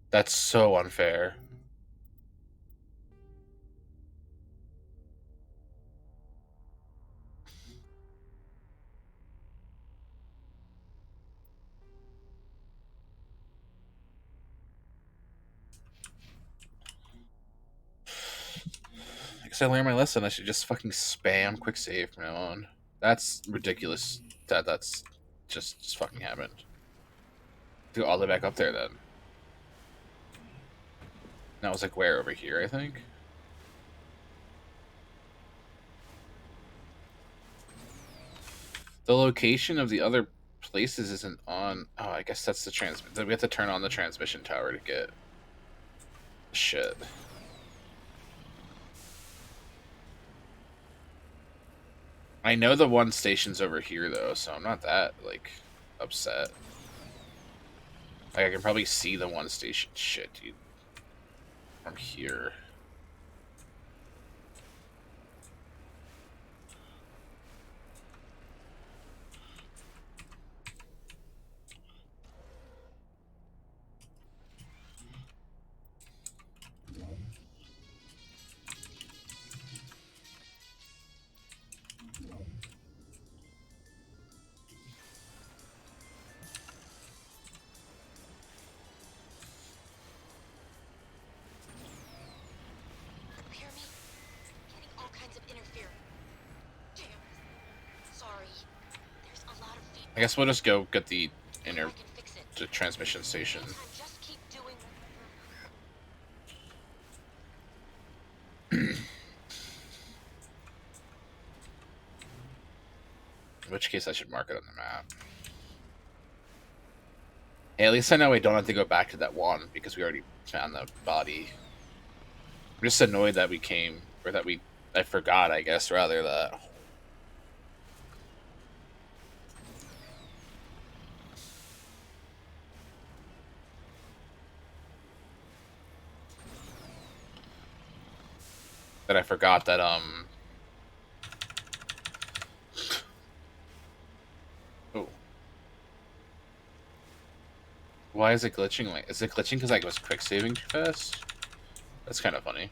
That's so unfair. I guess I learned my lesson. I should just fucking spam quick save from now on. That's ridiculous. That's just fucking happened. Go all the way back up there then. That was like where over here, I think. The location of the other places isn't on. Oh, I guess that's the transmit. We have to turn on the transmission tower to get shit. I know the one station's over here though, so I'm not that like upset. Like I can probably see the one station. Shit, dude. From here. Hear me? Getting all kinds of interference. Damn. Sorry. There's a lot of feedback. I guess we'll just go get the transmission station. Just keep doing In which case I should mark it on the map. Hey, at least I know I don't have to go back to that one because we already found the body. I'm just annoyed that we came, or that I forgot, I guess, rather, that I forgot that, oh. Why is it glitching? Like, is it glitching because I was quick saving too fast? That's kind of funny.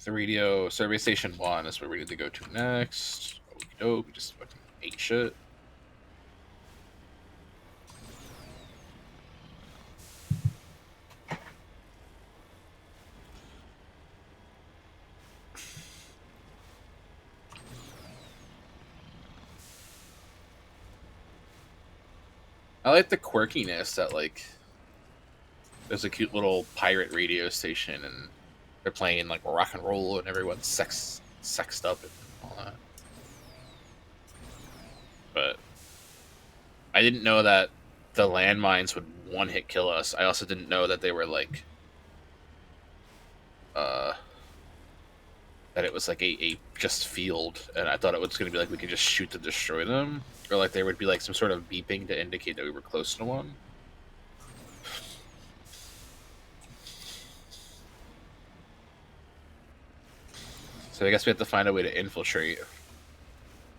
The radio survey station 1 is where we need to go to next. Okey doke, we just fucking ate shit. I like the quirkiness that, like, there's a cute little pirate radio station and they're playing like rock and roll and everyone's sexed up and all that. But I didn't know that the landmines would one-hit kill us. I also didn't know that they were like that it was like a just field, and I thought it was going to be like we could just shoot to destroy them, or like there would be like some sort of beeping to indicate that we were close to one. So I guess we have to find a way to infiltrate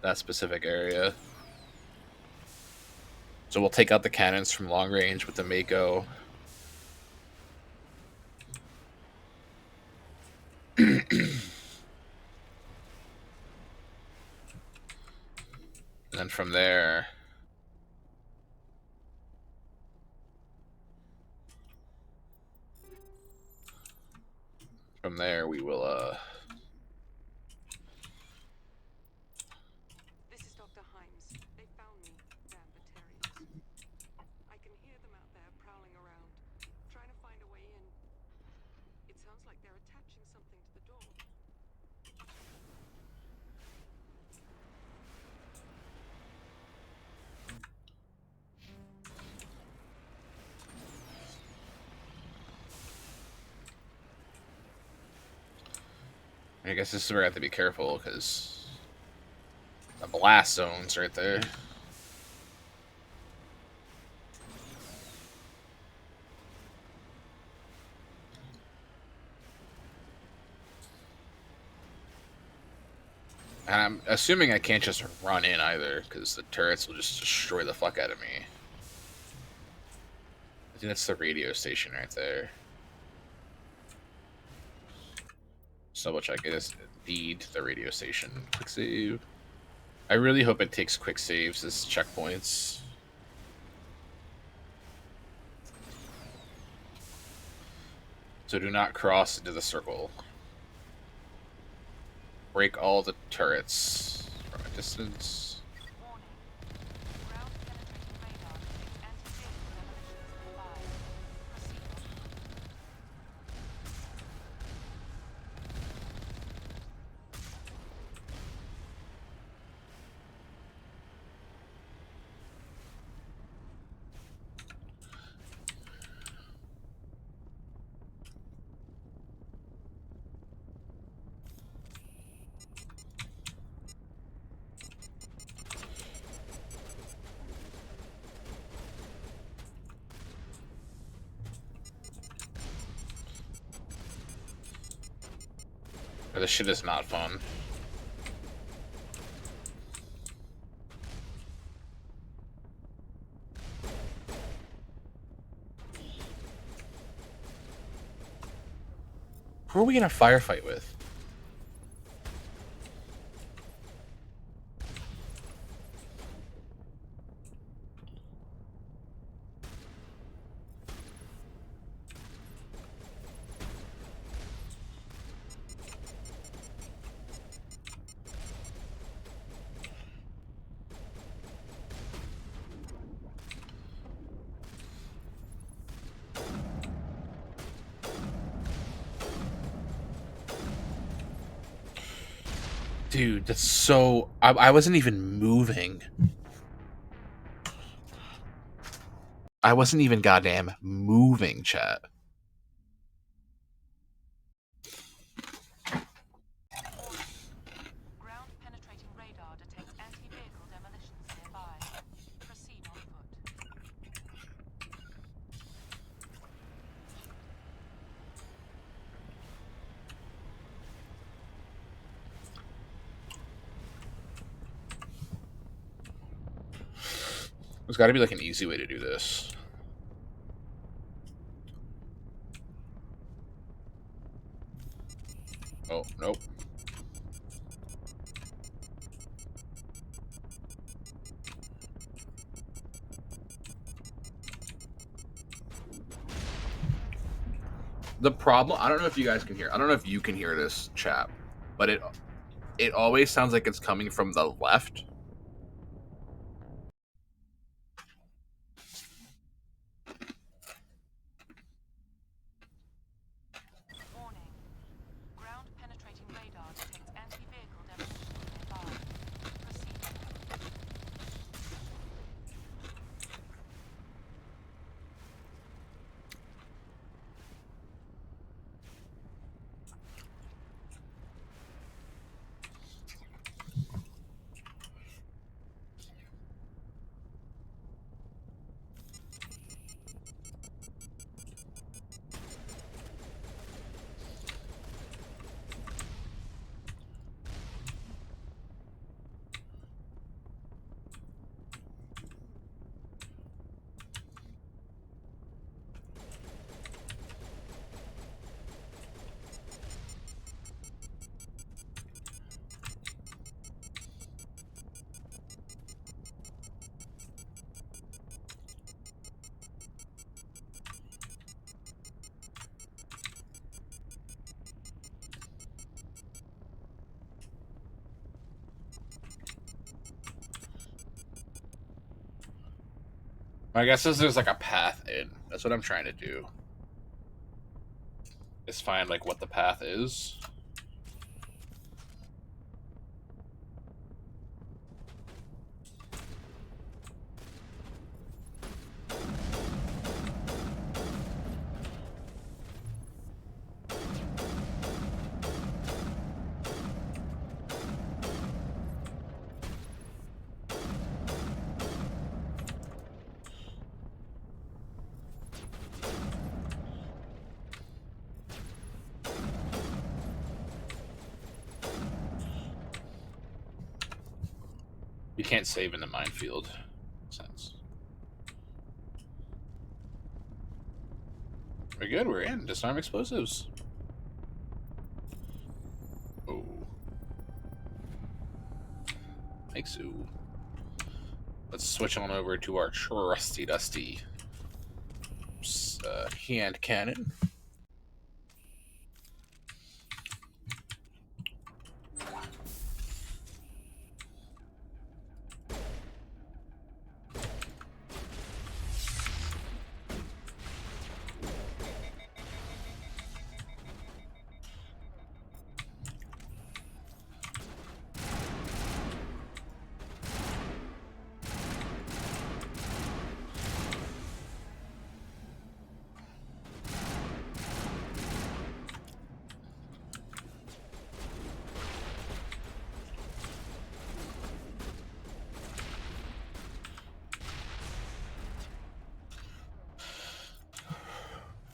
that specific area. So we'll take out the cannons from long range with the Mako. And then from there, we will This is Dr. Himes. They found me, damn Batarians. I can hear them out there prowling around, trying to find a way in. It sounds like they're attaching something to the door. I guess this is where I have to be careful, because the blast zone's right there. And I'm assuming I can't just run in either, because the turrets will just destroy the fuck out of me. I think that's the radio station right there. So double check it is indeed the radio station. Quick save. I really hope it takes quick saves as checkpoints. So do not cross into the circle. Break all the turrets from a distance. This shit is not fun. Who are we in a firefight with? Dude, that's so... I wasn't even moving. I wasn't even goddamn moving, chat. Ground penetrating radar detects anti-vehicle demolitions nearby. Proceed on foot. There's got to be like an easy way to do this. Oh, no. The problem, I don't know if you guys can hear. I don't know if you can hear this, chat, but it always sounds like it's coming from the left. Warning. Ground penetrating radar detects anti-vehicle demolition nearby. Proceed. I guess there's like a path in. That's what I'm trying to do. Is find like what the path is. You can't save in the minefield. Makes sense. We're good. We're in. Disarm explosives. Oh. Thanks, ooh. Let's switch on over to our trusty dusty hand cannon.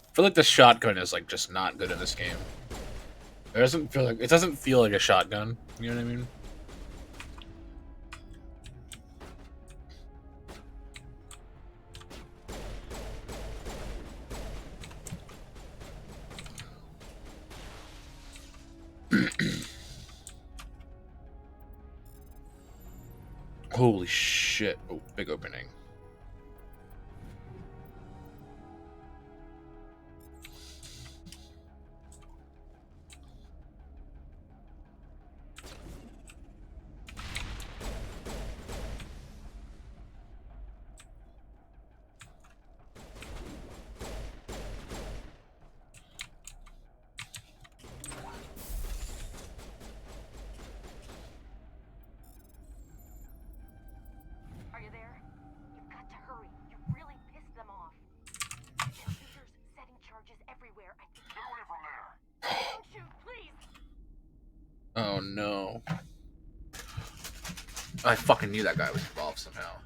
I feel like the shotgun is like just not good in this game. It doesn't feel like a shotgun. You know what I mean? Holy shit. Oh, big opening. Are you there? You've got to hurry. You've really pissed them off. There are leaders setting charges everywhere. I think. Get away from there! Don't shoot, please! Oh no. I fucking knew that guy was involved somehow.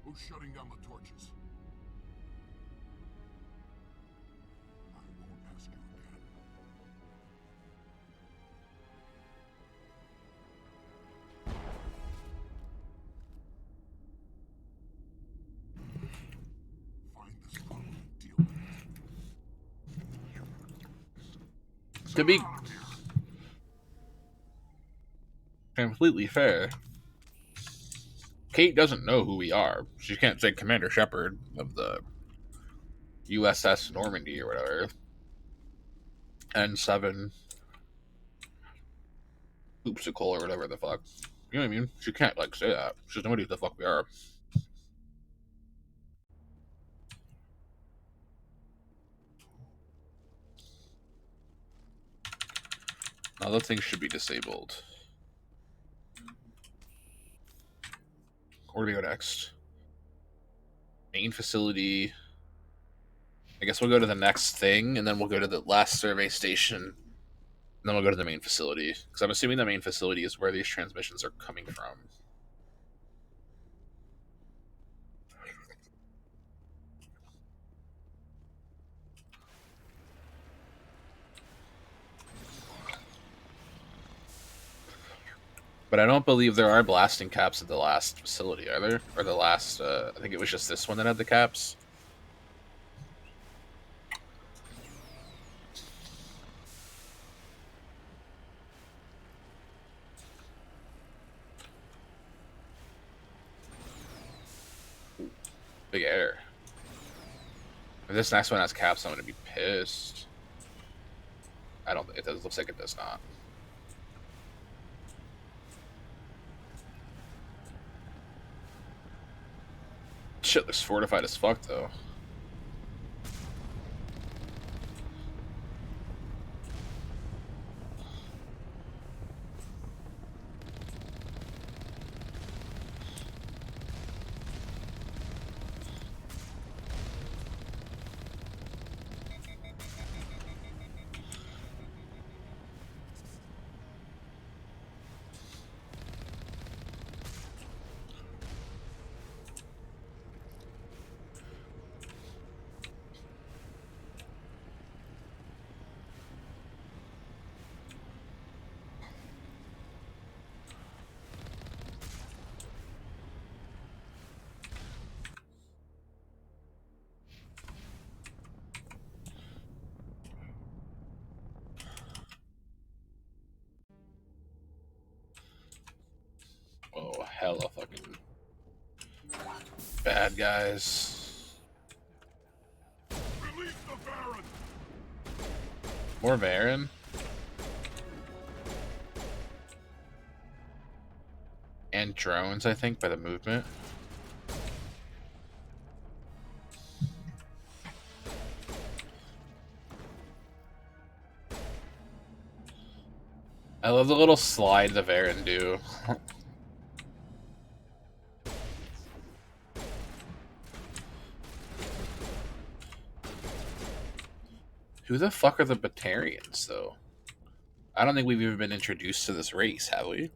Who's shutting down the torches? I won't ask you again. Find this problem and deal with it. To be Completely fair. Kate doesn't know who we are. She can't say Commander Shepard of the USS Normandy or whatever. N7 Oopsicle or whatever the fuck. You know what I mean? She can't, like, say that. She doesn't know who the fuck we are. Other things should be disabled. Where do we go next? Main facility. I guess we'll go to the next thing, and then we'll go to the last survey station, and then we'll go to the main facility. Because I'm assuming the main facility is where these transmissions are coming from. But I don't believe there are blasting caps at the last facility, are there? Or the last, I think it was just this one that had the caps. Big error. If this next one has caps, I'm going to be pissed. I don't, it does, looks like it does not. Shit looks fortified as fuck, though. Oh, hella fucking bad guys. Release the Baron! More Baron? And drones, I think, by the movement. I love the little slide the Baron do. Who the fuck are the Batarians, though? I don't think we've even been introduced to this race, have we?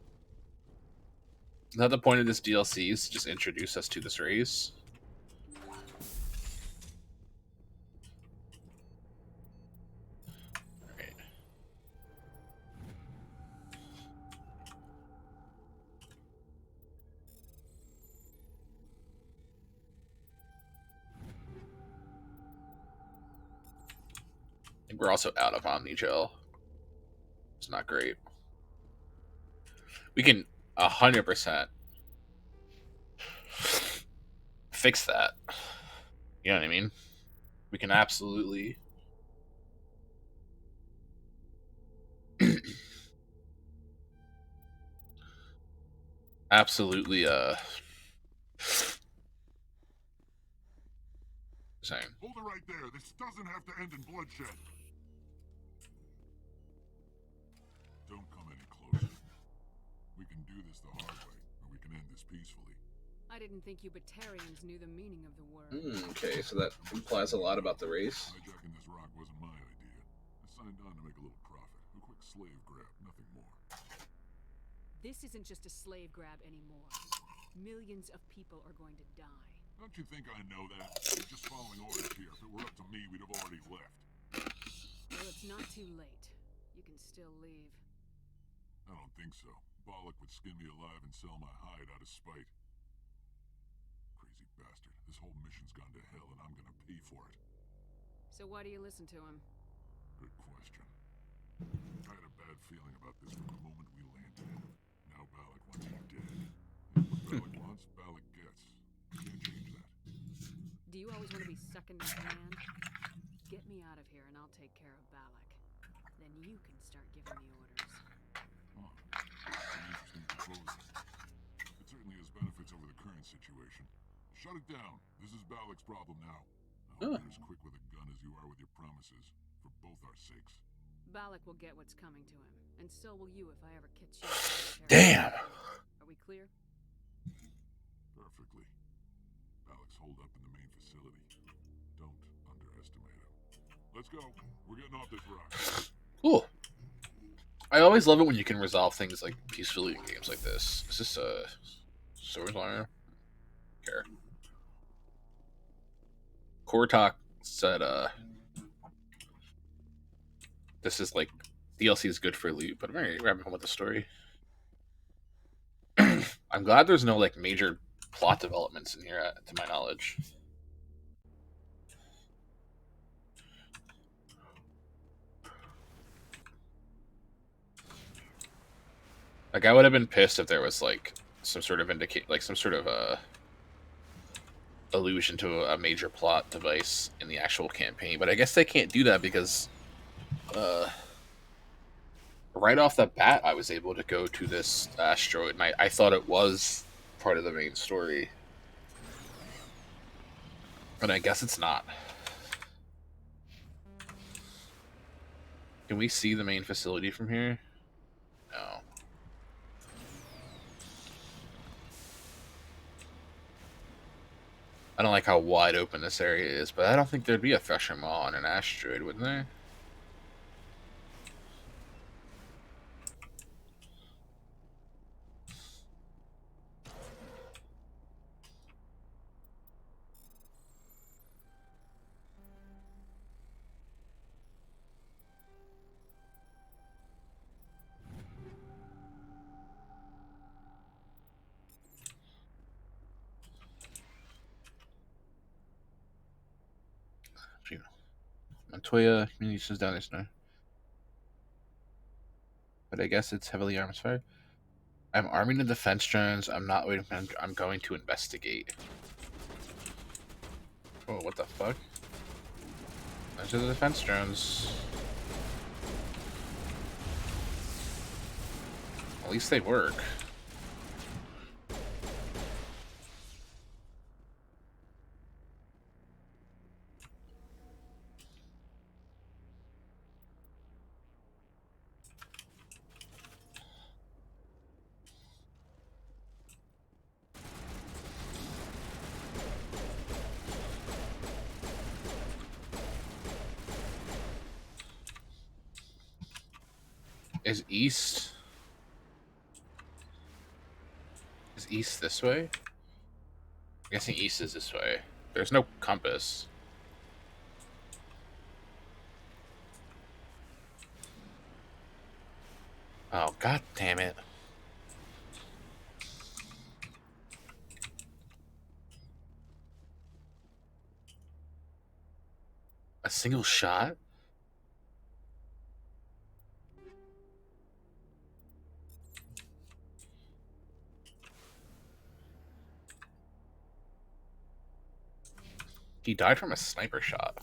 Is that the point of this DLC, is to just introduce us to this race? Right. I think we're also out of Omnigel. It's not great. We can 100% fix that. You know what I mean? We can absolutely absolutely saying. Hold it right there. This doesn't have to end in bloodshed. Don't come any closer. We can do this the hard way, or we can end this peacefully. I didn't think you Batarians knew the meaning of the word. Okay, so that implies a lot about the race. Hijacking this rock wasn't my idea. I signed on to make a little profit. A quick slave grab, nothing more. This isn't just a slave grab anymore. Millions of people are going to die. Don't you think I know that? I'm just following orders here. If it were up to me, we'd have already left. Well, it's not too late. You can still leave. I don't think so. Bollock would skin me alive and sell my hide out of spite. Crazy bastard. This whole mission's gone to hell and I'm gonna pay for it. So why do you listen to him? Good question. I had a bad feeling about this from the moment we landed. Now Balak wants you dead. And what Balak wants, Balak gets. Can't change that. Do you always want to be second in command? Get me out of here and I'll take care of Balak. Then you can start giving me orders. Huh. That's an interesting proposal. It certainly has benefits over the current situation. Shut it down. This is Balak's problem now. I hope you're as quick with a gun as you are with your promises. For both our sakes. Balak will get what's coming to him, and so will you if I ever catch you. Damn! Are we clear? Perfectly. Balak's holed up in the main facility. Don't underestimate him. Let's go. We're getting off this rock. Cool. I always love it when you can resolve things like peacefully in games like this. Is this a sword liner? Care. Kortok said, this is like DLC is good for loot, but I'm very grabbing home with the story. I'm glad there's no like major plot developments in here, to my knowledge. Like I would have been pissed if there was like some sort of allusion to a major plot device in the actual campaign, but I guess they can't do that because right off the bat I was able to go to this asteroid and I thought it was part of the main story. But I guess it's not. Can we see the main facility from here? No. I don't like how wide open this area is, but I don't think there'd be a Thresher Maw on an asteroid, wouldn't there? Montoya community is down there now. But I guess it's heavily arms fire. I'm arming the defense drones. I'm not waiting. I'm going to investigate. Oh, what the fuck? Those are the defense drones. At least they work. Is east this way? I'm guessing east is this way. There's no compass. Oh, god damn it. A single shot? He died from a sniper shot.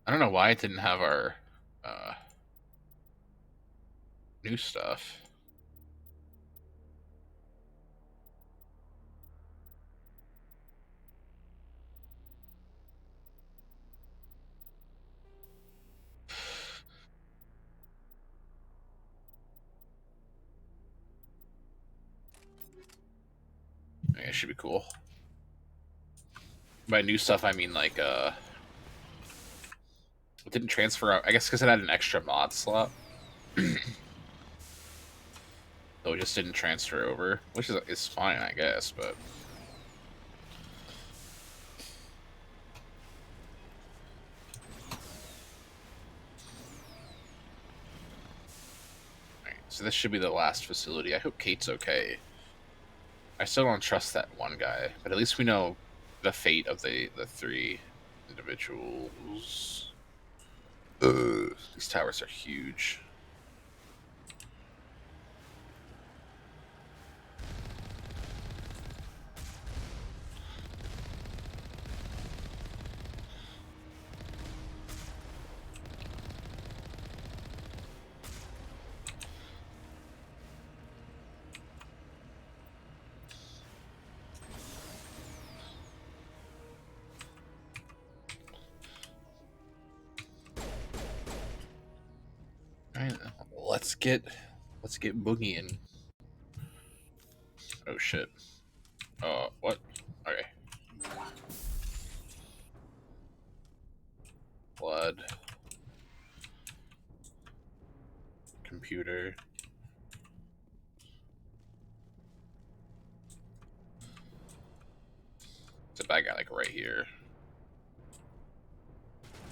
I don't know why it didn't have our new stuff. Yeah, it should be cool. By new stuff, I mean like it didn't transfer out. I guess because it had an extra mod slot, so it just didn't transfer over, which is fine, I guess. But right, so this should be the last facility. I hope Kate's okay. I still don't trust that one guy, but at least we know the fate of the 3 individuals. These towers are huge. All right, let's get boogieing. Oh shit. What? Okay. Blood. Computer. It's a bad guy like right here.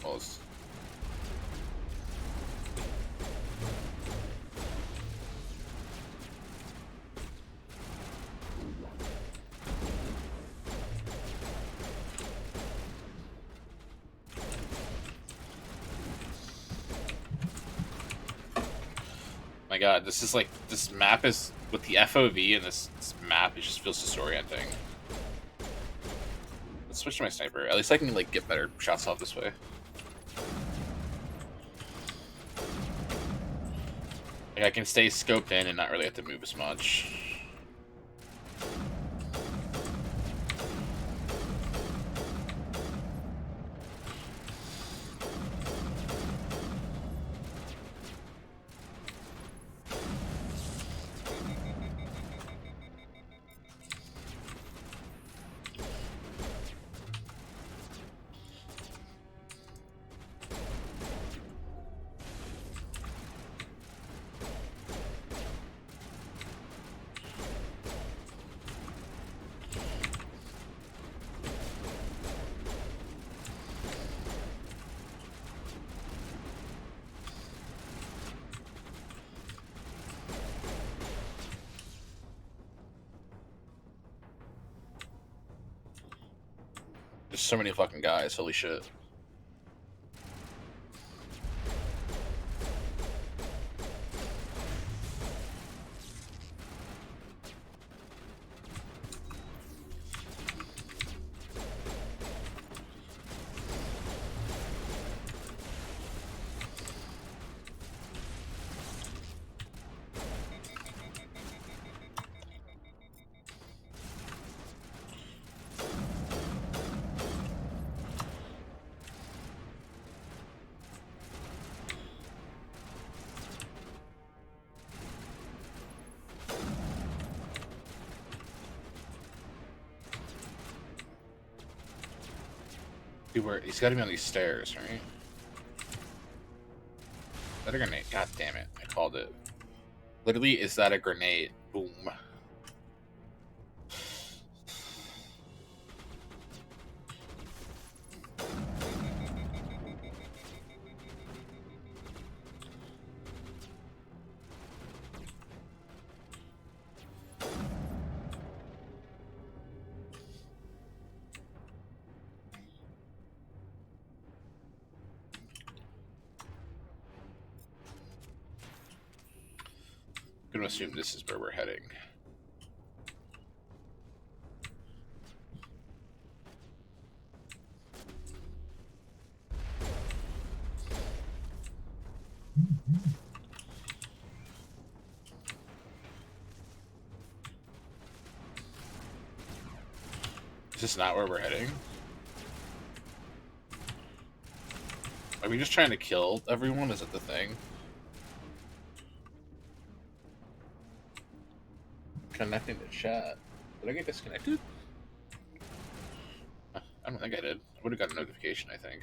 Well, it's... My god, this is like, this map is, with the FOV and this map, it just feels disorienting. Let's switch to my sniper. At least I can like get better shots off this way. Like, I can stay scoped in and not really have to move as much. There's so many fucking guys, holy shit. Dude, he's got to be on these stairs, right? Is that a grenade? God damn it. I called it. Literally, is that a grenade? Boom. I'm gonna assume this is where we're heading. Is this not where we're heading? Are we just trying to kill everyone? Is it the thing? Connecting to chat. Did I get disconnected? I don't think I did. I would have got a notification, I think.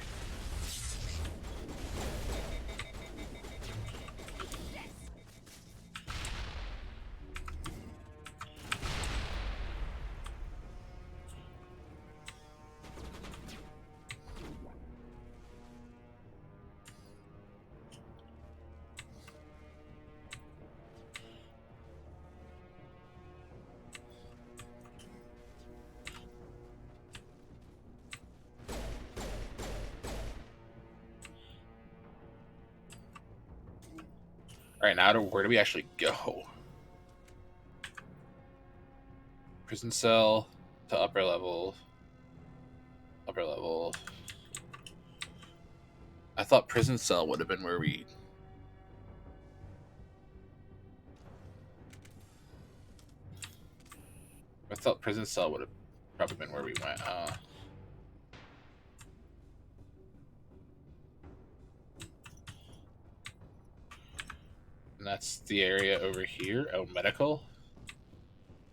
Alright, now where do we actually go? Prison cell to upper level. Upper level. I thought prison cell would have been where we... I thought prison cell would have probably been where we went, huh? And that's the area over here. Oh, medical?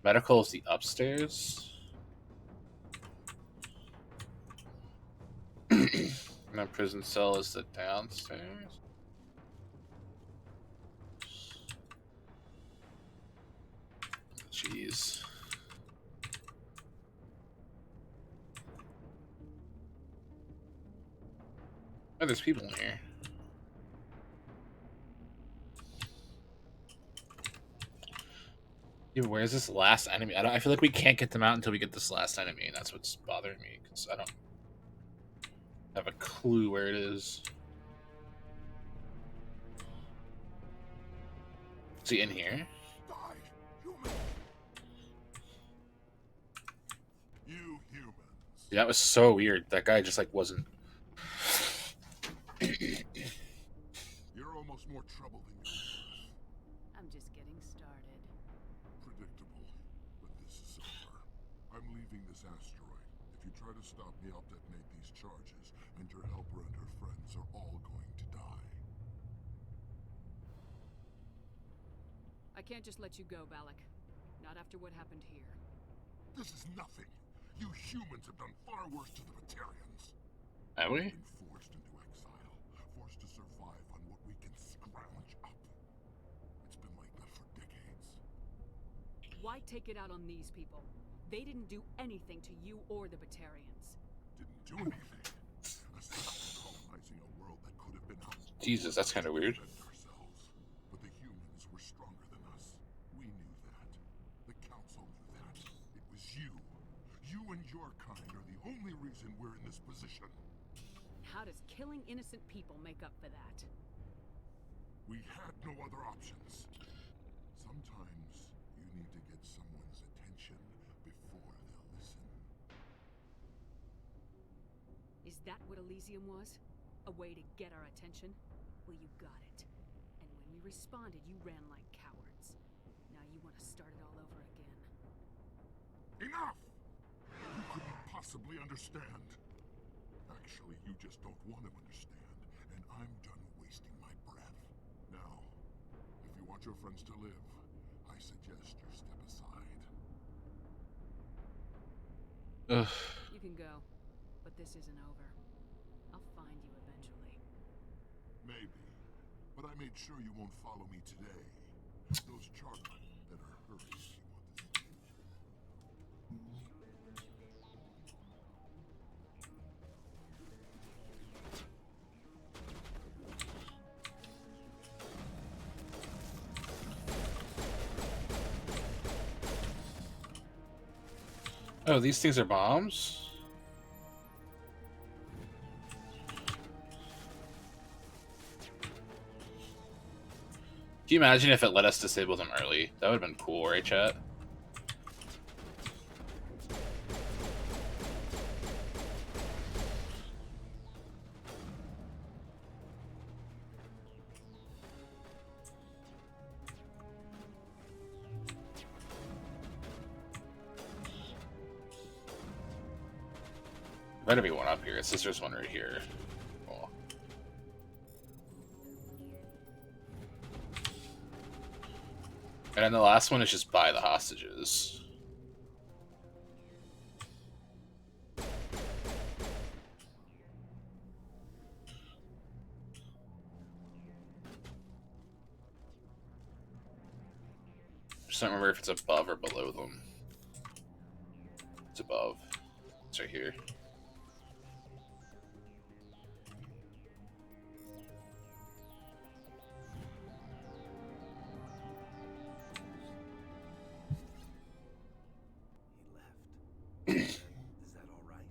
Medical is the upstairs. And then prison cell is the downstairs. Jeez. Oh, there's people in here. Yeah, where's this last enemy? I feel like we can't get them out until we get this last enemy, and that's what's bothering me, because I don't have a clue where it is. Is he in here? You humans. Yeah, that was so weird. That guy just like wasn't. You're almost more trouble than you're worth. I'm just getting started. Predictable, but this is over. I'm leaving this asteroid. If you try to stop me, I'll detonate these charges, and your helper and her friends are all going to die. I can't just let you go, Balak. Not after what happened here. This is nothing. You humans have done far worse to the Batarians. Have we? Been forced into exile, forced to survive on what we can scrounge up. It's been like that for decades. Why take it out on these people? They didn't do anything to you or the Batarians. Didn't do anything. Aside from colonizing a world that could have been ours. Jesus, that's kind of weird. But the humans were stronger than us. We knew that. The Council knew that. It was you. You and your kind are the only reason we're in this position. How does killing innocent people make up for that? We had no other options. Sometimes you need to get someone's attention before they'll listen. Is that what Elysium was? A way to get our attention? Well, you got it. And when we responded, you ran like cowards. Now you want to start it all over again. Enough! You couldn't possibly understand. Actually, you just don't want to understand, and I'm done wasting my breath. Now, if you want your friends to live, I suggest you step aside. Ugh. You can go, but this isn't over. I'll find you eventually. Maybe, but I made sure you won't follow me today. Those charges better hurry if you want to see. Oh, these things are bombs? Can you imagine if it let us disable them early? That would have been cool, right, chat? might be one up here. It says there's one right here. Cool. And then the last one is just buy the hostages. Just don't remember if it's above or below them. It's above. It's right here. Is that all right?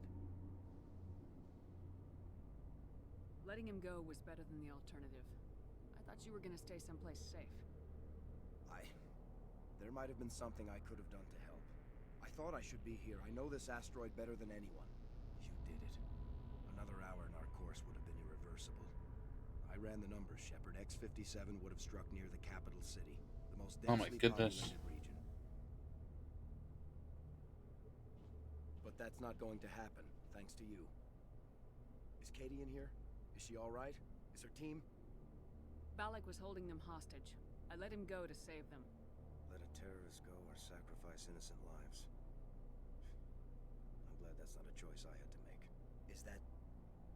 Letting him go was better than the alternative. I thought you were gonna stay someplace safe. There might have been something I could have done to help. I thought I should be here. I know this asteroid better than anyone. You did it. Another hour and our course would have been irreversible. I ran the numbers, Shepard. X-57 would have struck near the capital city, the most densely populated region. But that's not going to happen, thanks to you. Is Katie in here? Is she all right? Is her team? Balak was holding them hostage. I let him go to save them. Let a terrorist go or sacrifice innocent lives. I'm glad that's not a choice I had to make. Is that...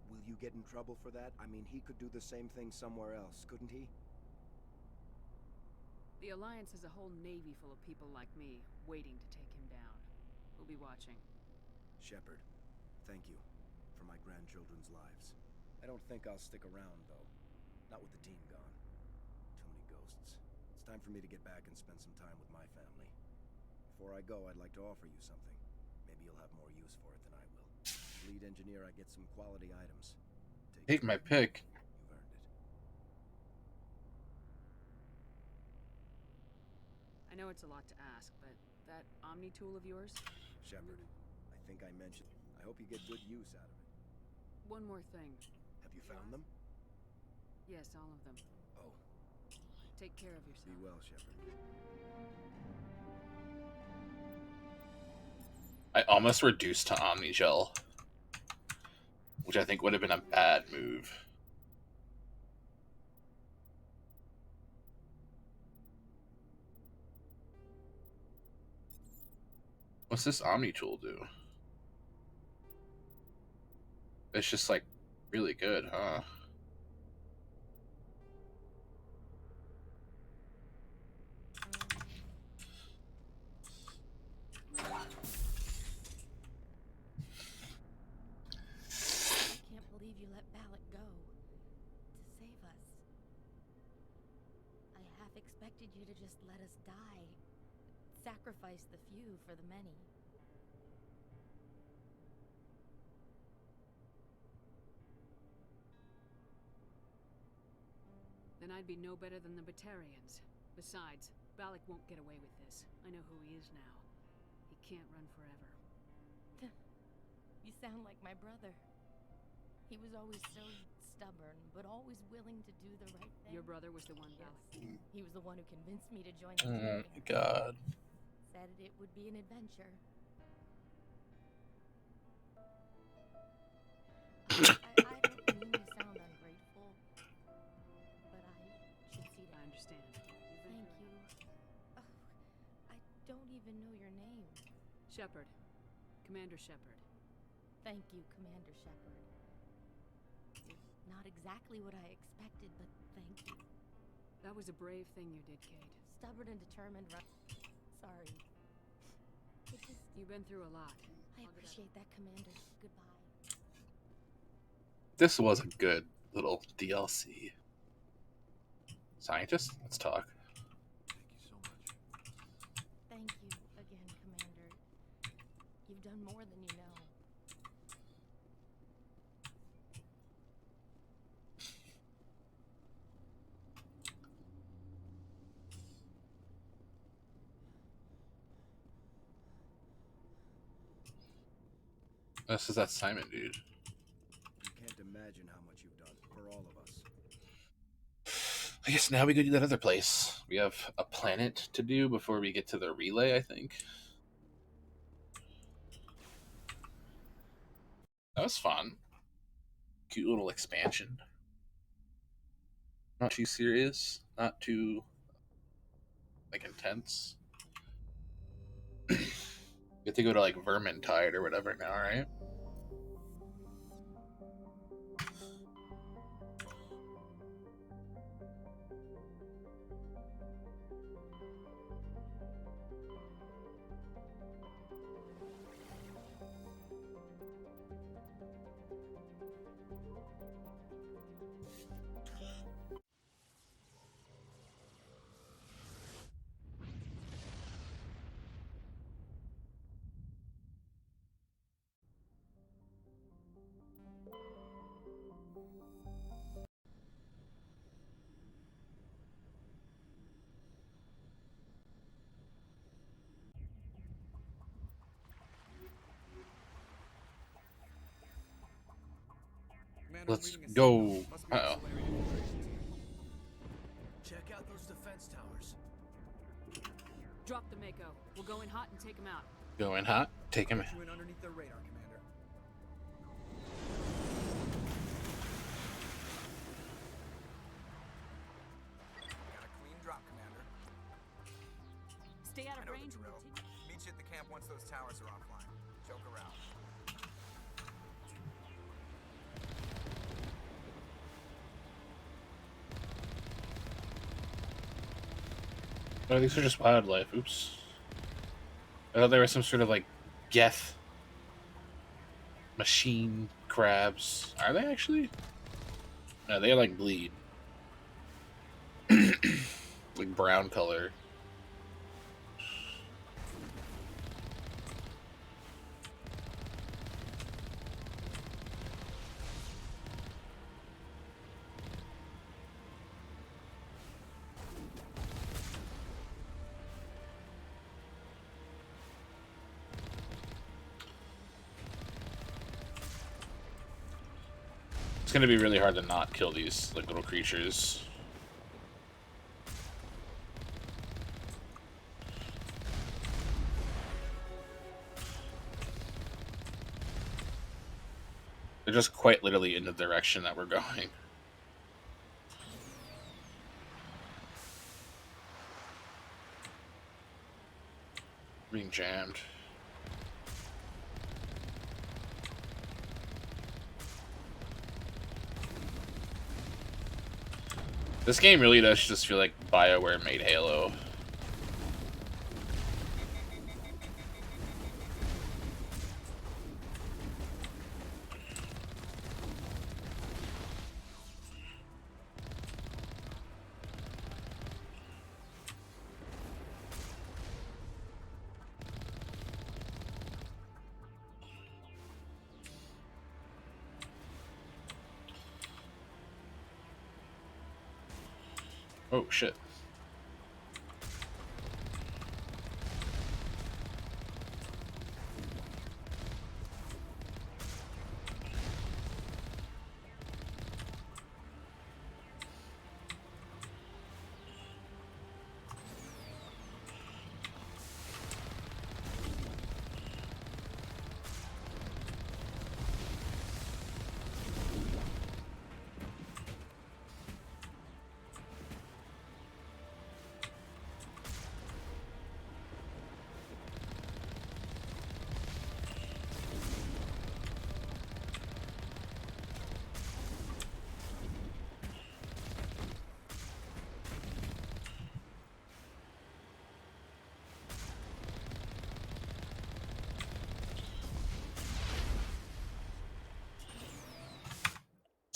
Will you get in trouble for that? I mean, he could do the same thing somewhere else, couldn't he? The Alliance has a whole navy full of people like me, waiting to take him down. We'll be watching. Shepard, thank you for my grandchildren's lives. I don't think I'll stick around, though. Not with the team gone. Too many ghosts. It's time for me to get back and spend some time with my family. Before I go, I'd like to offer you something. Maybe you'll have more use for it than I will. Lead engineer, I get some quality items. Take my pick. You've earned it. I know it's a lot to ask, but that Omni tool of yours? Shepard, I think I mentioned. I hope you get good use out of it. One more thing. Have you found them? Yes, all of them. Oh. Take care of yourself. Be well, Shepard. I almost reduced to Omnigel, which I think would have been a bad move. What's this Omni tool do? It's just like really good, huh? Expected you to just let us die. Sacrifice the few for the many. Then I'd be no better than the Batarians. Besides, Balak won't get away with this. I know who he is now. He can't run forever. You sound like my brother. He was always so stubborn, but always willing to do the right thing. Your brother was the one, Balak. He was the one who convinced me to join the Oh team. my god. Said it would be an adventure. I don't mean to sound ungrateful, but I should see that. I understand. Thank you. Oh, I don't even know your name. Shepard. Commander Shepard. Thank you, Commander Shepard. Not exactly what I expected, but thank you. That was a brave thing you did, Kate. Stubborn and determined. Sorry. You've been through a lot. I appreciate that, Commander. Goodbye. This was a good little DLC. Scientist, let's talk. Thank you so much. Thank you again, Commander. You've done more than you know. This is that Simon dude. You can't imagine how much you've done for all of us. I guess now we go to that other place. We have a planet to do before we get to the relay, I think. That was fun. Cute little expansion. Not too serious. Not too, like, intense. Get to go to, like, Vermintide or whatever now, right? Let's go. Uh-oh. Check out those defense towers. Drop the Mako. We'll go in hot and take him out. Go in hot. Take him in. You in underneath their radar, Commander. Got a clean drop, Commander. Stay out of range. Meet you at the camp once those towers are offline. Joke around. Oh, these are just wildlife. Oops. I thought there was some sort of, like, geth machine crabs. Are they actually? No, they, like, bleed. Like, brown color. It's gonna be really hard to not kill these, like, little creatures. They're just quite literally in the direction that we're going. Being jammed. This game really does just feel like BioWare made Halo. Oh, shit.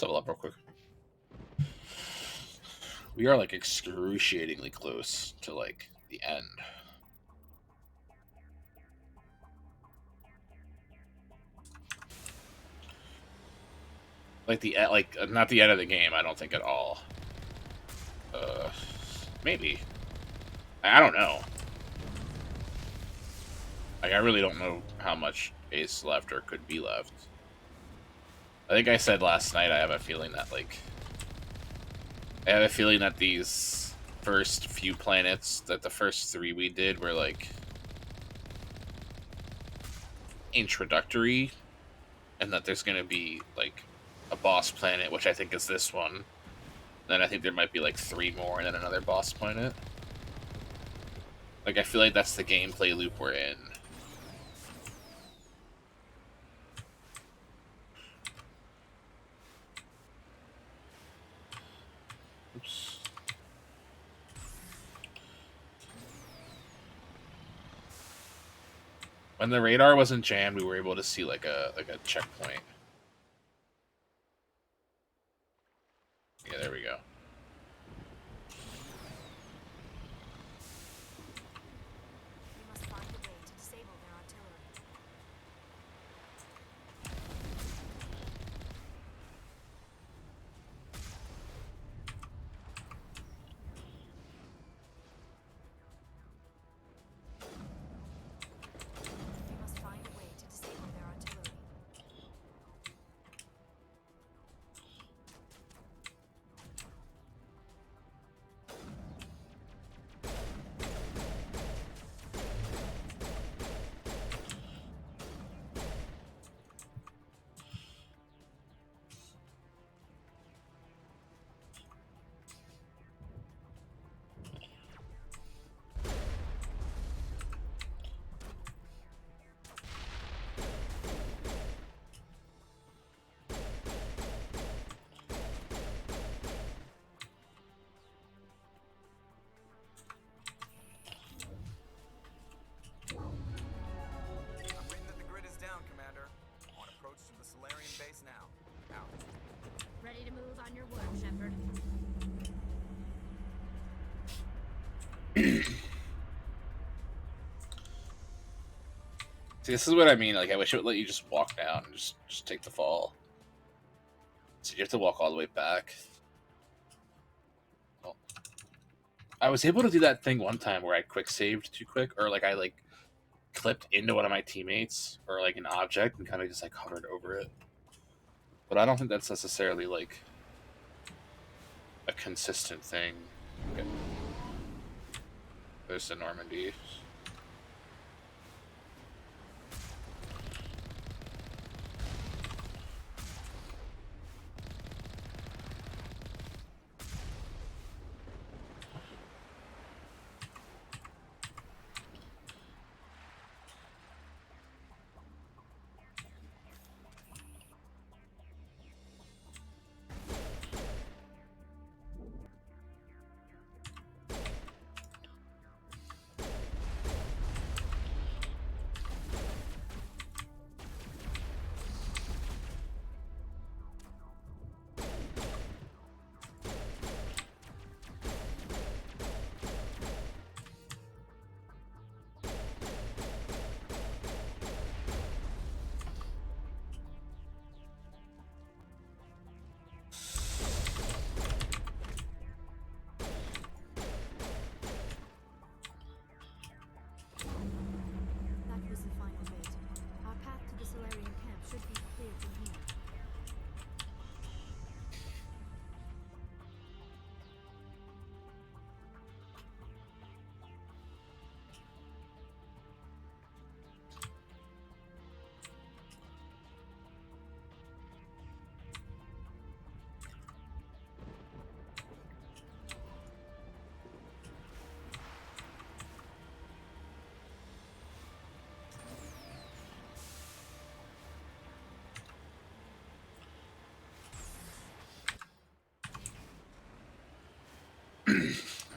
Let's level up real quick. We are, like, excruciatingly close to, like, the end. Like, not the end of the game, I don't think at all. Maybe. I don't know. Like, I really don't know how much Ace left or could be left. I think I said last night I have a feeling that, like... I have a feeling that these first few planets, that the first 3 we did were, like, introductory, and that there's going to be like a boss planet, which I think is this one. Then I think there might be like 3 more, and then another boss planet. Like, I feel like that's the gameplay loop we're in. Oops. When the radar wasn't jammed, we were able to see like a checkpoint. Yeah, there we go. Ready to move on your word, Shepard. See, this is what I mean. Like, I wish it would let you just walk down and just take the fall. So you have to walk all the way back. Well, I was able to do that thing one time where I quick saved too quick, or like I like clipped into one of my teammates or like an object and kind of just like hovered over it. But I don't think that's necessarily like a consistent thing. Okay. There's the Normandy. That was the final bit. Our path to the Solarian camp should be clear from here.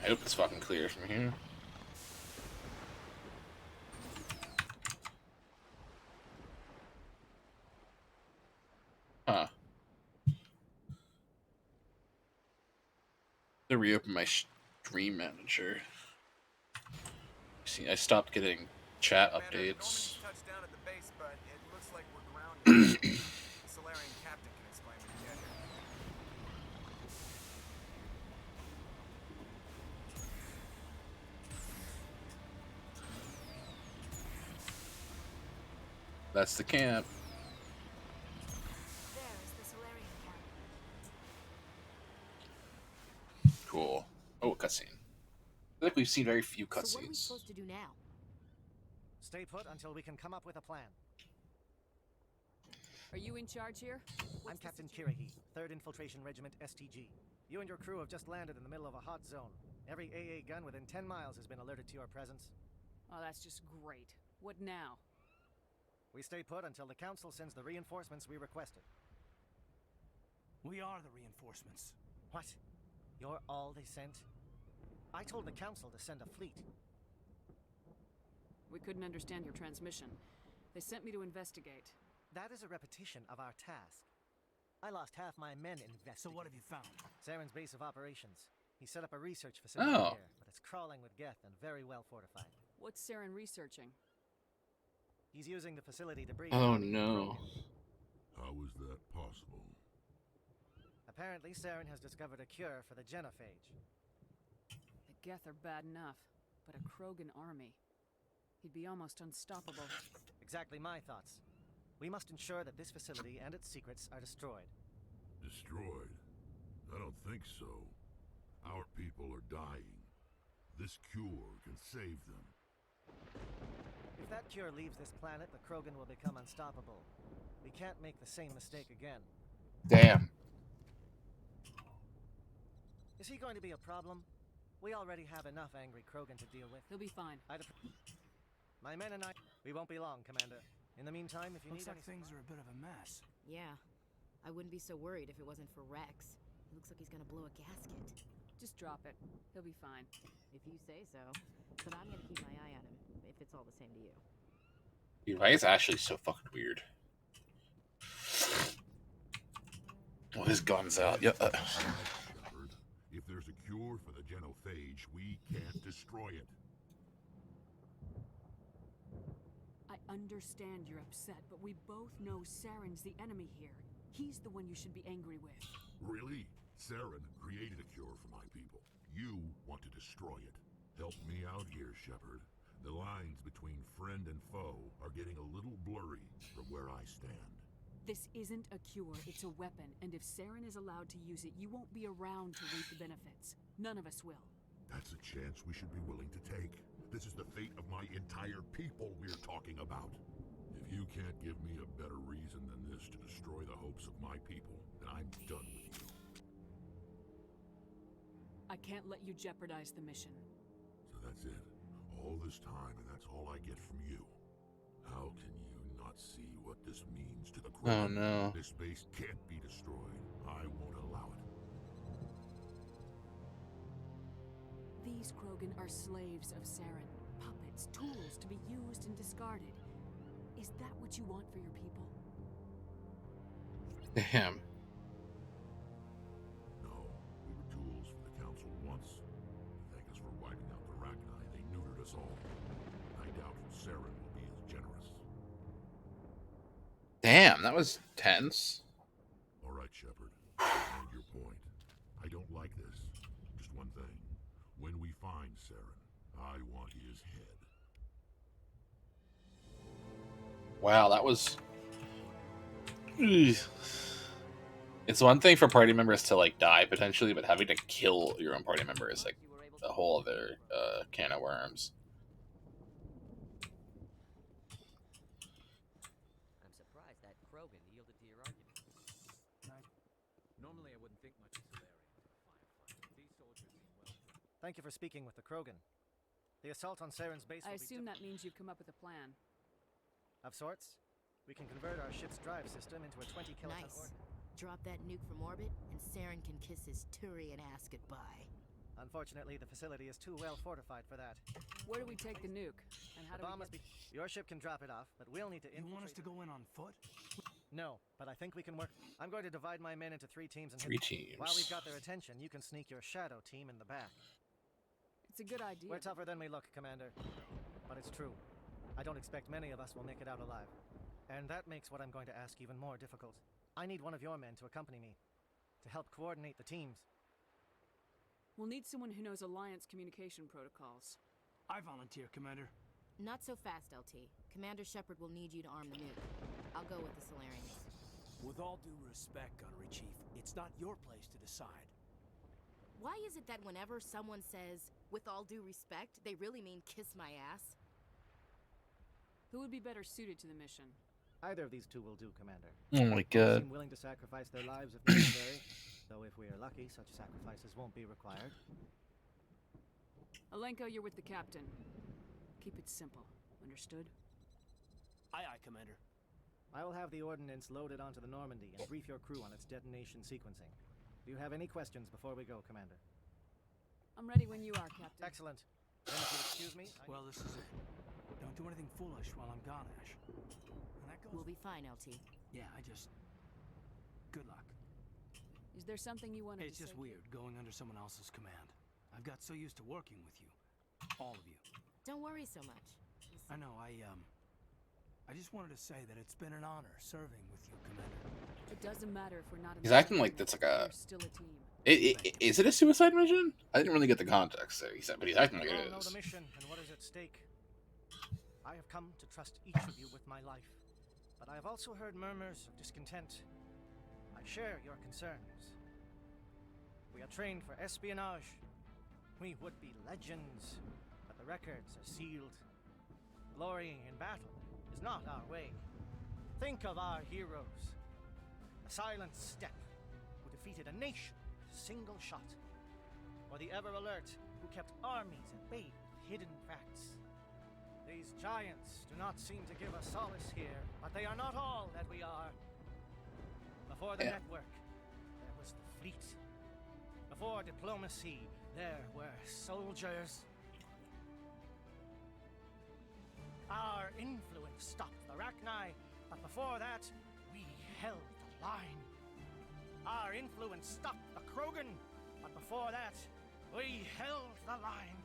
I hope it's fucking clear from here. Huh. To reopen my stream manager. See, I stopped getting chat updates. That's the camp. There is the Solarian camp. Cool. Oh, cutscene. I feel like we've seen very few cutscenes. So what are we supposed to do now? Stay put until we can come up with a plan. Are you in charge here? I'm Captain Kirahi, 3rd Infiltration Regiment STG. You and your crew have just landed in the middle of a hot zone. Every AA gun within 10 miles has been alerted to your presence. Oh, that's just great. What now? We stay put until the Council sends the reinforcements we requested. We are the reinforcements. What? You're all they sent? I told the Council to send a fleet. We couldn't understand your transmission. They sent me to investigate. That is a repetition of our task. I lost half my men investigating. So what have you found? Saren's base of operations. He set up a research facility here, but it's crawling with Geth and very well fortified. What's Saren researching? He's using the facility to breed. Oh no. How is that possible? Apparently, Saren has discovered a cure for the genophage. The Geth are bad enough, but a Krogan army. He'd be almost unstoppable. Exactly my thoughts. We must ensure that this facility and its secrets are destroyed. Destroyed? I don't think so. Our people are dying. This cure can save them. If that cure leaves this planet, the Krogan will become unstoppable. We can't make the same mistake again. Damn. Is he going to be a problem? We already have enough angry Krogan to deal with. He'll be fine. My men and I... We won't be long, Commander. In the meantime, if you Looks need like things are a bit of a mess. Yeah. I wouldn't be so worried if it wasn't for Rex. It looks like he's gonna blow a gasket. Just drop it. He'll be fine. If you say so. But I'm gonna keep my eye on him, if it's all the same to you. Dude, why is Ashley so fucking weird? Oh, his gun's out. Yeah. If there's a cure for the genophage, we can't destroy it. I understand you're upset, but we both know Saren's the enemy here. He's the one you should be angry with. Really? Saren created a cure for my people. You want to destroy it. Help me out here, Shepard. The lines between friend and foe are getting a little blurry from where I stand. This isn't a cure, it's a weapon, and if Saren is allowed to use it, you won't be around to reap the benefits. None of us will. That's a chance we should be willing to take. This is the fate of my entire people we're talking about. If you can't give me a better reason than this to destroy the hopes of my people, then I'm done with you. I can't let you jeopardize the mission. So that's it. All this time, and that's all I get from you. How can you not see what this means to the crew? Oh no. This base can't be destroyed. I won't allow it. These Krogan are slaves of Saren. Puppets, tools to be used and discarded. Is that what you want for your people? Damn. No, we were tools for the Council once. Thank us for wiping out the Rachni. They neutered us all. I doubt Saren will be as generous. Damn, that was tense. All right, Shepard. I made your point. I don't like this. Just one thing. When we find Saren, I want his head. Wow, that was... It's one thing for party members to, like, die, potentially, but having to kill your own party member is, like, a whole other can of worms. I'm surprised that Krogan yielded to your argument. Normally I wouldn't think much of Solarian into a firefight. These soldiers seem well trained. Thank you for speaking with the Krogan. The assault on Saren's base will I be assume that means you've come up with a plan. Of sorts. We can convert our ship's drive system into a 20-kiloton Nice. order. Drop that nuke from orbit, and Saren can kiss his Turian ass goodbye. Unfortunately, the facility is too well fortified for that. Where do we take the nuke? And how The do bomb we must be... Your ship can drop it off, but we'll need to You want us to go in on foot? No, but I think we can work... I'm going to divide my men into 3 teams and... Three teams. While we've got their attention, you can sneak your shadow team in the back. It's a good idea. We're tougher than we look, Commander. But it's true. I don't expect many of us will make it out alive. And that makes what I'm going to ask even more difficult. I need one of your men to accompany me, to help coordinate the teams. We'll need someone who knows Alliance communication protocols. I volunteer, Commander. Not so fast, LT. Commander Shepard will need you to arm the nuke. I'll go with the Solarians. With all due respect, Gunnery Chief, it's not your place to decide. Why is it that whenever someone says, with all due respect, they really mean kiss my ass? Who would be better suited to the mission? Either of these two will do, Commander. Oh my Both god. seem willing to sacrifice their lives if necessary, though if we are lucky, such sacrifices won't be required. Alenko, you're with the captain. Keep it simple. Understood? Aye, aye, Commander. I will have the ordnance loaded onto the Normandy and brief your crew on its detonation sequencing. Do you have any questions before we go, Commander? I'm ready when you are, Captain. Excellent. Then if you'll excuse me, Well, this is it. Don't do anything foolish while I'm gone, Ash. And that goes... We'll be fine, LT. Yeah, Good luck. Is there something you wanted It's to say? just weird going under someone else's command. I've got so used to working with you. All of you. Don't worry so much. I know, I just wanted to say that it's been an honor serving with you, Commander. It doesn't matter if we're not in He's the acting same like that's like a. We're still a team. Is it a suicide mission? I didn't really get the context there. He said, but he's acting like you it all know is. the mission and what is at stake. I have come to trust each of you with my life, but I have also heard murmurs of discontent. I share your concerns. We are trained for espionage. We would be legends, but the records are sealed. Glorying in battle is not our way. Think of our heroes. The silent step who defeated a nation with a single shot. Or the ever alert who kept armies at bay with hidden facts. These giants do not seem to give us solace here, but they are not all that we are. Before the network, there was the fleet. Before diplomacy, there were soldiers. Our influence stopped the Rachni, but before that, we held the line. Our influence stopped the Krogan, but before that, we held the line.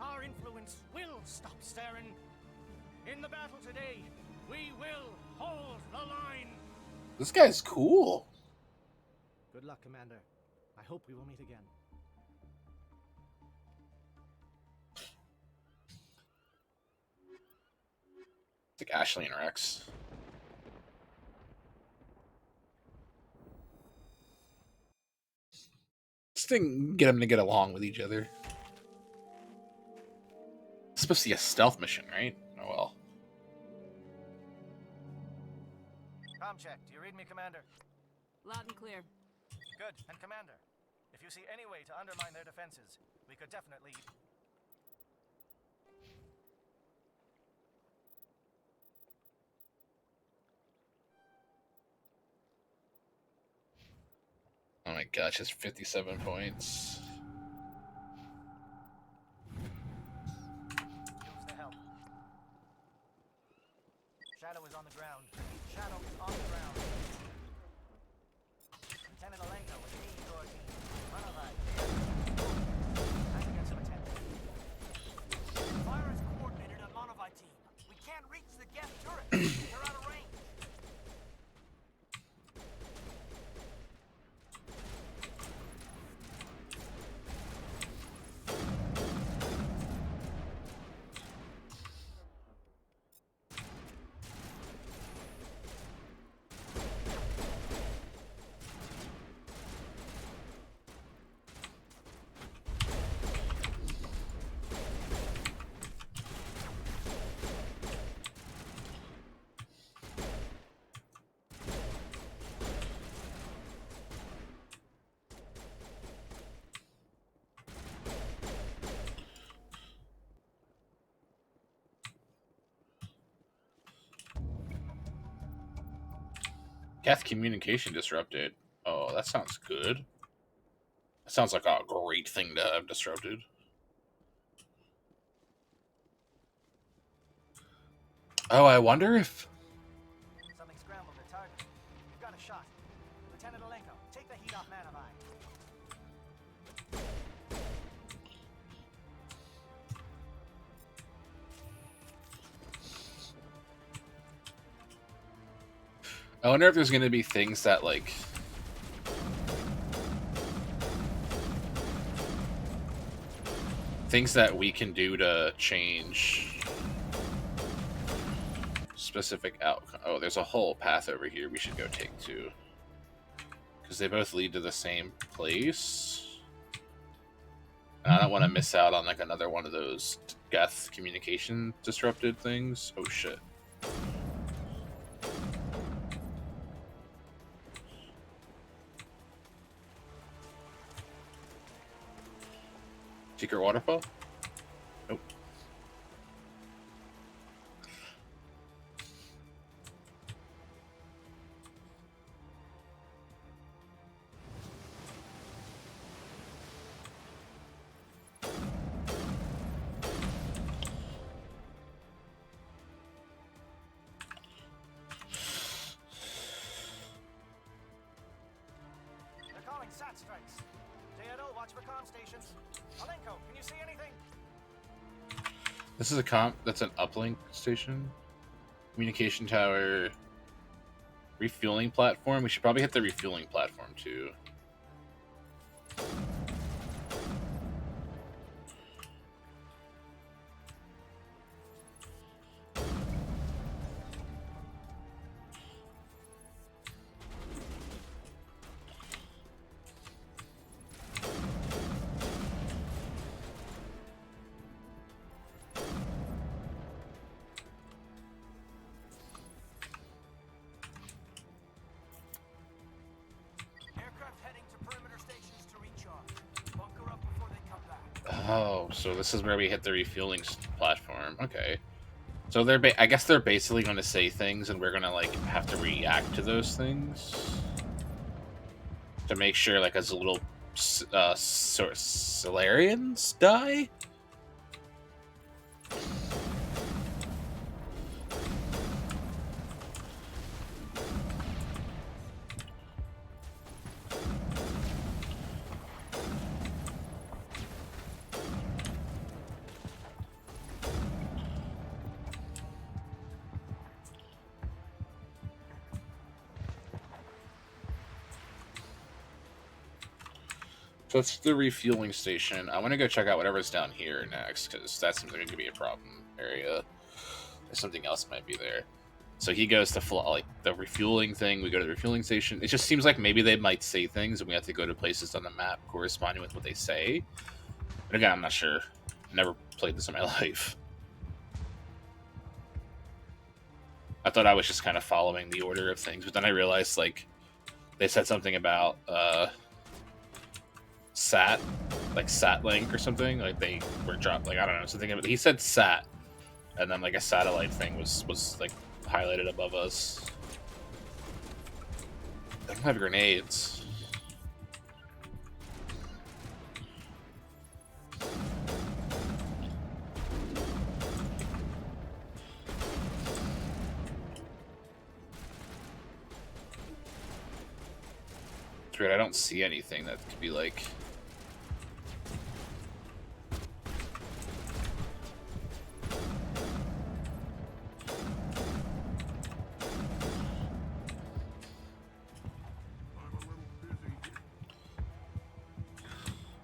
Our influence will stop Saren. In the battle today, we will hold the line. This guy's cool. Good luck, Commander. I hope we will meet again. It's like Ashley and Rex. This thing get them to get along with each other. It's supposed to be a stealth mission, right? Oh well. Com check. Do you read me, Commander? Loud and clear. Good. And Commander, if you see any way to undermine their defenses, we could definitely... Oh my gosh, it's 57 points. Use the help. Shadow is on the ground. Shadow is on the ground. Lieutenant Alenko with me, your team. Monovite. Time to get some attention. Fire is coordinated on Monovite team. We can't reach the gas turret. They're out of range. Geth communication disrupted. Oh, that sounds good. That sounds like a great thing to have disrupted. Oh, I wonder if... Something scrambled the target. You've got a shot. Lieutenant Alenko, take the heat off Manavai. I wonder if there's going to be things that, like... things that we can do to change specific outcome. Oh, there's a whole path over here we should go take too. Because they both lead to the same place. And I don't want to miss out on like another one of those Geth communication disrupted things. Oh shit. Secret waterfall? Nope. They're calling SAT strikes. JNO, watch for comm stations. Alenko, can you see anything? This is a comp. That's an uplink station. Communication tower. Refueling platform. We should probably hit the refueling platform too. Aircraft heading to perimeter stations to recharge. Bunker up before they come back. Oh, so this is where we hit the refueling platform. Okay. So I guess they're basically going to say things, and we're going to like have to react to those things to make sure, like, as little Solarians die. So it's the refueling station. I want to go check out whatever's down here next, because that seems like it could be a problem area. There's something else might be there. So he goes to like the refueling thing. We go to the refueling station. It just seems like maybe they might say things, and we have to go to places on the map corresponding with what they say. But again, I'm not sure. Never played this in my life. I thought I was just kind of following the order of things, but then I realized, like, they said something about SAT, like SAT link or something. Like they were dropped. Like I don't know something. He said SAT, and then like a satellite thing was like highlighted above us. I don't have grenades. It's weird. I don't see anything that could be like.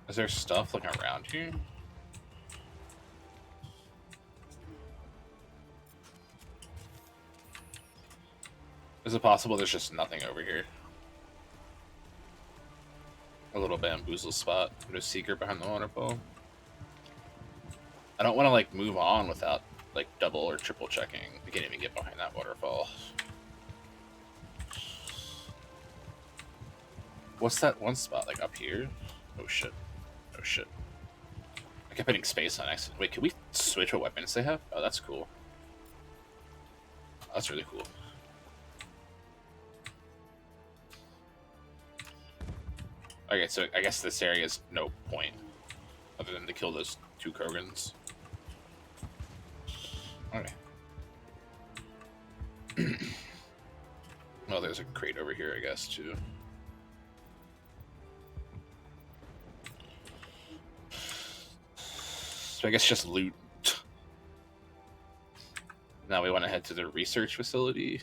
Is there stuff like around here? Is it possible there's just nothing over here? A little bamboozle spot. No secret behind the waterfall. I don't want to like move on without like double or triple checking. We can't even get behind that waterfall. What's that one spot like up here? Oh shit. Oh shit. I kept hitting space on accident. Wait, can we switch what weapons they have? Oh, that's cool. That's really cool. Okay, so I guess this area is no point other than to kill those two Krogans. Okay. Well, there's a crate over here, I guess, too. So I guess just loot. Now we want to head to the research facility.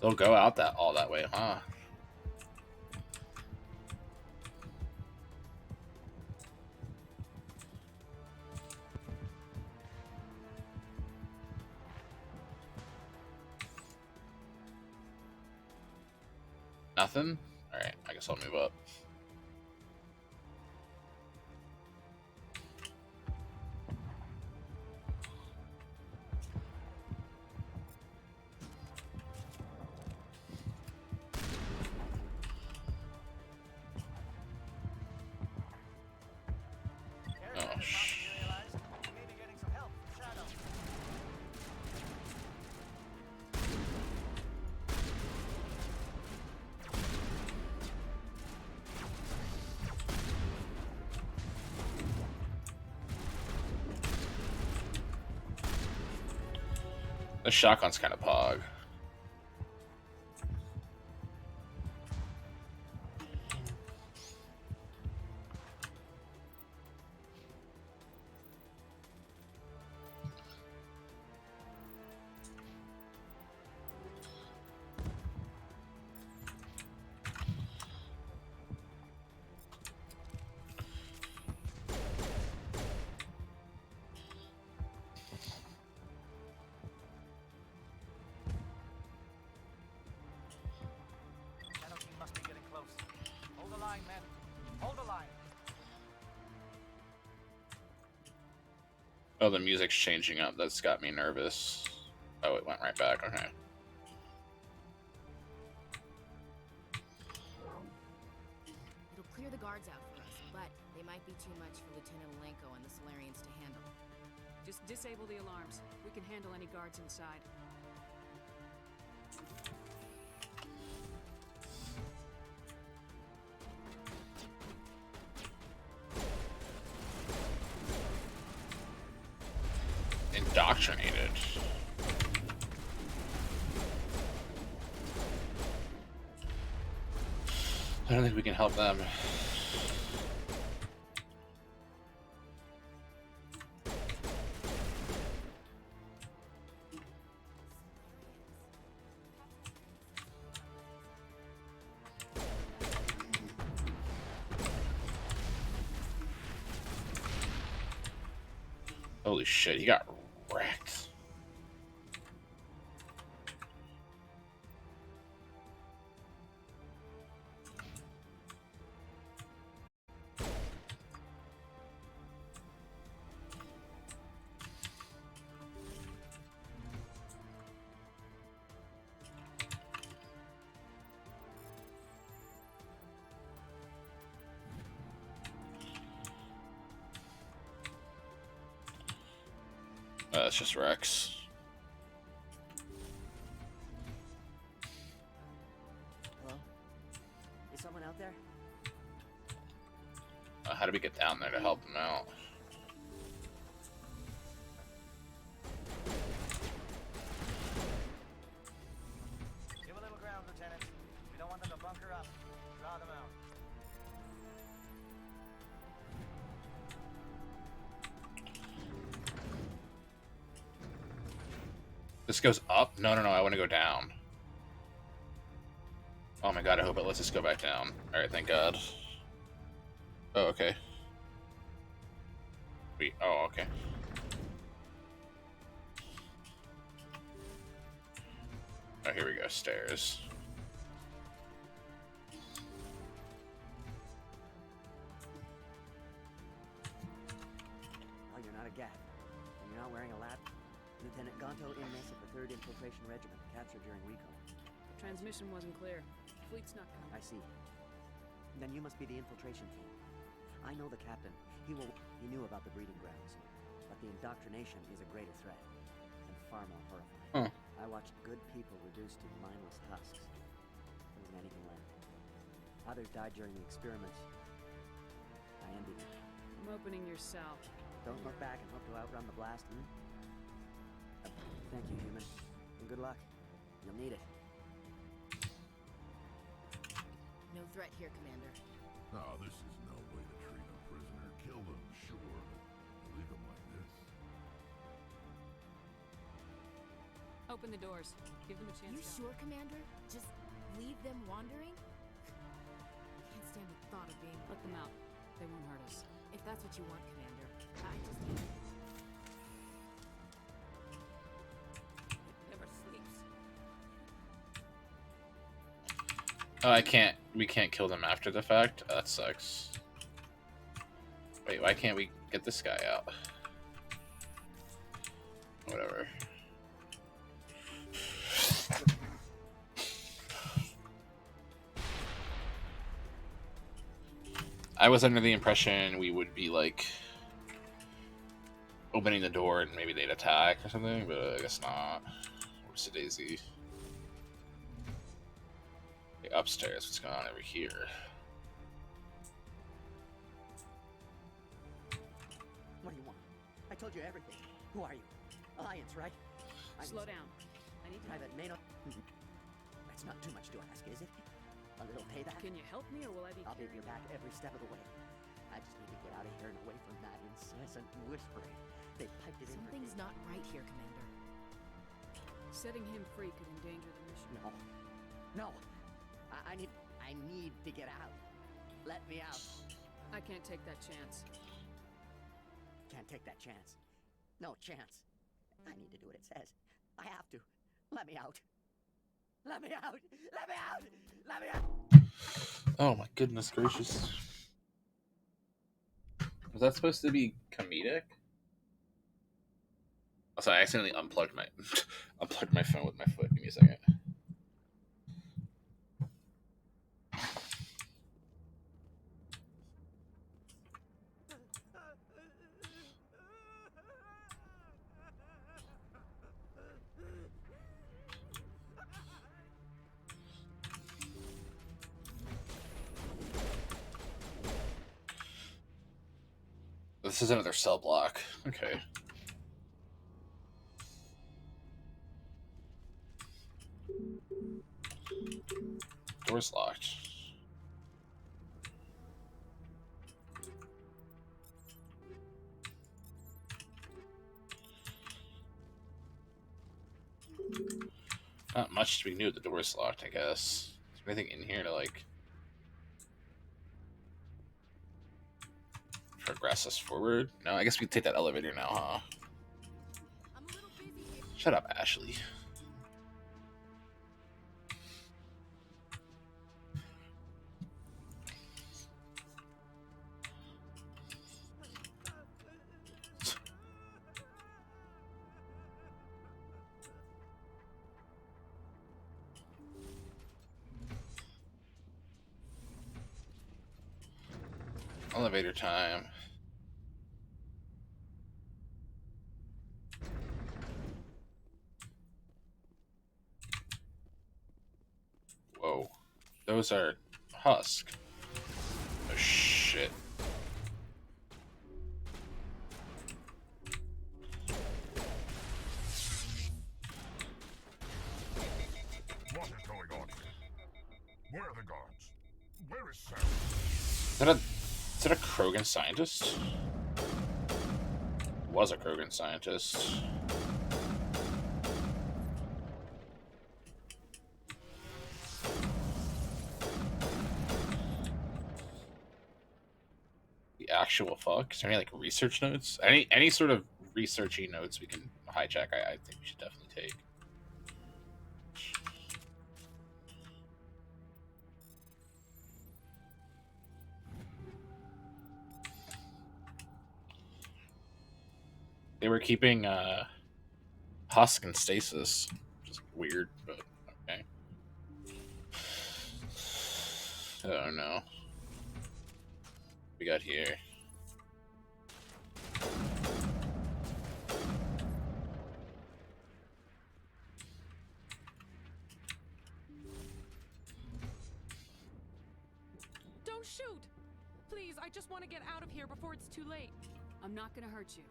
They'll go out all that way, huh? Nothing? Alright, I guess I'll move up. Oh, the shotgun's kind of pog. Oh, the music's changing up. That's got me nervous. Oh, it went right back. Okay. It'll clear the guards out for us, but they might be too much for Lieutenant Alenko and the Solarians to handle. Just disable the alarms. We can handle any guards inside. Indoctrinated. I don't think we can help them. Holy shit, he got wrecked. It's just Rex. Hello? Is someone out there? How do we get down there to help him out? Give a little ground, Lieutenant. We don't want them to bunker up. Draw them out. This goes up? No, I want to go down. Oh my god, I hope it lets us go back down. Alright, thank god. Oh, okay. Oh, okay. Oh, here we go, stairs. Well, you're not a Gat, and you're not wearing a lab. Lieutenant Gonto inmates of the 3rd Infiltration Regiment, captured during recon. The transmission wasn't clear. Fleet's not coming. I see. Then you must be the infiltration team. I know the captain. He knew about the breeding grounds. But the indoctrination is a greater threat, and far more horrifying. I watched good people reduced to mindless husks. There wasn't anything left. Others died during the experiments. I envied them. I'm opening your cell. Don't look back and hope to outrun the blast, Thank you, human. And good luck. You'll need it. No threat here, Commander. No, this is no way to treat a prisoner. Kill them, sure, but leave them like this. Open the doors. Give them a chance. You to sure, Commander? Just leave them wandering? Can't stand the thought of being... Let them out. They won't hurt us. If that's what you want, Commander, I just... It never sleeps. Oh, I can't. We can't kill them after the fact? Oh, that sucks. Wait, why can't we get this guy out? Whatever. I was under the impression we would be like opening the door and maybe they'd attack or something, but I guess not. Where's the daisy? Okay, upstairs. What's going on over here? What do you want? I told you everything. Who are you? Alliance, right? Slow down. I need to... Private Mano. That's not too much to ask, is it? A little payback? Can you help me, or will I be... I'll be at your back every step of the way. I just need to get out of here and away from that incessant whispering. They piped it in. Something's not right here, Commander. Setting him free could endanger the mission. No. I need to get out. Let me out. I can't take that chance. Can't take that chance. No chance. I need to do what it says. I have to. Let me out. Let me out. Let me out. Let me out. Oh my goodness gracious. Was that supposed to be comedic? Also, I accidentally unplugged my unplugged my phone with my foot. Give me a second. This is another cell block. Okay. Door's locked. Not much to be new. The door's locked, I guess. Is there anything in here to, like, progress us forward? No, I guess we can take that elevator now, huh? Shut up, Ashley. Elevator time. Whoa. Those are husk. Oh shit. What is going on here? Where are the guards? Where is Sarah? Is that a Krogan scientist? Was a Krogan scientist. The actual fuck? Is there any like research notes? Any sort of researchy notes we can hijack? I think we should definitely take. They were keeping husk and stasis, which is weird, but okay. Oh no. We got here. Don't shoot! Please, I just want to get out of here before it's too late. I'm not gonna hurt you.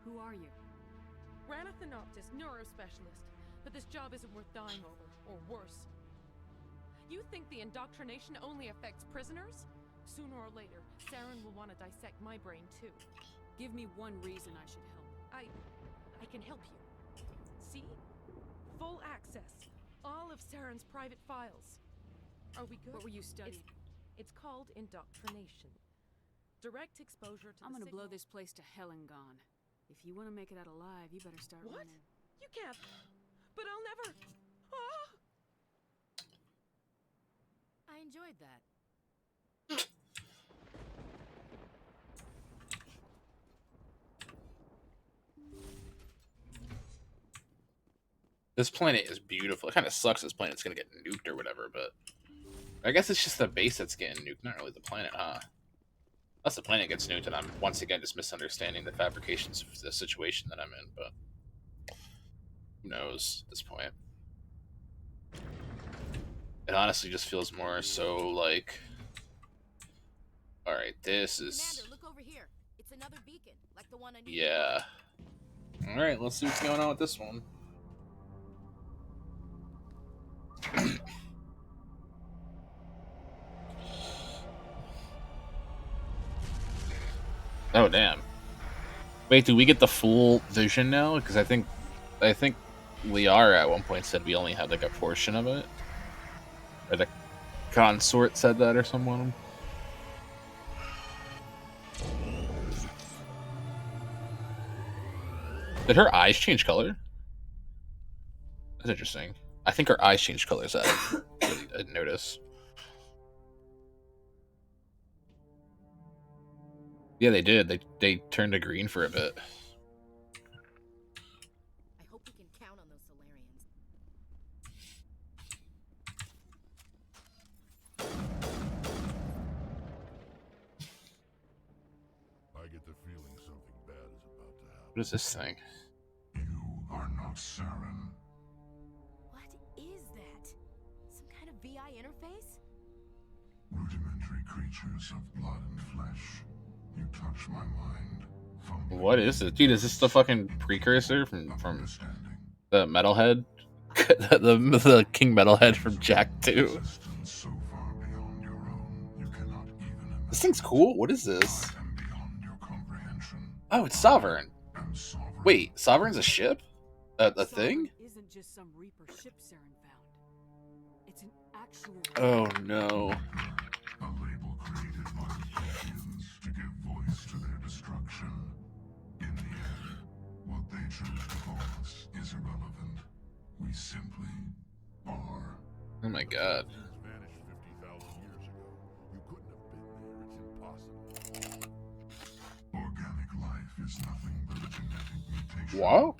Who are you? Ranathanoptis, neurospecialist. But this job isn't worth dying over, or worse. You think the indoctrination only affects prisoners? Sooner or later, Saren will want to dissect my brain too. Give me one reason I should help. I can help you. See? full access. All of Saren's private files. Are we good? What were you studying? It's called indoctrination. Direct exposure to I'm the gonna blow signal. this place to hell and gone. If you want to make it out alive, you better start What? running. You can't. But I'll never. Ah! I enjoyed that. This planet is beautiful. It kind of sucks this planet's gonna get nuked or whatever, but I guess it's just the base that's getting nuked, not really the planet, huh? Unless the planet gets nuked and I'm once again just misunderstanding the fabrications of the situation that I'm in, but who knows at this point. It honestly just feels more so like, alright, this is... Commander, look over here. It's another beacon, like the one I knew. Yeah. Alright, let's see what's going on with this one. Oh, damn. Wait, do we get the full vision now? Because I think Liara at one point said we only had like a portion of it. Or the consort said that or someone. Did her eyes change color? That's interesting. I think her eyes changed colors. I didn't notice. Yeah, they did. They turned to green for a bit. I hope we can count on those Solarians. I get the feeling something bad is about to happen. What is this thing? You are not Saren. What is that? Some kind of VI interface? Rudimentary creatures of blood and flesh. You touch my mind. What is it? Dude, is this the fucking precursor from the Metalhead? the King Metalhead from Jack 2? So far beyond your own, you cannot even This thing's cool. What is this? beyond your comprehension. Oh, it's Sovereign. Sovereign. Wait, Sovereign's a ship? A thing? Isn't just some Reaper ship Saren found. It's an actual. Oh no. A label created by the Protheans to give voice to their destruction. In the end, what they choose to call us is irrelevant. We simply are. Oh my god. Vanished 50,000 years ago. You couldn't have been there. It's impossible. Organic life is nothing but a genetic mutation. What?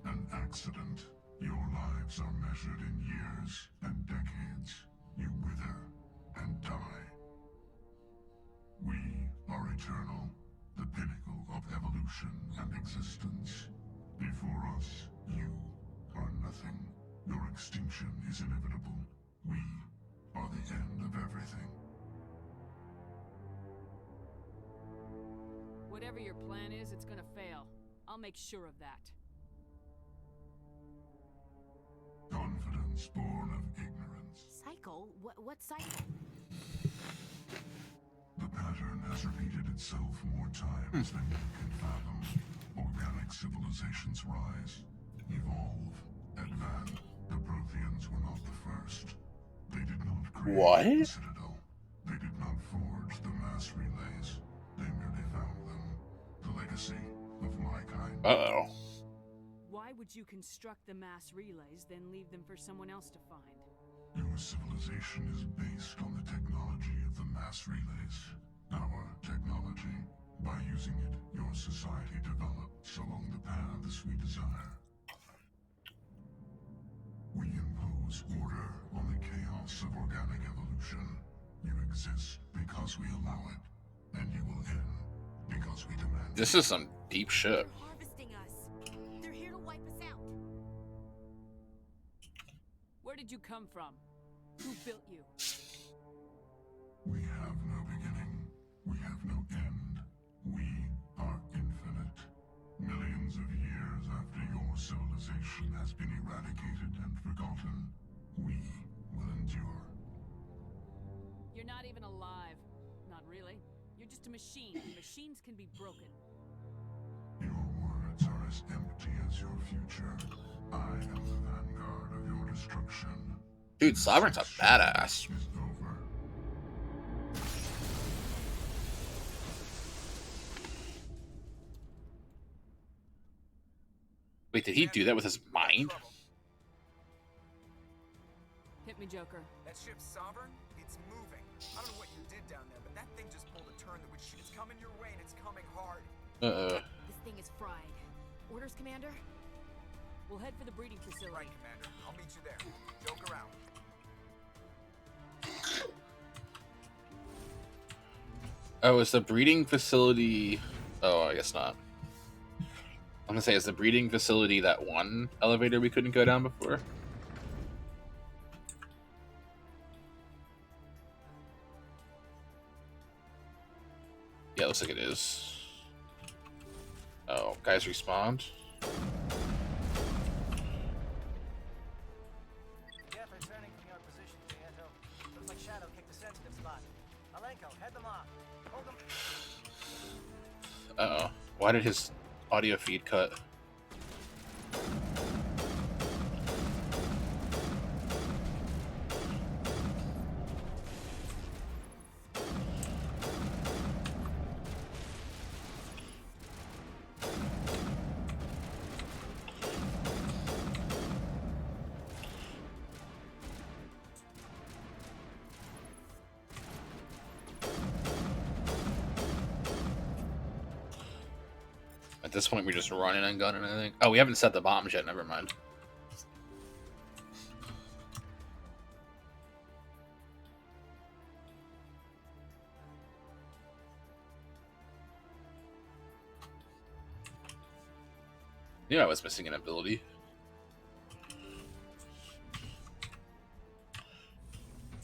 An accident. Your lives are measured in years and decades. You wither and die. We are eternal, the pinnacle of evolution and existence. Before us, you are nothing. Your extinction is inevitable. We are the end of everything. Whatever your plan is, it's gonna fail. I'll make sure of that. Confidence born of ignorance. Cycle? What cycle? The pattern has repeated itself more times than you can fathom. Organic civilizations rise, evolve, advance. The Protheans were not the first. They did not create the Citadel. They did not forge the mass relays. They merely found them. The legacy of my kind. Uh-oh. Why would you construct the mass relays, then leave them for someone else to find? Your civilization is based on the technology of the mass relays. Our technology. By using it, your society develops along the paths we desire. We impose order on the chaos of organic evolution. You exist because we allow it, and you will end because we demand it. This is some deep shit. They're harvesting us. They're here to wipe us out. Where did you come from? Who built you? We have no beginning. We have no end. We are infinite. Millions of years after your civilization has been eradicated and forgotten, we will endure. You're not even alive. Not really. You're just a machine. Machines can be broken. Your words are as empty as your future. I am the vanguard of your destruction. Dude, Sovereign's a badass. Wait, did he do that with his mind? Hit me, Joker. That ship's Sovereign? It's moving. I don't know what you did down there, but that thing just pulled a turn that would it's coming your way and it's coming hard. This thing is fried. Orders, Commander? We'll head for the breeding facility. Right, Commander. I'll meet you there. Joke around. Oh, is the breeding facility... Oh, I guess not. I'm gonna say, is the breeding facility that one elevator we couldn't go down before? Yeah, looks like it is. Oh, guys respawned. Geth are turning from your position, Prieto. Looks like Shadow kicked the sensitive spot. Alenko, head them off. Hold them. Uh-oh. Why did his audio feed cut? At this point, we're just running and gunning, I think. Oh, we haven't set the bombs yet. Never mind. Yeah, I was missing an ability.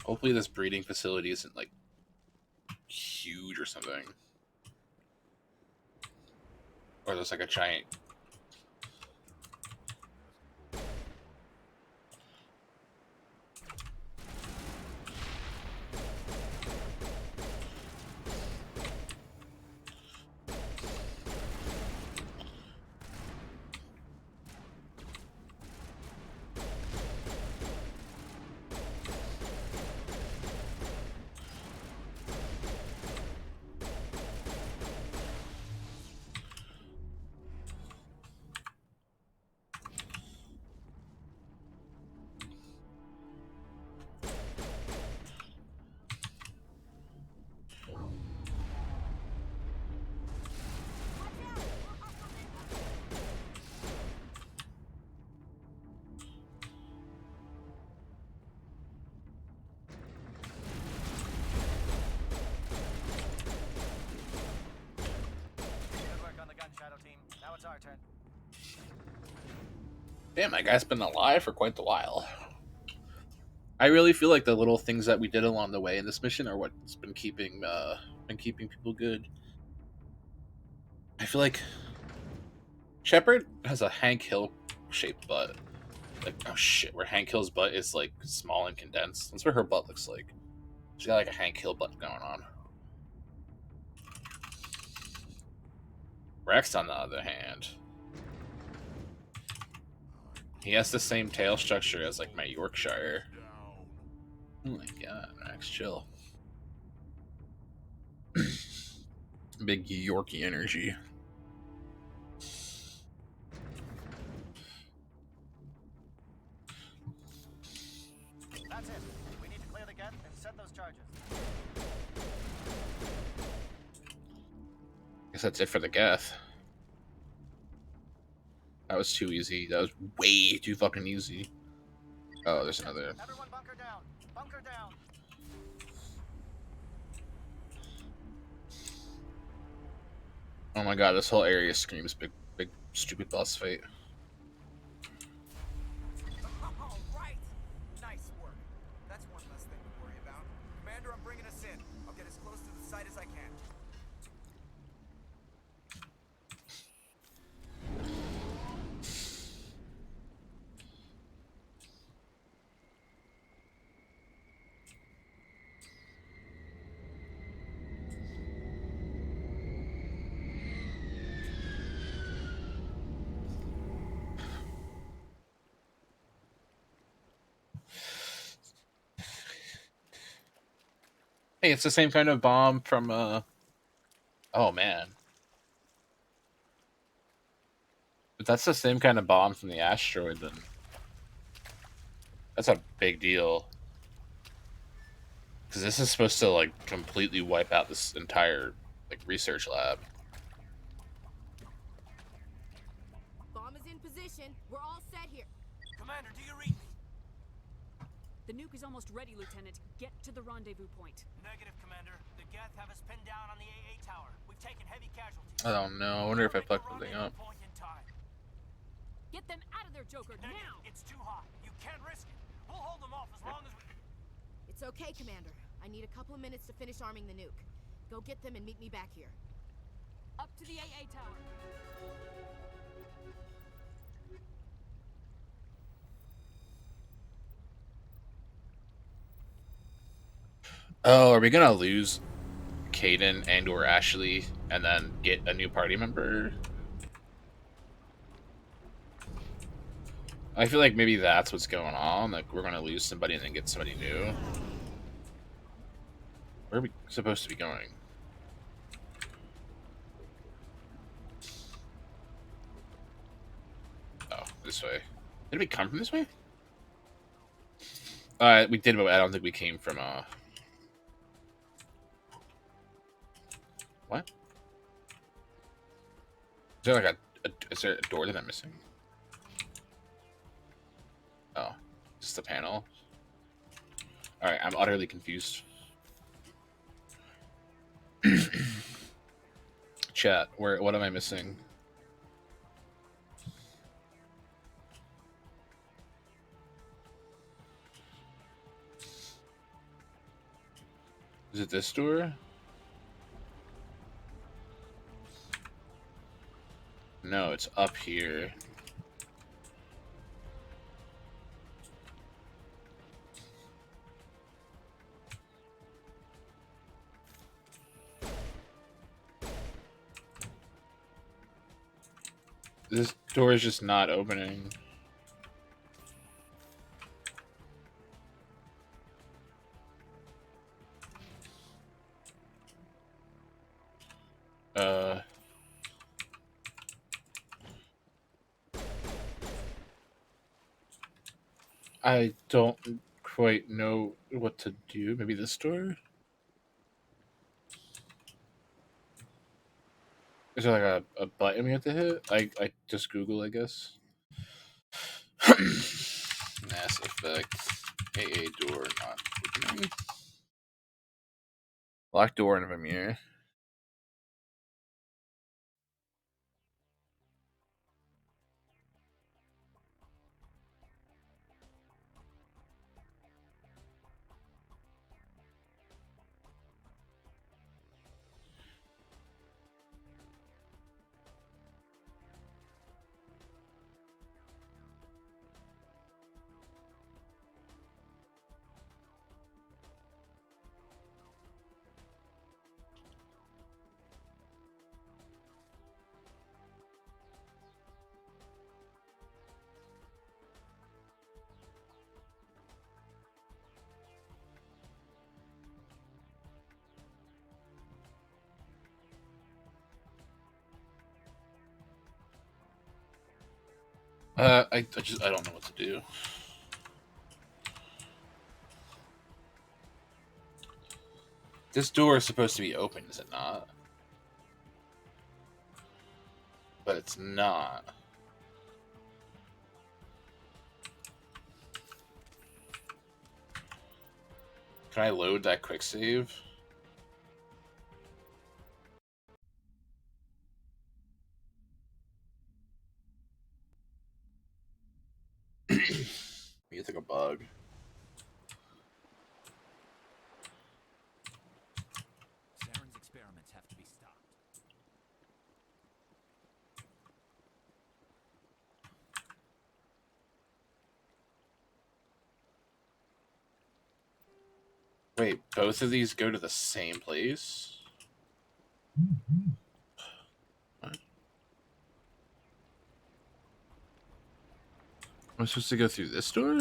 Hopefully this breeding facility isn't, like, huge or something. Or there's, like, a giant... Now it's our turn. Damn, that guy's been alive for quite a while. I really feel like the little things that we did along the way in this mission are what's been keeping people good. I feel like Shepard has a Hank Hill shaped butt. Like, oh shit, where Hank Hill's butt is like small and condensed. That's what her butt looks like. She's got like a Hank Hill butt going on. Rex, on the other hand, he has the same tail structure as like my Yorkshire. Oh my god, Rex, chill. Big Yorkie energy. That's it. We need to clear the gap and set those charges. Guess that's it for the Geth. That was too easy. That was way too fucking easy. Oh, there's another. Everyone bunker down. Bunker down. Oh my god, this whole area screams big, stupid boss fight. All right. Nice work. That's one less thing to worry about. Commander, I'm bringing us in. I'll get as close to the site as I can. Hey, it's the same kind of bomb from oh man. But that's the same kind of bomb from the asteroid then. That's a big deal. Because this is supposed to like completely wipe out this entire like research lab. Bomb is in position. We're all set here. Commander, do you read me? The nuke is almost ready, Lieutenant. Get to the rendezvous point. Negative, Commander. The Geth have us pinned down on the AA tower. We've taken heavy casualties. I don't know. I wonder if I fucked something up. Get them out of there, Joker, now! It's too hot. You can't risk it. We'll hold them off as long as we... It's okay, Commander. I need a couple of minutes to finish arming the nuke. Go get them and meet me back here. Up to the AA tower. Oh, are we gonna lose Caden and or Ashley and then get a new party member? I feel like maybe that's what's going on. Like we're gonna lose somebody and then get somebody new. Where are we supposed to be going? Oh, this way. Did we come from this way? We did, but I don't think we came from what? Is there like is there a door that I'm missing? Oh, just the panel. All right, I'm utterly confused. Chat, what am I missing? Is it this door? No, it's up here. This door is just not opening. I don't quite know what to do. Maybe this door? Is there like a button we have to hit? I just Google, I guess. Mass effect. AA door not opening. Locked door in Vermeer. I don't know what to do. This door is supposed to be open, is it not? But it's not. Can I load that quick save? Maybe it's like a bug. Saren's experiments have to be stopped. Wait, both of these go to the same place? What? Am I supposed to go through this door?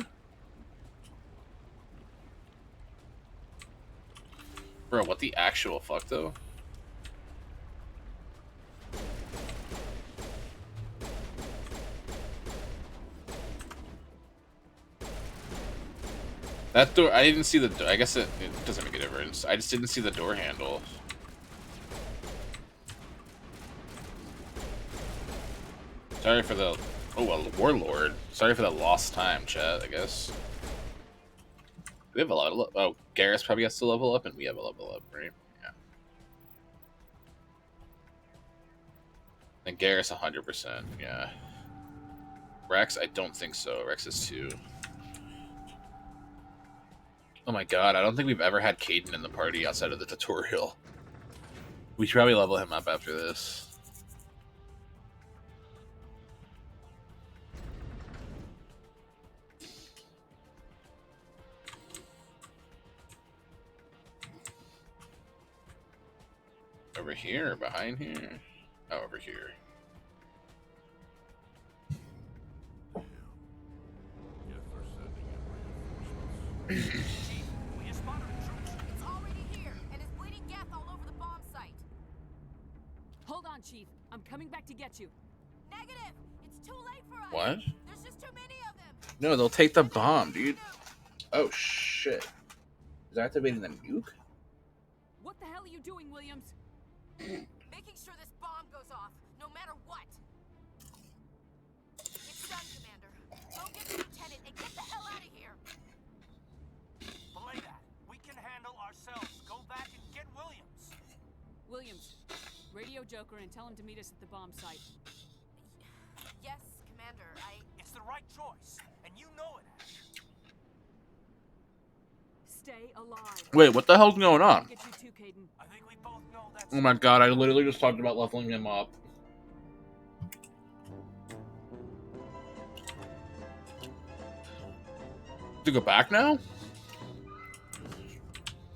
Bro, what the actual fuck, though? That door, I didn't see the door. I guess it doesn't make a difference. I just didn't see the door handle. Sorry for the... Oh, well, Warlord. Sorry for the lost time, chat, I guess. We have a lot of... Oh, Garrus probably has to level up, and we have a level up, right? Yeah. And Garrus 100%, yeah. Rex, I don't think so. Rex is 2. Oh my god, I don't think we've ever had Caden in the party outside of the tutorial. We should probably level him up after this. Over here or behind here? Oh, over here. It's already here, and it's bleeding gas all over the bomb site. Hold on, Chief. I'm coming back to get you. Negative! It's too late for us! What? There's just too many of them! No, they'll take the bomb, dude. Oh, shit. Is that activating the nuke? What the hell are you doing, Williams? Making sure this bomb goes off, no matter what. It's done, Commander. Go get the lieutenant and get the hell out of here. Belay that. We can handle ourselves. Go back and get Williams. Williams, radio Joker and tell him to meet us at the bomb site. Yes, Commander, It's the right choice, and you know it, Ash. Stay alive. Wait, what the hell's going on? Get you too, Caden. I think we both know that's... Oh my god, I literally just talked about leveling him up. To go back now?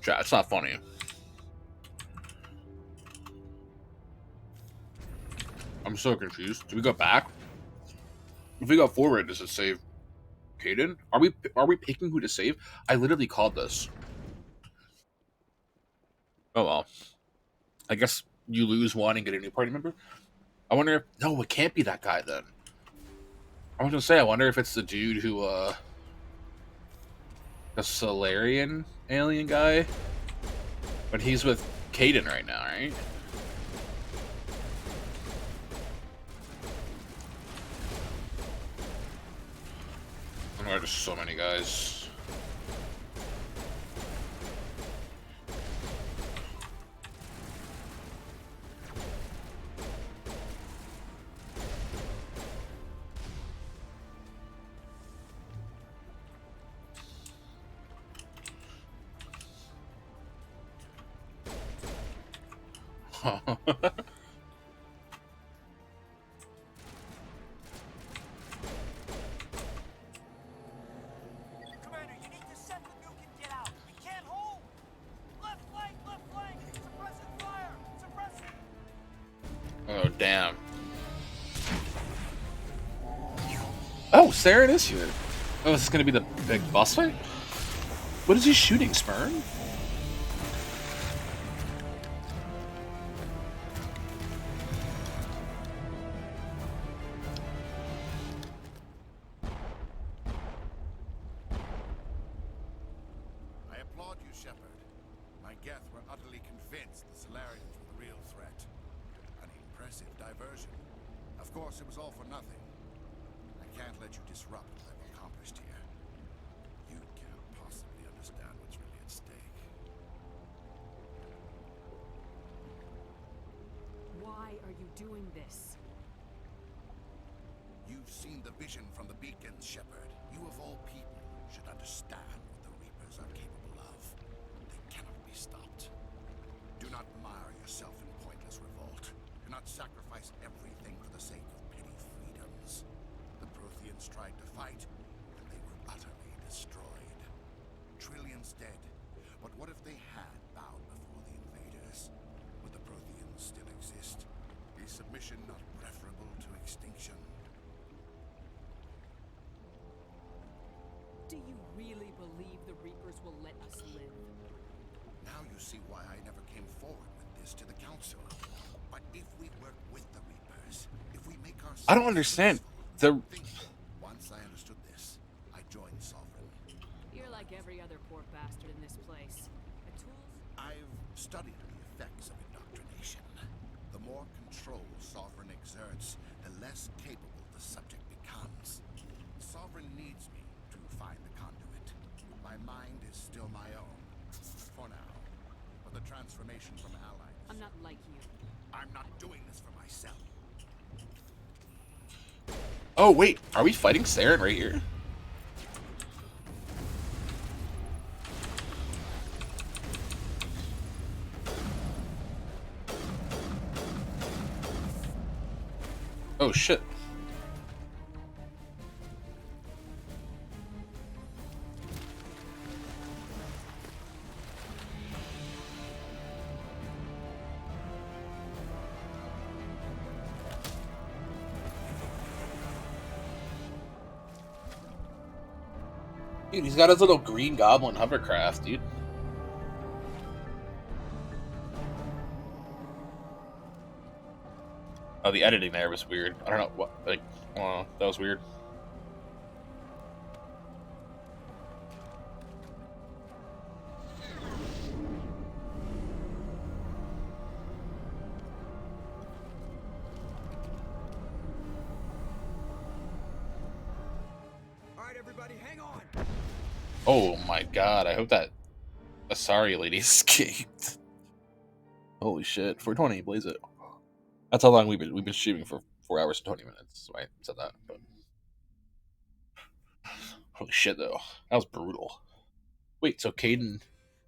Chat, it's not funny. I'm so confused. Do we go back? If we go forward, does it save Caden? Are we picking who to save? I literally called this. Oh well. I guess you lose one and get a new party member. I wonder if... No, it can't be that guy then. I was gonna say, I wonder if it's the dude who, the Solarian alien guy. But he's with Caden right now, right? I know there's so many guys. Commander, you need to set the nuke and get out. We can't hold. Left flank, left flank. Suppressing fire. Suppressing. Oh, damn. Oh, Saren is here. Oh, is this gonna be the big boss fight? What is he shooting, Sperm? I applaud you, Shepard. My Geth were utterly convinced the Solarians were the real threat. An impressive diversion. Of course, it was all for nothing. I can't let you disrupt what I've accomplished here. You can't possibly understand what's really at stake. Why are you doing this? You've seen the vision from the beacons, Shepard. You of all people should understand what the Reapers are capable of. They cannot be stopped. Do not mire yourself in pointless revolt. Do not sacrifice everything for the sake of petty freedoms. The Protheans tried to fight, and they were utterly destroyed. Trillions dead. But what if they had bowed before the invaders? Would the Protheans still exist? Is submission not preferable to extinction? Do you really believe the Reapers will let us live? Now Now you see why I never came forward with this to the council. But if we work with the Reapers, if we make ourselves I don't understand. Once I understood this, I joined Sovereign. You're like every other poor bastard in this place. The tools? I've studied the effects of indoctrination. The more control Sovereign exerts, the less capable the subject becomes. Sovereign needs me to find the conduit. My mind is still my own. For now. But the transformation from allies... I'm not like you. I'm not doing this for myself. Oh, wait. Are we fighting Saren right here? Oh, shit. Dude, he's got his little green goblin hovercraft, dude. Oh, the editing there was weird. I don't know what, like, that was weird. Alright, everybody, hang on! Oh my god, I hope that Asari lady escaped. Holy shit, 420, blaze it. That's how long we've been streaming for 4 hours and 20 minutes. I said that, but holy shit though, that was brutal. Wait, so Caden?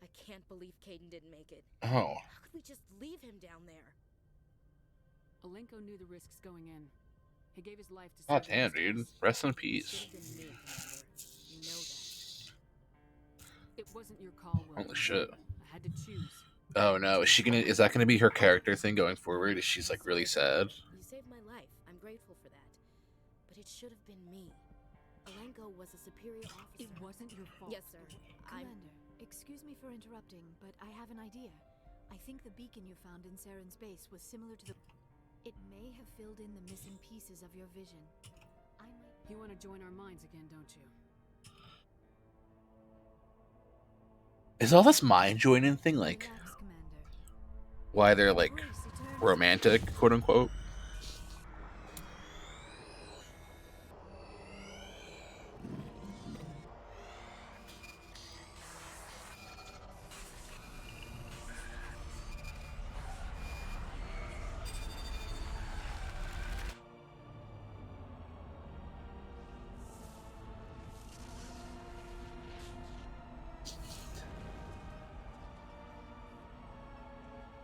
I can't believe Caden didn't make it. Oh, How could we just leave him down there? Alenko knew the risks going in. He gave his life to god save damn, the dude. rest. Rest in It peace. should have been me, Commander. You know that. It wasn't your call, William. Holy shit. I had to choose. Oh no, is that gonna be her character thing going forward? Is she's like really sad? You saved my life. I'm grateful for that. But it should have been me. Alenko was a superior officer. It wasn't your fault. Yes, sir. Commander, excuse me for interrupting, but I have an idea. I think the beacon you found in Saren's base was similar to the... It may have filled in the missing pieces of your vision. I might... You want to join our minds again, don't you? Is all this mind joining thing like Relax, Commander. why they're like romantic, quote unquote?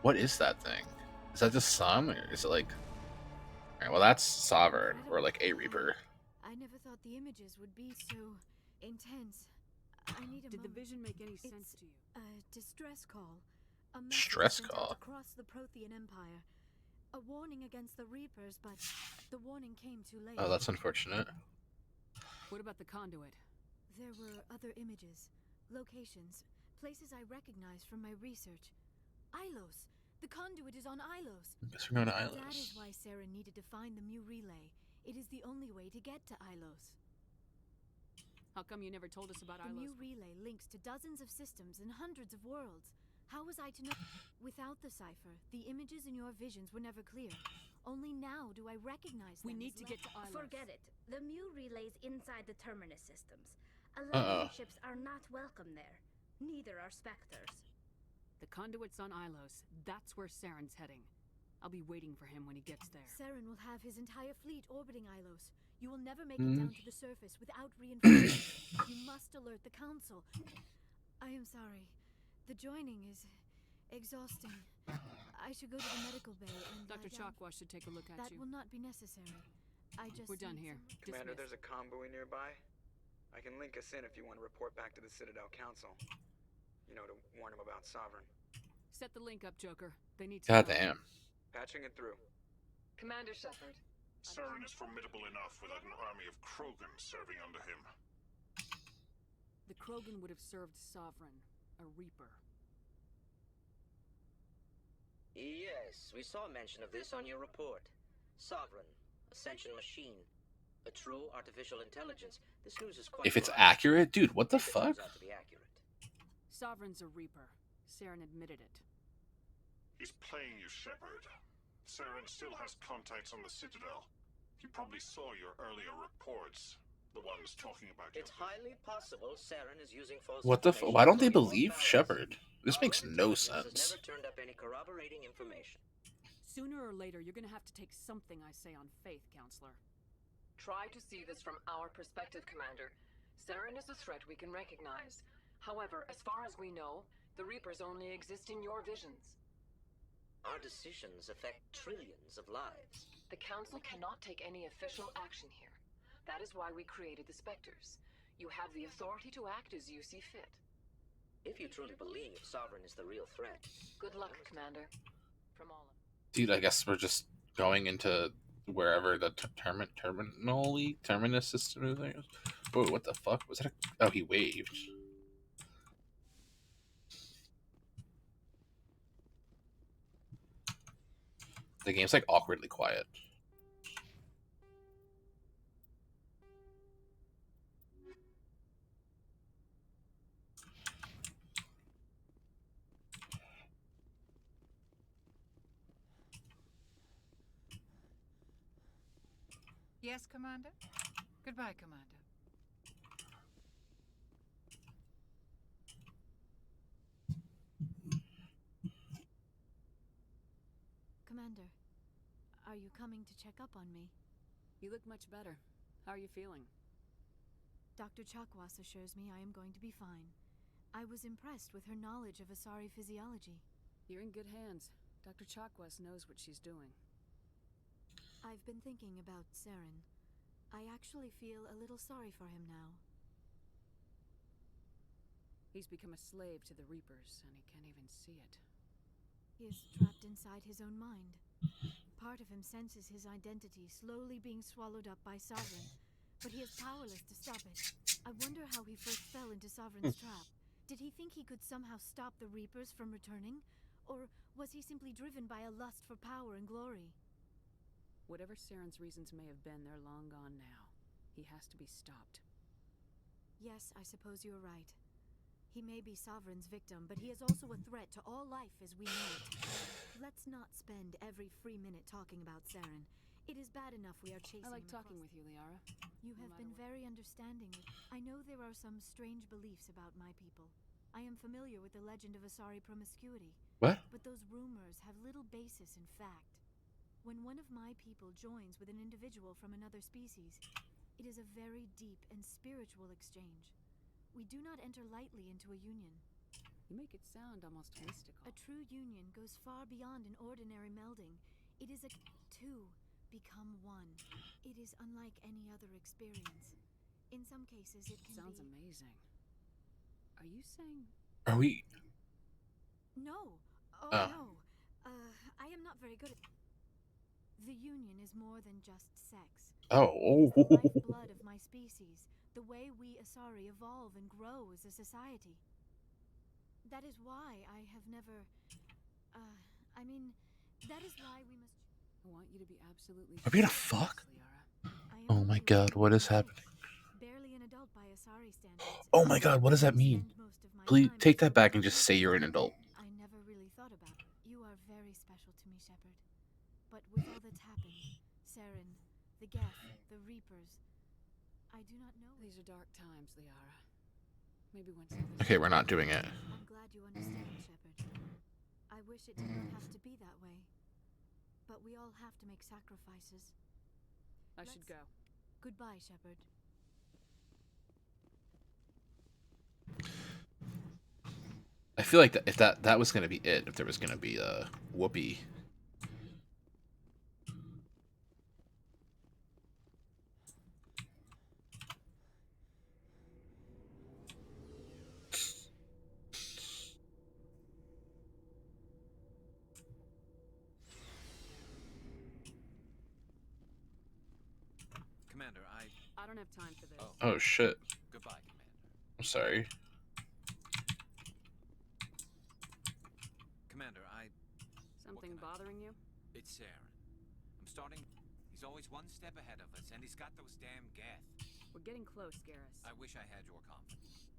What is that thing? Is that just some, or is it like... Alright, well that's Sovereign, or like a Reaper. I never thought the images would be so intense. I need a Did the moment. vision make any sense to you? A distress call. A message Distress sent call? out across the Prothean Empire. A warning against the Reapers, but the warning came too late. Oh, that's unfortunate. What about the conduit? There were other images, locations, places I recognized from my research. Ilos! The conduit is on Ilos! I guess we're going to That Ilos. is why Saren needed to find the Mu relay. It is the only way to get to Ilos. How come you never told us about The Mu Ilos? relay links to dozens of systems and hundreds of worlds. How was I to know? Without the cipher, the images in your visions were never clear. Only now do I recognize them. We need as to get to Ilos. Forget it. The Mu relays inside the Terminus systems. Uh-oh. Alliance ships are not welcome there. Neither are Spectres. The conduit's on Ilos. That's where Saren's heading. I'll be waiting for him when he gets there. Saren will have his entire fleet orbiting Ilos. You will never make it down to the surface without reinforcements. You must alert the Council. I am sorry. The joining is exhausting. I should go to the medical bay and Dr. lie down. Chakwa should take a look at That you. will not be necessary. I just We're done need here. some- Commander, Dismissed. there's a convoy nearby. I can link us in if you want to report back to the Citadel Council. You know, to warn them about Sovereign. Set the link up, Joker. They need to God know. damn. Patching it through. Commander Shepard. Saren is formidable enough without an army of Krogan serving under him. The Krogan would have served Sovereign, a Reaper. Yes, we saw mention of this on your report. Sovereign, Ascension machine, a true artificial intelligence. This news is quite If it's alarming. accurate, dude, what the If it fuck? turns out to be accurate. Sovereign's a Reaper. Saren admitted it. He's playing you, Shepard. Saren still has contacts on the Citadel. He probably saw your earlier reports. The ones talking about It's highly possible Saren is using false What the information. why don't they to cloak believe false Shepard? This makes Our no intelligence has sense. never turned up any corroborating information. Sooner or later, you're gonna have to take something I say on faith, Counselor. Try to see this from our perspective, Commander. Saren is a threat we can recognize. However, as far as we know, the Reapers only exist in your visions. Our decisions affect trillions of lives. The Council cannot take any official action here. That is why we created the Spectres. You have the authority to act as you see fit. If you truly believe Sovereign is the real threat. Good luck, Commander. From all of us. Dude, I guess we're just going into wherever the terminus system is. Whoa, what the fuck? Was that oh, he waved. The game's like awkwardly quiet. Yes, Commander? Goodbye, Commander. Commander, are you coming to check up on me? You look much better. How are you feeling? Dr. Chakwas assures me I am going to be fine. I was impressed with her knowledge of Asari physiology. You're in good hands. Dr. Chakwas knows what she's doing. I've been thinking about Saren. I actually feel a little sorry for him now. He's become a slave to the Reapers, and he can't even see it. He is trapped inside his own mind. Part of him senses his identity slowly being swallowed up by Sovereign, but he is powerless to stop it. I wonder how he first fell into Sovereign's trap. Did he think he could somehow stop the Reapers from returning? Or was he simply driven by a lust for power and glory? Whatever Saren's reasons may have been, they're long gone now. He has to be stopped. Yes, I suppose you're right. He may be Sovereign's victim, but he is also a threat to all life as we know it. Let's not spend every free minute talking about Saren. It is bad enough we are chasing him. I like talking with you, Liara. You have been very understanding. I know there are some strange beliefs about my people. I am familiar with the legend of Asari promiscuity. What? But those rumors have little basis in fact. When one of my people joins with an individual from another species, it is a very deep and spiritual exchange. We do not enter lightly into a union. You make it sound almost mystical. A true union goes far beyond an ordinary melding. It is a two become one. It is unlike any other experience. In some cases, it can Sounds amazing. Are you saying... Are we... No. Oh, no. I am not very good at... The union is more than just sex. Oh. It is the lifeblood of my species, the way we Asari evolve and grow as a society. That is why I have never... that is why we must... I want you to be absolutely... Are we gonna fuck? Oh my god, what is happening? Barely an adult by Asari standards. Oh my god, what does that mean? Please take that back and just say you're an adult. I never really thought about it. You are very special to me, Shepard. But with all that's happened, Saren, the Geth, the Reapers, I do not know. These are dark times, Liara. Maybe once... Okay, we're not doing it. I'm glad you understand, Shepard. I wish it did not have to be that way. But we all have to make sacrifices. I should go. Goodbye, Shepard. I feel like if that was gonna be it, if there was gonna be a whoopee. Commander, I don't have time for this. Oh shit. Goodbye, Commander. I'm sorry. Commander, Something Something bothering you? It's Saren. I'm starting... He's always one step ahead of us, and he's got those damn Geth. We're getting close, Garrus. I wish I had your confidence.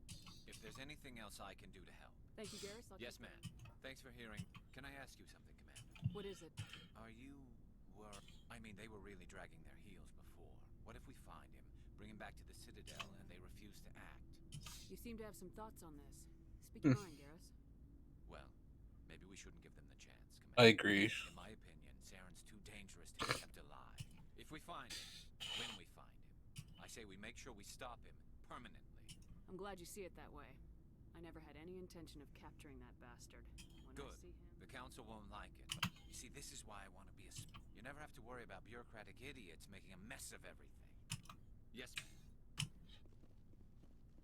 If there's anything else I can do to help... Thank you, Garrus. Yes, ma'am. Thanks for hearing. Can I ask you something, Commander? What is it? Are you... I mean, they were really dragging their heels before. What if we find him, bring him back to the Citadel, and they refuse to act? You seem to have some thoughts on this. Speak your mind, Garrus. Well, maybe we shouldn't give them the chance, Commander. I agree. In my opinion, Saren's too dangerous to be kept alive. If we find him, when we find him, I say we make sure we stop him permanently. I'm glad you see it that way. I never had any intention of capturing that bastard. When Good. I see him... The Council won't like it. But you see, this is why I want to be a... You never have to worry about bureaucratic idiots making a mess of everything. Yes, ma'am.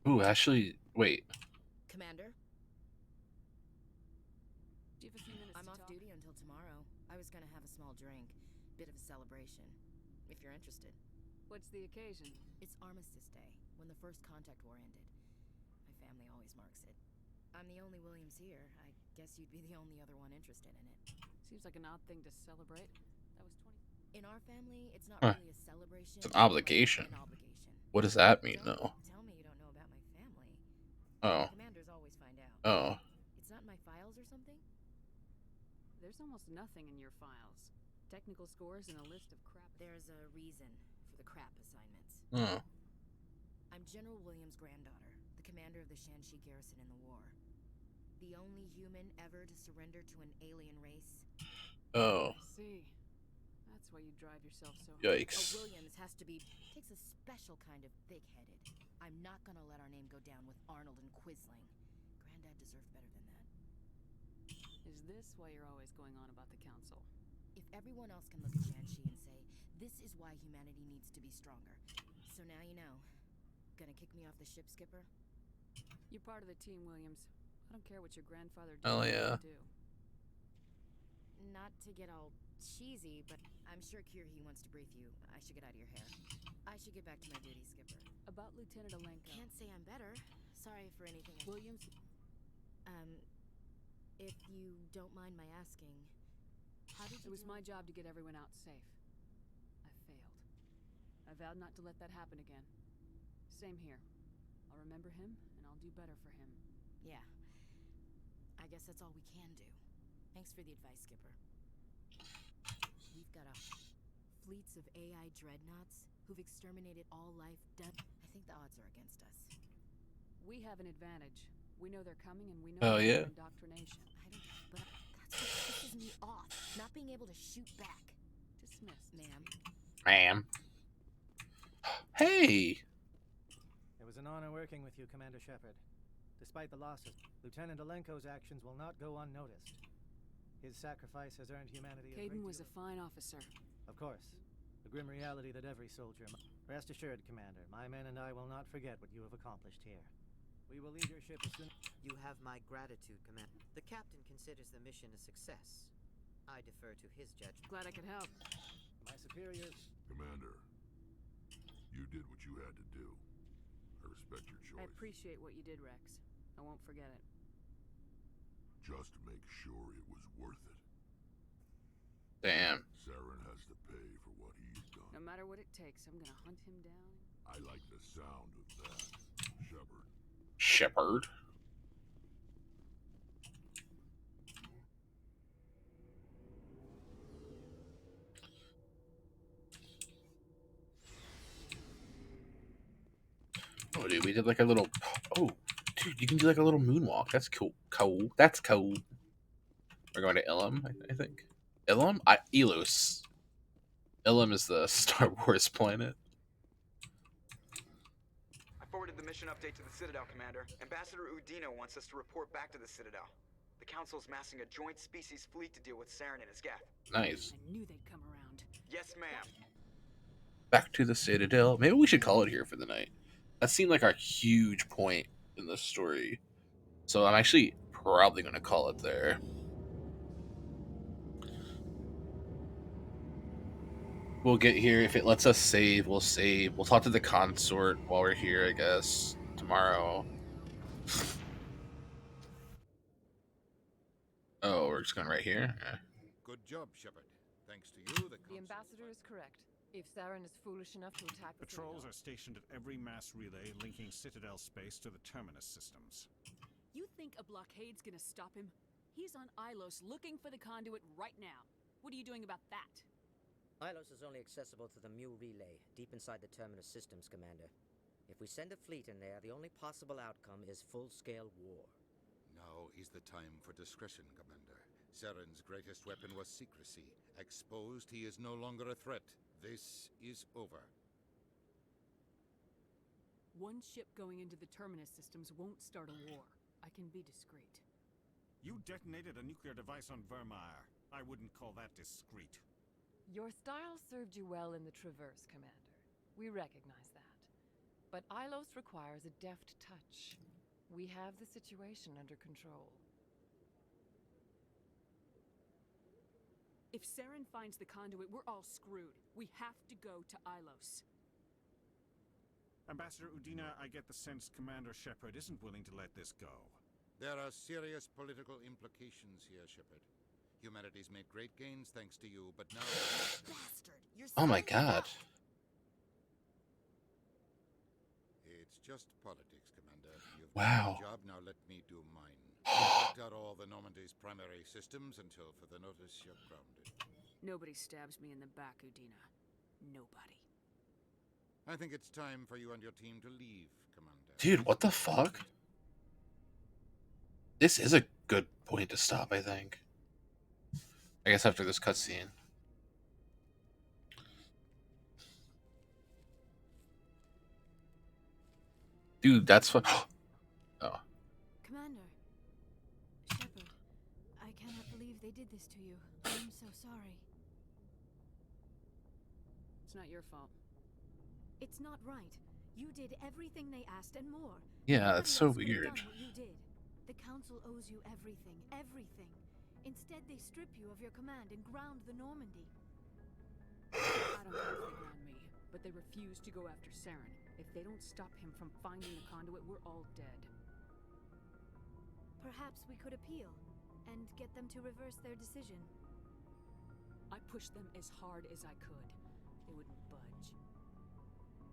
Ooh, actually, wait. Commander? Do you have a few minutes I'm to off talk? duty until tomorrow. I was gonna have a small drink. Bit of a celebration. If you're interested. What's the occasion? It's Armistice Day, when the first contact war ended. My family always marks it. I'm the only Williams here. I guess you'd be the only other one interested in it. Seems like an odd thing to celebrate. That was 20... In our family, it's not Huh. really a celebration. It's an obligation. An obligation. What does that mean, Don't though? tell me you don't know about my family. Oh. Commanders always find out. Oh. It's not in my files or something? There's almost nothing in your files. Technical scores and a list of crap. There's a reason for the crap assignments. Oh. I'm General Williams' granddaughter, the commander of the Shanxi garrison in the war. The only human ever to surrender to an alien race. Oh. I see. That's why you drive yourself so hard. Yikes. A Williams has to be... takes a special kind of thick-headed. I'm not gonna let our name go down with Arnold and Quisling. Granddad deserved better than that. Is this why you're always going on about the Council? If everyone else can look at Shanxi and say, this is why humanity needs to be stronger. So now you know. Gonna kick me off the ship, Skipper? You're part of the team, Williams. I don't care what your grandfather did. Oh, yeah. Do. Not to get all cheesy, but I'm sure Kirhi wants to brief you. I should get out of your hair. I should get back to my duty, Skipper. About Lieutenant Alenko. Can't say I'm better. Sorry for anything. Williams? If you don't mind my asking, how did you It was my job to get everyone out safe. I failed. I vowed not to let that happen again. Same here. I'll remember him, and I'll do better for him. Yeah. I guess that's all we can do. Thanks for the advice, Skipper. We've got fleets of AI dreadnoughts who've exterminated all life. I think the odds are against us. We have an advantage. We know they're coming, and we know Oh, yeah. indoctrination. But that's what pisses me off. Not being able to shoot back. Dismissed. Ma'am. Ma'am. Hey! It was an honor working with you, Commander Shepard. Despite the losses, Lieutenant Alenko's actions will not go unnoticed. His sacrifice has earned humanity a great Caden was deal a fine officer. Of course. The grim reality that every soldier must... Rest assured, Commander, my men and I will not forget what you have accomplished here. We will leave your ship as soon... You have my gratitude, Commander. The captain considers the mission a success. I defer to his judgment. Glad I could help. My superiors... Commander, you did what you had to do. I respect your choice. I appreciate what you did, Rex. I won't forget it. Just make sure it was worth it. Damn. Saren has to pay for what he's done. No matter what it takes, I'm gonna hunt him down. I like the sound of that, Shepard. Shepard. Oh, dude, we did like a little... Oh, dude, you can do like a little moonwalk. That's cool. Cool. That's cool. We're going to Ilum, I think. Ilum? Elos. Ilum is the Star Wars planet. I forwarded the mission update to the Citadel, Commander. Ambassador Udino wants us to report back to the Citadel. The Council's massing a joint species fleet to deal with Saren and his Geth. Nice. I knew they'd come around. Yes, ma'am. Back to the Citadel. Maybe we should call it here for the night. That seemed like our huge point in the story. So I'm actually probably going to call it there. We'll get here. If it lets us save, we'll save. We'll talk to the consort while we're here, I guess, tomorrow. Oh, we're just going right here? Yeah. Good job, Shepard. Thanks to you, the The ambassador is correct. If Saren is foolish enough to attack the Patrols are stationed at every mass relay linking Citadel space to the terminus systems. You think a blockade's gonna stop him? He's on Ilos looking for the conduit right now. What are you doing about that? Ilos is only accessible to the Mu relay, deep inside the terminus systems, Commander. If we send a fleet in there, the only possible outcome is full-scale war. Now is the time for discretion, Commander. Saren's greatest weapon was secrecy. Exposed, he is no longer a threat. This is over. One ship going into the terminus systems won't start a war. I can be discreet. You detonated a nuclear device on Vermeer. I wouldn't call that discreet. Your style served you well in the Traverse, Commander. We recognize that. But Ilos requires a deft touch. We have the situation under control. If Saren finds the conduit, we're all screwed. We have to go to Ilos. Ambassador Udina, I get the sense Commander Shepard isn't willing to let this go. There are serious political implications here, Shepard. Humanity's made great gains thanks to you, but now... Bastard! You're Oh my god. It's just politics, Commander. You've Wow. done your job, now let me do mine. I've looked out all the Normandy's primary systems until further notice you're grounded. Nobody stabs me in the back, Udina. Nobody. I think it's time for you and your team to leave, Commander. Dude, what the fuck? This is a good point to stop, I think. I guess after this cutscene. Dude, that's what. Oh. Commander. Shepard, I cannot believe they did this to you. I'm so sorry. It's not your fault. It's not right. You did everything they asked and more. Yeah, that's so Nobody else could have weird. done what you did. The Council owes you everything, everything. Instead, they strip you of your command and ground the Normandy. I don't know if they ground me, but they refuse to go after Saren. If they don't stop him from finding the conduit, we're all dead. Perhaps we could appeal and get them to reverse their decision. I pushed them as hard as I could. They wouldn't budge.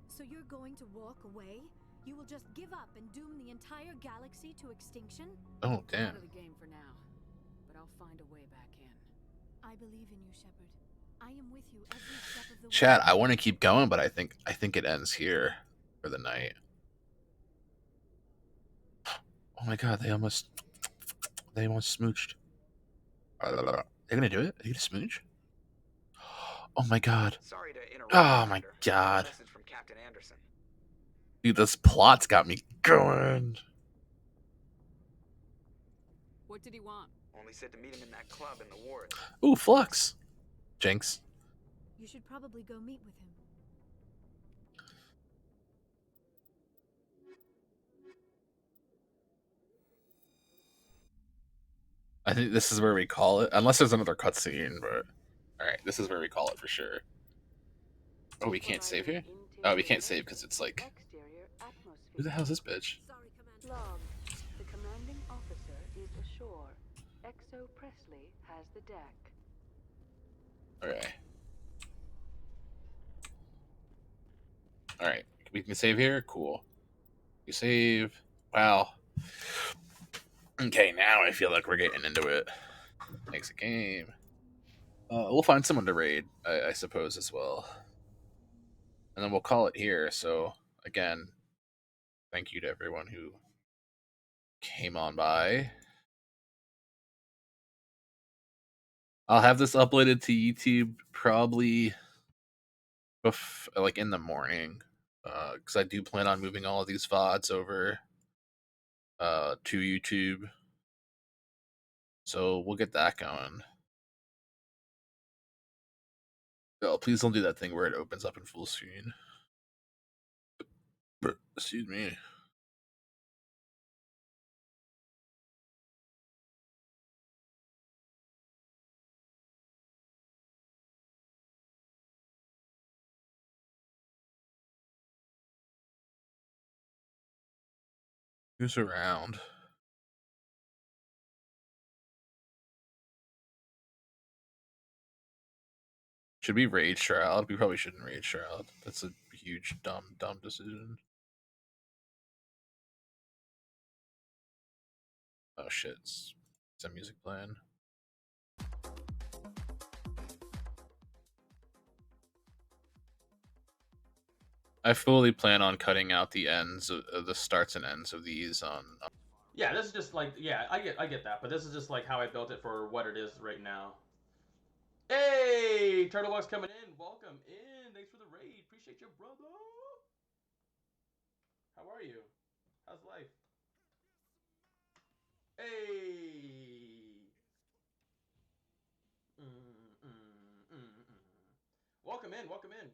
So you're going to walk away? You will just give up and doom the entire galaxy to extinction? Oh, damn. Out of the game for now, but I'll find a way back in. I believe in you, Shepard. I am with you every step of the way. Chat, I want to keep going, but I think it ends here for the night. Oh my god, they almost smooched. They're gonna do it? Are you gonna smooch? Oh my god. Sorry to interrupt. Oh my god. Message from Captain Anderson. Dude, this plot's got me going. What did he want? Only said to meet him in that club in the wards. Ooh, Flux. Jinx. You should probably go meet with him. I think this is where we call it. Unless there's another cutscene, but... Alright, this is where we call it for sure. Oh, we can't save here? Oh, we can't save because it's like... Who the hell's this bitch? Log. The commanding officer is ashore. Exo Presley has the deck. Okay. Alright, we can save here? Cool. You save. Wow. Okay, now I feel like we're getting into it. Makes a game. We'll find someone to raid, I suppose, as well. And then we'll call it here. So, again, thank you to everyone who came on by. I'll have this uploaded to YouTube probably like in the morning, because I do plan on moving all of these VODs over to YouTube. So we'll get that going. Oh, please don't do that thing where it opens up in full screen. Excuse me. Who's around? Should we raid Shroud? We probably shouldn't raid Shroud. That's a huge dumb decision. Oh shit! Is that music playing? I fully plan on cutting out the ends of the starts and ends of these on. Yeah, this is just like, yeah, I get that, but this is just like how I built it for what it is right now. Hey, Turtlebox coming in. Welcome in. Thanks for the raid. Appreciate your brother. How are you? How's life? Hey. Welcome in. Welcome in.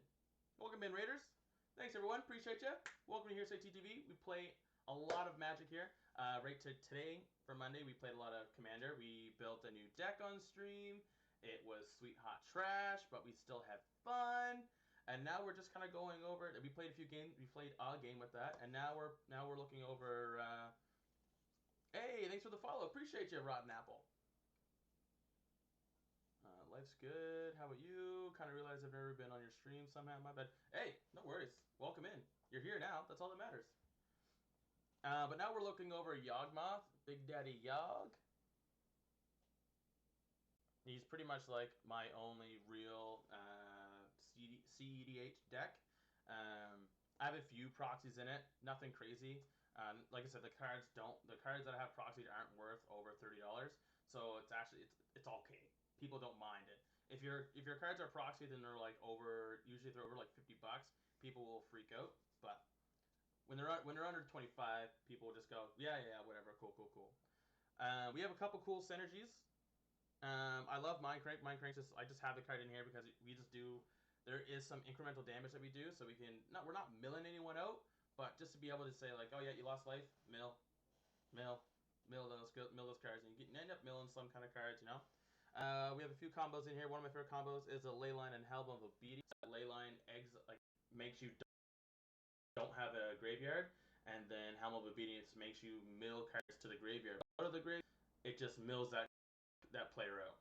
Welcome in, Raiders. Thanks, everyone. Appreciate you. Welcome to Hearsay TTV. We play a lot of Magic here. Right to today, for Monday, we played a lot of Commander. We built a new deck on stream. It was sweet hot trash, but we still had fun. And now we're just kind of going over. We played a few games. We played a game with that, and now we're looking over. Hey, thanks for the follow. Appreciate you, Rotten Apple. Life's good. How about you? Kind of realized I've never been on your stream somehow. My bad. Hey, no worries. Welcome in. You're here now. That's all that matters. But now we're looking over Yawgmoth, Big Daddy Yawg. He's pretty much like my only real CEDH deck. I have a few proxies in it. Nothing crazy. Like I said, the cards that I have proxied aren't worth over $30. So it's actually it's okay. People don't mind it. If your cards are proxied and they're like usually they're over like $50, people will freak out. But when they're under 25, people will just go, yeah, whatever, cool. We have a couple cool synergies. I love Mindcrank. Mindcrank I just have the card in here because we just do. There is some incremental damage that we do, so we can. We're not milling anyone out, but just to be able to say like, oh yeah, you lost life, mill those cards, and you end up milling some kind of cards, you know. We have a few combos in here. One of my favorite combos is a Leyline and Helm of Obedience. Leyline makes you don't have a graveyard, and then Helm of Obedience makes you mill cards to the graveyard. Out of the graveyard, it just mills that player out.